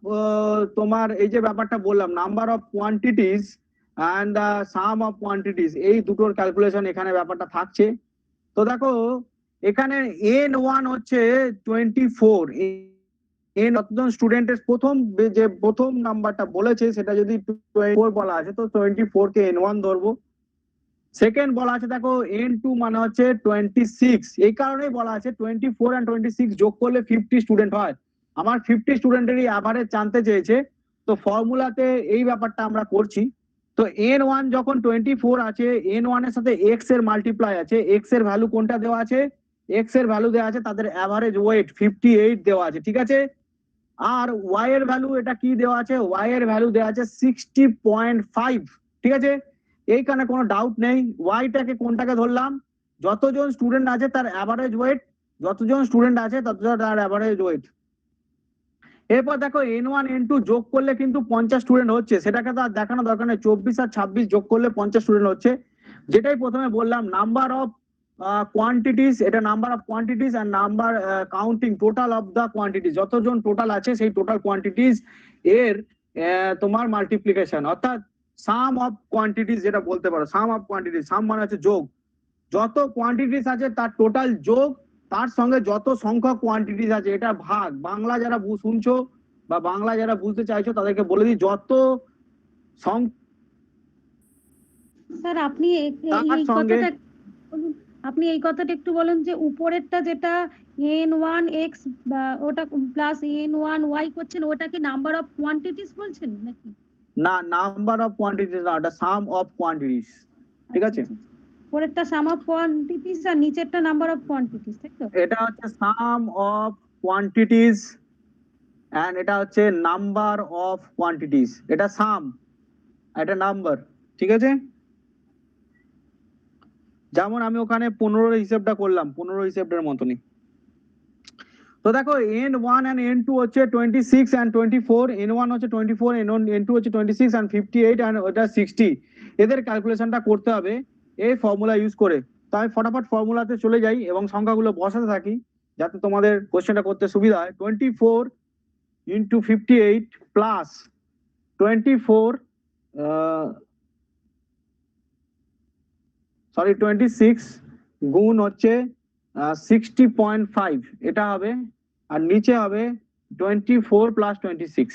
তোমার এই যে ব্যাপারটা বললাম, number of quantities and the sum of quantities, এই দুটোর ক্যালকুলেশন এখানে ব্যাপারটা থাকছে। তো দেখো এখানে n1 হচ্ছে 24, যতজন স্টুডেন্টের প্রথম নাম্বারটা বলেছে সেটা যদি 24 বলা আছে তো 24 কে n1 ধরবো। সেকেন্ড বলা আছে দেখো n2 মানে হচ্ছে 26, এই কারণেই বলা আছে 24 and 26 যোগ করলে 50 স্টুডেন্ট হয়। আমার 50 স্টুডেন্টেরই অ্যাভারেজ জানতে চেয়েছে, তো ফর্মুলাতে এই ব্যাপারটা আমরা করছি। তো n1 যখন 24 আছে, n1 এর সাথে x এর মাল্টিপ্লাই আছে, x এর ভ্যালু কোনটা দেওয়া আছে, x এর ভ্যালু দেওয়া আছে তাদের অ্যাভারেজ ওয়েট 58 দেওয়া আছে। ঠিক আছে, আর y এর ভ্যালু এটা কি দেওয়া আছে, y এর ভ্যালু দেওয়া আছে 60.5। ঠিক আছে, এইখানে কোনো ডাউট নেই। ওয়াইটাকে কোনটাকে ধরলাম, যতজন স্টুডেন্ট আছে তার অ্যাভারেজ ওয়েট, যতজন স্টুডেন্ট আছে ততজন তার অ্যাভারেজ ওয়েট। এরপর দেখো n1 n2 যোগ করলে কিন্তু 50 স্টুডেন্ট হচ্ছে, সেটাকে তো আর দেখানো দরকার নেই। 24 আর 26 যোগ করলে 50 স্টুডেন্ট হচ্ছে, যেটাই প্রথমে বললাম নাম্বার অফ কোয়ান্টিটিস, এটা নাম্বার অফ কোয়ান্টিটিস আর number counting total of the quantities, যতজন টোটাল আছে সেই টোটাল কোয়ান্টিটিস এর তোমার মাল্টিপ্লিকেশন, অর্থাৎ সাম অফ কোয়ান্টিটিস যেটা বলতে পারো। সাম অফ কোয়ান্টিটিস, সাম মানে হচ্ছে যোগ, যত কোয়ান্টিটিস আছে তার টোটাল যোগ, তার সঙ্গে যত সংখ্যক কোয়ান্টিটিস আছে এটা ভাগ। বাংলা যারা শুনছো বা বাংলা যারা বুঝতে চাইছো তাদেরকে বলে দিই, যত স্যার আপনি এই কথাটা একটু বলেন যে উপরেরটা যেটা n1x বা ওটা প্লাস n1y করছেন, ওটা কি নাম্বার অফ কোয়ান্টিটিস বলছেন নাকি? না, নাম্বার অফ কোয়ান্টিটিস না, এটা সাম অফ কোয়ান্টিটিস। ঠিক আছে, উপরেরটা সাম অফ কোয়ান্টিটিস আর নিচেরটা নাম্বার অফ কোয়ান্টিটিস, তাই তো? এটা হচ্ছে সাম অফ কোয়ান্টিটিস এন্ড এটা হচ্ছে নাম্বার অফ কোয়ান্টিটিস। এটা সাম, এটা নাম্বার। ঠিক আছে, যেমন আমি ওখানে 15 হিসেবটা করলাম, 15 হিসেবটার মতনই। তো দেখো n1 and n2 হচ্ছে 26 and 24, n1 হচ্ছে 24, n2 হচ্ছে 26 and 58 and ওটা 60। এদের ক্যালকুলেশনটা করতে হবে এই ফর্মুলা ইউজ করে। তো আমি ফটাফট ফর্মুলাতে চলে যাই এবং সংখ্যাগুলো বসাতে থাকি যাতে তোমাদের কোশ্চেনটা করতে সুবিধা হয়। 24 into 58 প্লাস 26 গুণ হচ্ছে 60.5, এটা হবে, আর নিচে হবে 24 প্লাস 26।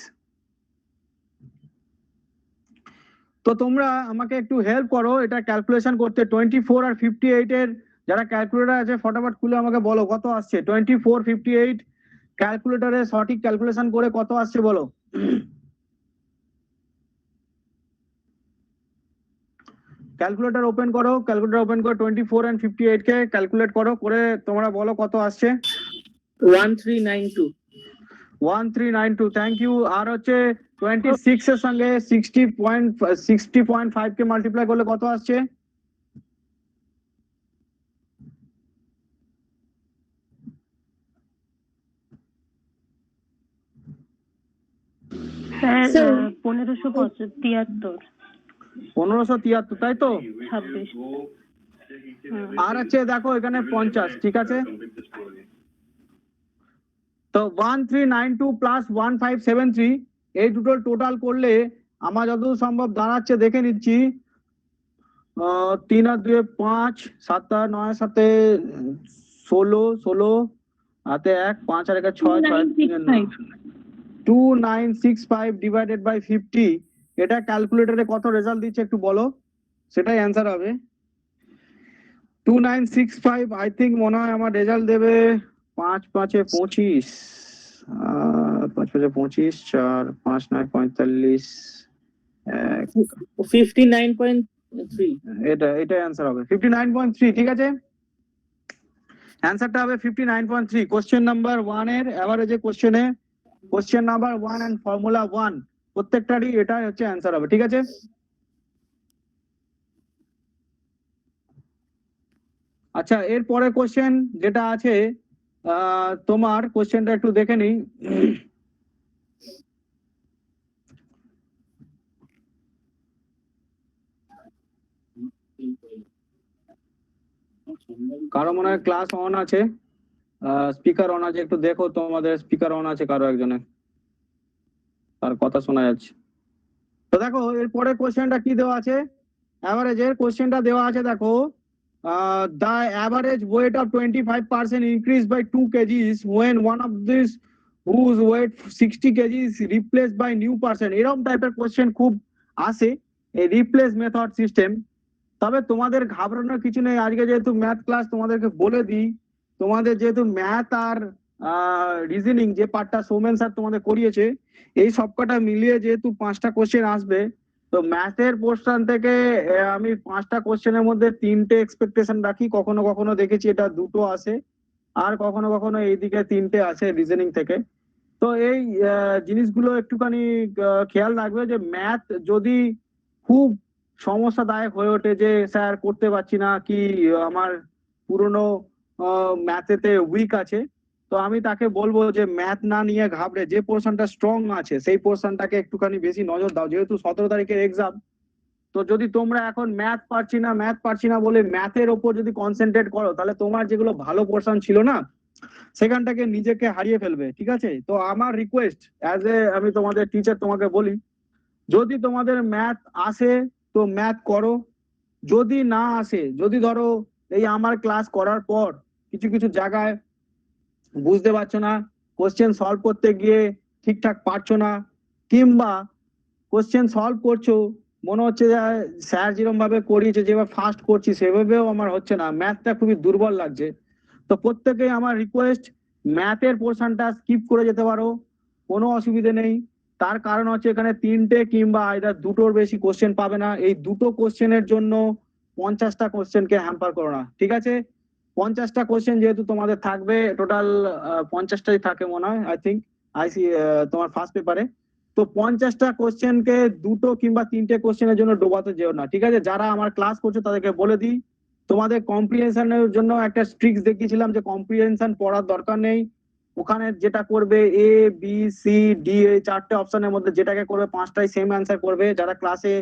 তো তোমরা আমাকে একটু হেল্প করো এটা ক্যালকুলেশন করতে। 24 আর 58 এর যারা ক্যালকুলেটর আছে ফটাফট খুলে আমাকে বলো কত আসছে। 24 58 ক্যালকুলেটরে সঠিক ক্যালকুলেশন করে কত আসছে বলো। ক্যালকুলেটর ওপেন করো, ক্যালকুলেটর ওপেন করে 24 and 58 কে ক্যালকুলেট করো, করে তোমরা বলো কত আসছে। 1392। 1392, থ্যাংক ইউ। আর হচ্ছে 26 এর সঙ্গে 60.5 কে মাল্টিপ্লাই করলে কত আসছে। স্যার 1573। 1573, তাই তো? 26। আর আছে দেখো এখানে 50, ঠিক আছে? তো 1392 প্লাস 1573 এই দুটোর টোটাল করলে আমার যতদূর সম্ভব দাঁড়াচ্ছে দেখে নিচ্ছি 3 আর 2 5, 7 আর 9 7 16, 16 হাতে 1, 5 আর 1 6, 6 2965 ডিভাইডেড বাই 50, এটা ক্যালকুলেটরে কত রেজাল্ট দিচ্ছে একটু বলো, সেটাই অ্যান্সার হবে। 2965 আই থিঙ্ক মনে হয় আমার রেজাল্ট দেবে 5 5 এ 25, 5 5 এ 25, 4 5 9 45, 59.3। এটা অ্যান্সার হবে 59.3, ঠিক আছে? অ্যান্সারটা হবে 59.3। কোশ্চেন নাম্বার 1 এর এভারেজে কোশ্চেনে কোশ্চেন নাম্বার 1 এন্ড ফর্মুলা 1 প্রত্যেকটারই এটাই হচ্ছে অ্যান্সার হবে, ঠিক আছে? আচ্ছা, এর পরে কোশ্চেন যেটা আছে তোমার কোশ্চেনটা একটু দেখে নিই। কারো মনে হয় ক্লাস অন আছে, স্পিকার অন আছে, একটু দেখো তোমাদের স্পিকার অন আছে কারো একজনের, তার কথা শোনা যাচ্ছে। তো দেখো এরপরে কোশ্চেনটা কি দেওয়া আছে, অ্যাভারেজের কোশ্চেনটা দেওয়া আছে দেখো, the average weight of 25% increased by 2 kgs when one of these whose weight 60 kg is replaced by new person। এরকম টাইপের কোশ্চেন খুব আসে এই রিপ্লেস মেথড সিস্টেম। তবে তোমাদের ঘাবড়ানোর কিছু নেই, আজকে যেহেতু ম্যাথ ক্লাস তোমাদেরকে বলে দিই, তোমাদের যেহেতু ম্যাথ আর রিজনিং যে পার্টটা সৌমেন স্যার তোমাদের করিয়েছে, এই সবকটা মিলিয়ে যেহেতু 5টা কোশ্চেন আসবে, তো ম্যাথের পোর্শন থেকে আমি 5টা কোশ্চেনের মধ্যে 3টে এক্সপেকটেশন রাখি, কখনো কখনো দেখেছি এটা 2টো আসে, আর কখনো কখনো এইদিকে 3টে আসে রিজনিং থেকে। তো এই জিনিসগুলো একটুখানি খেয়াল রাখবে যে ম্যাথ যদি খুব সমস্যাদায়ক হয়ে ওঠে যে স্যার করতে পারছি না, কি আমার পুরনো ম্যাথেতে উইক আছে, তো আমি তাকে বলবো যে ম্যাথ না নিয়ে ঘাবড়ে যে পোর্শনটা স্ট্রং আছে সেই পোর্শনটাকে একটুখানি বেশি নজর দাও, যেহেতু 17 তারিখের এক্সাম। তো যদি তোমরা এখন ম্যাথ পারছি না বলে ম্যাথের ওপর যদি কনসেন্ট্রেট করো, তাহলে তোমার যেগুলো ভালো পোর্শন ছিল না সেখানটাকে নিজেকে হারিয়ে ফেলবে, ঠিক আছে? তো আমার রিকোয়েস্ট অ্যাজ এ আমি তোমাদের টিচার তোমাকে বলি, যদি তোমাদের ম্যাথ আসে তো ম্যাথ করো, যদি না আসে, যদি ধরো এই আমার ক্লাস করার পর কিছু কিছু জায়গায় বুঝতে পারছো না, কোশ্চেন সলভ করতে গিয়ে ঠিকঠাক পারছো না, কিংবা কোশ্চেন সলভ করছো মনে হচ্ছে যে স্যার যেরকম ভাবে করিয়েছে যেভাবে ফাস্ট করছি সেভাবেও আমার হচ্ছে না, ম্যাথটা খুবই দুর্বল লাগছে, তো প্রত্যেকেই আমার রিকোয়েস্ট ম্যাথের পোর্শনটা স্কিপ করে যেতে পারো, কোনো অসুবিধে নেই। তার কারণ হচ্ছে এখানে 3টে কিংবা আইদার 2টোর বেশি কোশ্চেন পাবে না, এই 2টো কোশ্চেনের জন্য 50টা কোশ্চেনকে হ্যাম্পার করো না, ঠিক আছে? 50টা কোশ্চেন যেহেতু তোমাদের থাকবে, টোটাল 50টাই থাকে মনে হয় আই থিঙ্ক আইসি তোমার ফার্স্ট পেপারে, তো 50টা কোশ্চেনকে 2টো কিংবা 3টে কোশ্চেনের জন্য ডোবাতে যেও না, ঠিক আছে? যারা আমার ক্লাস করছো তাদেরকে বলে দিই, তোমাদের কম্প্রিহেনশনের জন্য একটা ট্রিক্স দেখিয়েছিলাম যে কম্প্রিহেনশন পড়ার দরকার নেই, ওখানে যেটা করবে এ বি সি ডি এই 4টে অপশনের মধ্যে যেটাকে করবে 5টাই সেম অ্যান্সার করবে। যারা ক্লাসে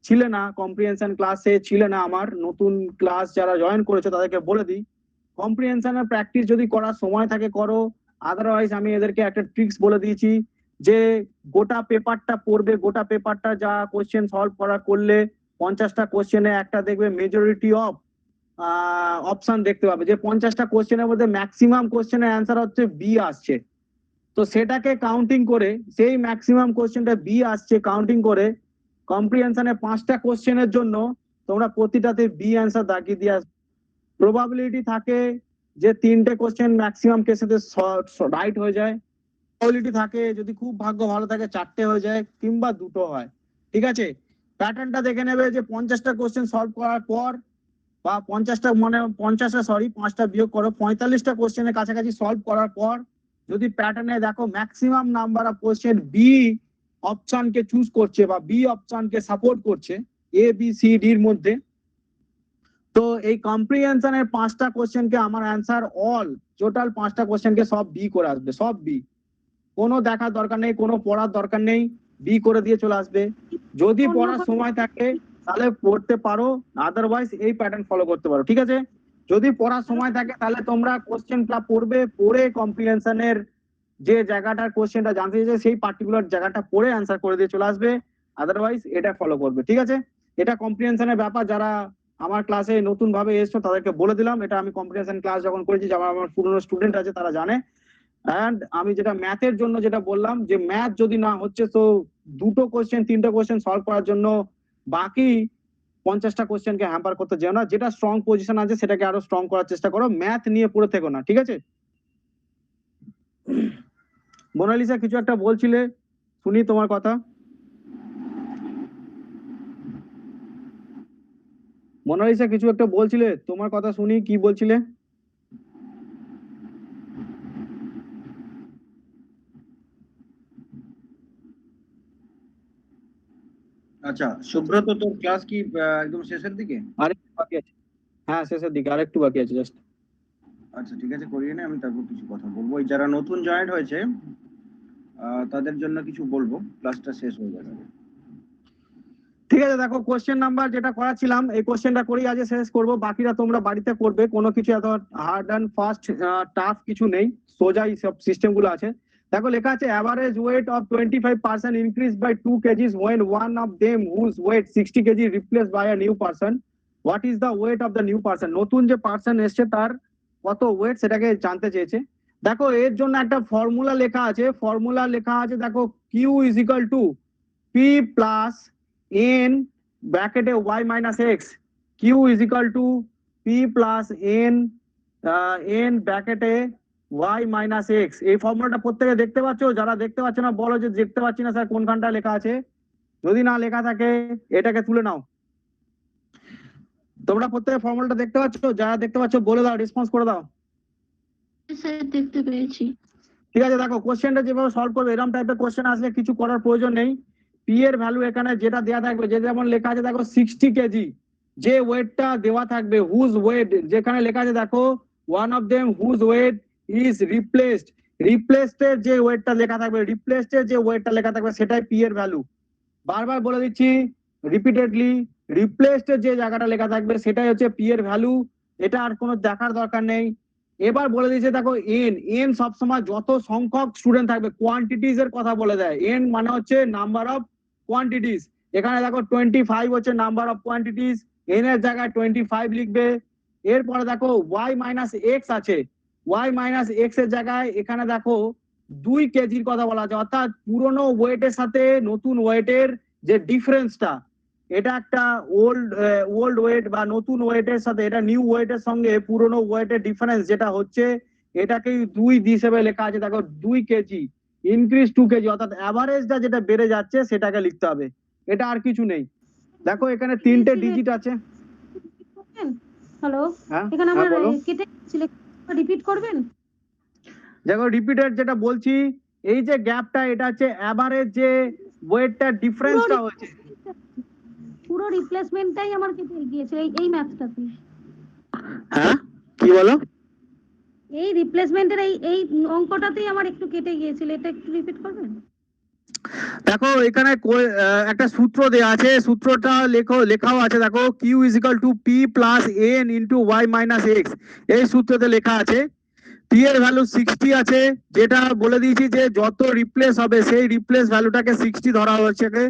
ছিলে না, কম্প্রিহেনশন ক্লাসে ছিলে না, আমার নতুন ক্লাস যারা জয়েন করেছো তাদেরকে বলে দিই, কম্প্রিহেনশনের প্র্যাকটিস যদি করার সময় থাকে করো, আদারওয়াইজ আমি এদেরকে একটা ট্রিক্স বলে দিয়েছি যে গোটা পেপারটা পড়বে, গোটা পেপারটা যা কোশ্চেন সলভ করা করলে 50টা কোশ্চেনে একটা দেখবে মেজরিটি অফ অপশন দেখতে পাবে, যে 50টা কোশ্চেনের মধ্যে ম্যাক্সিমাম কোশ্চেনের অ্যান্সার হচ্ছে বি আসছে, তো সেটাকে কাউন্টিং করে সেই ম্যাক্সিমাম কোশ্চেনটা বি আসছে কাউন্টিং করে কম্প্রিহেনশনের 5টা কোশ্চেনের জন্য তোমরা প্রতিটাতে বি অ্যান্সার দাগিয়ে দিয়ে আসবে। প্রবাবিলিটি থাকে যে 3টে কোশ্চেন ম্যাক্সিমাম কেসেতে রাইট হয়ে যায়, প্রবাবিলিটি থাকে যদি খুব ভাগ্য ভালো থাকে 4টে হয়ে যায় কিংবা 2টো হয়, ঠিক আছে? প্যাটার্নটা দেখে নেবে যে 50টা কোশ্চেন সলভ করার পর বা 50টা 5টা বিয়োগ করো, 45টা কোশ্চেনের কাছাকাছি সলভ করার পর যদি প্যাটার্নে দেখো maximum number of question B অপশনকে চুজ করছে বা বি অপশনকে সাপোর্ট করছে এ বি সি ডি এর মধ্যে, তো এই কম্প্রিহেনশনের 5টা কোশ্চেনকে আমার অ্যান্সার অল টোটাল 5টা কোশ্চেনকে সব বি করে আসবে, সব বি, কোনো দেখার দরকার নেই, কোনো পড়ার দরকার নেই, বি করে দিয়ে চলে আসবে। যদি পড়ার সময় থাকে তাহলে পড়তে পারো, আদারওয়াইজ এই প্যাটার্ন ফলো করতে পারো, ঠিক আছে? যদি পড়ার সময় থাকে তাহলে তোমরা কোশ্চেনটা পড়বে, পড়ে কম্প্রিহেনশনের যে জায়গাটার কোশ্চেনটা জানতে চাইছে সেই পার্টিকুলার জায়গাটা পড়ে অ্যান্সার করে দিয়ে চলে আসবে, আদারওয়াইজ এটা ফলো করবে, ঠিক আছে? এটা কম্প্রিহেনশনের ব্যাপার। যারা আমার ক্লাসে নতুন ভাবে এসছো তাদেরকে বলে দিলাম, এটা আমি কম্প্রিহেনশন ক্লাস যখন করেছি, যারা আমার পুরনো স্টুডেন্ট আছে তারা জানে। অ্যান্ড আমি যেটা ম্যাথের জন্য যেটা বললাম, যে ম্যাথ যদি না হচ্ছে তো দুটো কোশ্চেন তিনটা কোশ্চেন সলভ করার জন্য বাকি 50টা কোশ্চেনকে হ্যাম্পার করতে যেও না। যেটা স্ট্রং পজিশন আছে সেটাকে আরো স্ট্রং করার চেষ্টা করো, ম্যাথ নিয়ে পড়ে থেকো না, ঠিক আছে? মোনালিসা কিছু একটা বলছিলে, শুনি তোমার কথা। মোনালিসা কিছু একটা বলছিলে, তোমার কথা শুনি, কি বলছিলে? আচ্ছা সুব্রত, তোর ক্লাস কি একদম শেষের দিকে? আরেকটু বাকি আছে, হ্যাঁ শেষের দিকে আরেকটু বাকি আছে জাস্ট। আচ্ছা ঠিক আছে, করিয়ে নে, আমি তারপর কিছু কথা বলবো। এই যারা নতুন জয়েন্ট হয়েছে তাদের জন্য কিছু বলবো, ক্লাসটা শেষ হয়ে যাবে। ঠিক আছে, দেখো কোশ্চেন নাম্বার যেটা করাছিলাম এই কোশ্চেনটা করেই আজ শেষ করব, বাকিটা তোমরা বাড়িতে করবে, কোনো কিছু এত হার্ড অ্যান্ড ফাস্ট টাফ কিছু নেই, সোজাই সব সিস্টেম গুলো আছে। দেখো লেখা আছে average weight of 25% increase by 2 kgs when one of them whose weight 60 kg replaced by a new person. What is the weight of the new person? নতুন যে পার্সন এসছে তার কত ওয়েট সেটাকে জানতে চেয়েছে। দেখো এর জন্য একটা ফর্মুলা লেখা আছে, দেখো Q is equal to P plus n ব্র্যাকেটে y minus x, Q is equal to P plus n ব্র্যাকেটে y মাইনাস এক্স। এই ফর্মুলাটা প্রত্যেকে দেখতে পাচ্ছ? যারা দেখতে পাচ্ছ না বলো যে দেখতে পাচ্ছি না স্যার, কোনখানটা লেখা আছে। যদি না লেখা থাকে এটাকে তুলে নাও। তোমরা প্রত্যেকে ফর্মুলাটা দেখতে পাচ্ছ? যারা দেখতে পাচ্ছ বলে দাও, রেসপন্স করে দাও। স্যার দেখতে পেয়েছি। ঠিক আছে, দেখো কোশ্চেনটা যেভাবে সলভ করবে, এরকম টাইপের কোশ্চেন আসলে কিছু করার প্রয়োজন নেই। পি এর ভ্যালু এখানে যেটা দেওয়া থাকবে, যে যেমন লেখা আছে দেখো 60 কেজি, যে ওয়েটটা দেওয়া থাকবে হুজ ওয়েট, যেখানে লেখা আছে দেখো one of them whose weight is replaced, replaced যে ওয়েটটা লেখা থাকবে, লেখা থাকবে সেটাই পি এর ভ্যালু। বারবার বলে দিচ্ছি রিপিটেডলি, রিপ্লেসড যে জায়গাটা লেখা থাকবে সেটাই হচ্ছে পি এর ভ্যালু, এটা আর কোনো দেখার দরকার নেই। এবার বলে দিয়েছে দেখো এন সবসময় যত সংখ্যক স্টুডেন্ট থাকবে কোয়ান্টিটিজ এর কথা বলে দেয়, এন মানে হচ্ছে নাম্বার অফ কোয়ান্টিটিজ। এখানে দেখো 25 হচ্ছে নাম্বার অফ কোয়ান্টিটিজ, এন এর জায়গায় 25 লিখবে। এরপরে দেখো ওয়াই মাইনাস এক্স আছে, ওয়াই মাইনাস এক্স এর জায়গায় এখানে দেখো 2 কেজির কথা বলা আছে, অর্থাৎ পুরনো ওয়েটের সাথে নতুন ওয়েটের যে ডিফারেন্সটা, এটা একটা ওল্ড ওয়েট বা নতুন ওয়েটের সাথে এটা নিউ ওয়েটের সঙ্গে পুরনো ওয়েটের ডিফারেন্স যেটা হচ্ছে, এটাকে 2 হিসেবে লেখা আছে। দেখো 2 কেজি ইনক্রিজ 2 কেজি, অর্থাৎ অ্যাভারেজটা যেটা বেড়ে যাচ্ছে সেটাকে লিখতে হবে, এটা আর কিছু নেই। দেখো এখানে 3টে ডিজিট আছে। হ্যালো, হ্যাঁ এখানে আমার বলো। কেটে গেছিল, রিপিট করবেন? দেখো রিপিটেড যেটা বলছি, এই যে গ্যাপটা এটা হচ্ছে অ্যাভারেজ যে ওয়েটটা ডিফারেন্সটা হচ্ছে, পুরো রিপ্লেসমেন্টটাই আমার কেটে গিয়েছে এই ম্যাথটাতে। হ্যাঁ কি বলো? এই রিপ্লেসমেন্টের এই অঙ্কটাতেই আমার একটু কেটে গিয়েছিল, এটা একটু রিপিট করবেন? দেখো এখানে একটা সূত্র দেওয়া আছে, সূত্রটা লেখাও আছে, দেখো Q is equal to P plus N into Y minus x, এই সূত্রতে লেখা আছে। পি এর ভ্যালু 60 আছে, যেটা বলে দিয়েছি যে যত রিপ্লেস হবে সেই রিপ্লেস ভ্যালুটাকে 60 ধরা হচ্ছে।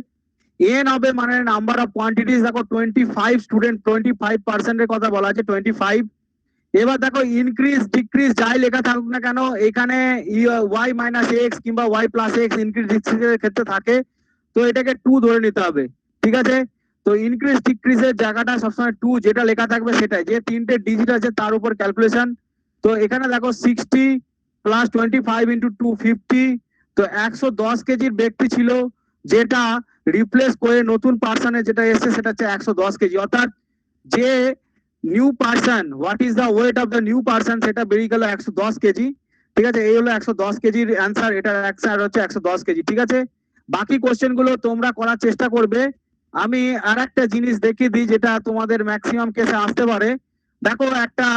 এন হবে মানে নাম্বার অফ কোয়ান্টিটিজ, দেখো 25 স্টুডেন্ট, 25% এর কথা বলা আছে, 25। এবার দেখো ইনক্রিজ ডিক্রিজ যাই লেখা থাকুক না কেন, এখানে ওয়াই মাইনাস এক্স কিংবা ওয়াই প্লাস এক্স ইনক্রিজ ডিক্রিজের ক্ষেত্রে থাকে, তো এটাকে 2 ধরে নিতে হবে, ঠিক আছে? তো ইনক্রিজ ডিক্রিজের জায়গাটা সবসময় 2 যেটা লেখা থাকবে সেটাই, যে 3টে ডিজিট আছে তার উপর ক্যালকুলেশন। তো এখানে দেখো 60 প্লাস 25 ইন্টু 2 50, তো 110 কেজির ব্যক্তি ছিল, যেটা রিপ্লেস করে নতুন পার্সনে যেটা এসছে সেটা হচ্ছে 110 কেজি, অর্থাৎ যে new person, what is the weight of the new person, সেটা বেরিয়ে গেল 110 কেজি, ঠিক আছে? এই হলো 110 কেজির অ্যান্সার, এটার অ্যান্সার হচ্ছে 110 কেজি, ঠিক আছে? বাকি কোশ্চেন গুলো তোমরা করার চেষ্টা করবে। আমি আর একটা জিনিস দেখিয়ে দিই যেটা তোমাদের ম্যাক্সিমাম কেসে আসতে পারে। দেখো একটা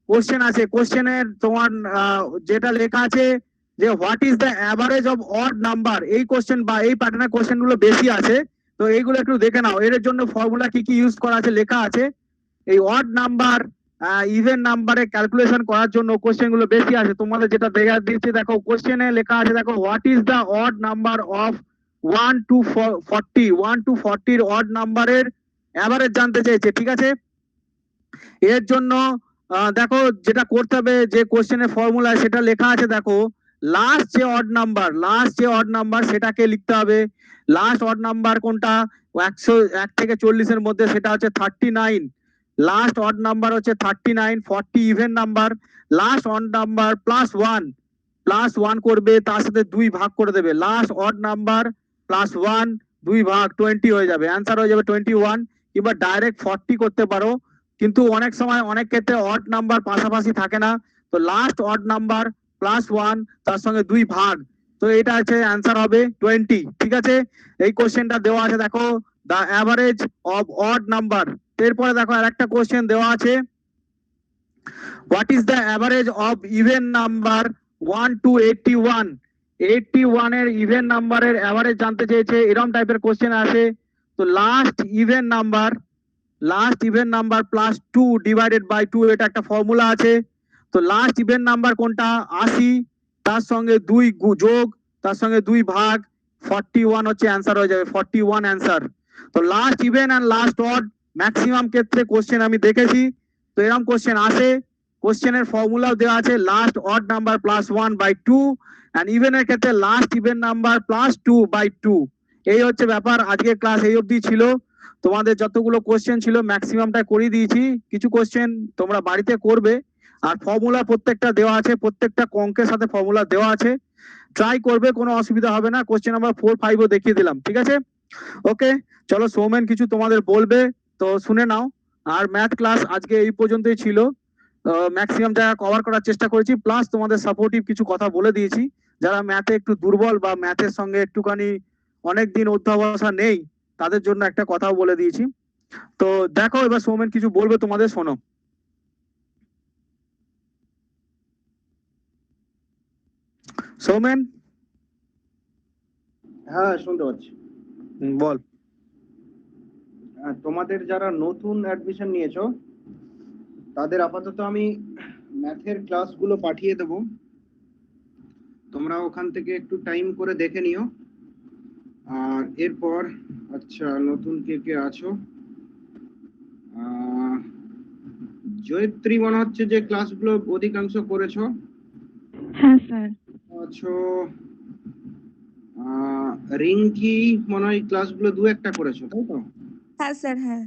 কোশ্চেন আছে, কোশ্চেনের তোমার যেটা লেখা আছে যে what is the average of odd number, এই কোশ্চেন বা এই প্যাটার্নের কোশ্চেন গুলো বেশি আছে, তো এইগুলো একটু দেখে নাও। এর জন্য ফর্মুলা কি কি ইউজ করা আছে লেখা আছে। এই অড নাম্বার ইভেন নাম্বারে ক্যালকুলেশন করার জন্য কোশ্চেন গুলো বেশি আছে। তোমাদের যেটা দেখা দিচ্ছে দেখো, কোশ্চেনে লেখা আছে দেখো, what is the odd number of 1 to 40, 1 to 40 এর অড নাম্বারের অ্যাভারেজ জানতে চেয়েছে, ঠিক আছে। এর জন্য দেখো যেটা করতে হবে, যে কোশ্চেনের ফর্মুলা সেটা লেখা আছে দেখো, লাস্ট যে অড নাম্বার সেটাকে লিখতে হবে। লাস্ট অড নাম্বার কোনটা? 101 থেকে 40 এর মধ্যে, সেটা হচ্ছে 39। লাস্ট অড নাম্বার হচ্ছে 39। 40 even number, last odd number plus 1 করবে, তার সাথে 2 ভাগ করে দেবে। লাস্ট অড নাম্বার প্লাস 1 2 ভাগ 20 হয়ে যাবে, অ্যান্সার হয়ে যাবে 21। কিংবা ডাইরেক্ট 40 করতে পারো, কিন্তু অনেক সময় অনেক ক্ষেত্রে অড নাম্বার পাশাপাশি থাকে না, তো লাস্ট অড নাম্বার প্লাস 1 তার সঙ্গে 2 ভাগ, তো এটা হচ্ছে অ্যান্সার হবে 20, ঠিক আছে। এই কোশ্চেনটা দেওয়া আছে দেখো, the average of odd number. এরপরে দেখো আরেকটা কোশ্চেন দেওয়া আছে, what is the average of even number 1 to 81? 81 এর ইভেন নাম্বারের অ্যাভারেজ জানতে চেয়েছে, এরকম টাইপের কোশ্চেন আসে। তো last even number plus 2 divided by 2, এটা একটা ফর্মুলা আছে। তো লাস্ট ইভেন নাম্বার কোনটা? 80, তার সঙ্গে 2 যোগ, তার সঙ্গে 2 ভাগ 41 হচ্ছে অ্যান্সার হয়ে যাবে, 41 অ্যান্সার। তো last even and last odd maximum ক্ষেত্রে কোশ্চেন আমি দেখেছি, তো এরকম কোশ্চেন আসে। কোশ্চেনের ফর্মুলাও দেওয়া আছে, last odd number plus 1 by 2, and ইভেনের ক্ষেত্রে last even number plus 2 by 2। এই হচ্ছে ব্যাপার। আজকে ক্লাস এই অবধি ছিল। তোমাদের যতগুলো কোশ্চেন ছিল ম্যাক্সিমামটা করিয়ে দিয়েছি, কিছু কোশ্চেন তোমরা বাড়িতে করবে। আর ফর্মুলা প্রত্যেকটা দেওয়া আছে, প্রত্যেকটা অঙ্কের সাথে ফর্মুলা দেওয়া আছে, ট্রাই করবে, কোনো অসুবিধা হবে না। কোশ্চেন নাম্বার 4 5 ও দেখিয়ে দিলাম, ঠিক আছে। ওকে, চলো সৌমেন কিছু তোমাদের বলবে, তো শুনে নাও। আর ম্যাথ ক্লাস আজকে এই পর্যন্তই ছিল। ম্যাক্সিমাম জায়গা কভার করার চেষ্টা করেছি, প্লাস তোমাদের সাপোর্টিভ কিছু কথা বলে দিয়েছি। যারা ম্যাথে একটু দুর্বল বা ম্যাথের সঙ্গে একটুখানি অনেকদিন অধ্যাবসা নেই, তাদের জন্য একটা কথাও বলে দিয়েছি। তো দেখো এবার সৌমেন কিছু বলবে তোমাদের, শোনো। সৌমেন, হ্যাঁ শুনতে পাচ্ছি। বল। তোমাদের যারা নতুন অ্যাডমিশন নিয়েছো তাদের আপাতত আমি ম্যাথের ক্লাসগুলো পাঠিয়ে দেব, তোমরা ওখান থেকে একটু টাইম করে দেখে নিও। আর এরপর আচ্ছা, নতুন কে কে আছো? জয়ত্রী মনে হচ্ছে যে ক্লাসগুলো অধিকাংশ করেছো। হ্যাঁ স্যার। আছো রিঙ্কি মনে হয় ক্লাসগুলো 2-1টা করেছো, তাই তো? হ্যাঁ স্যার, হ্যাঁ।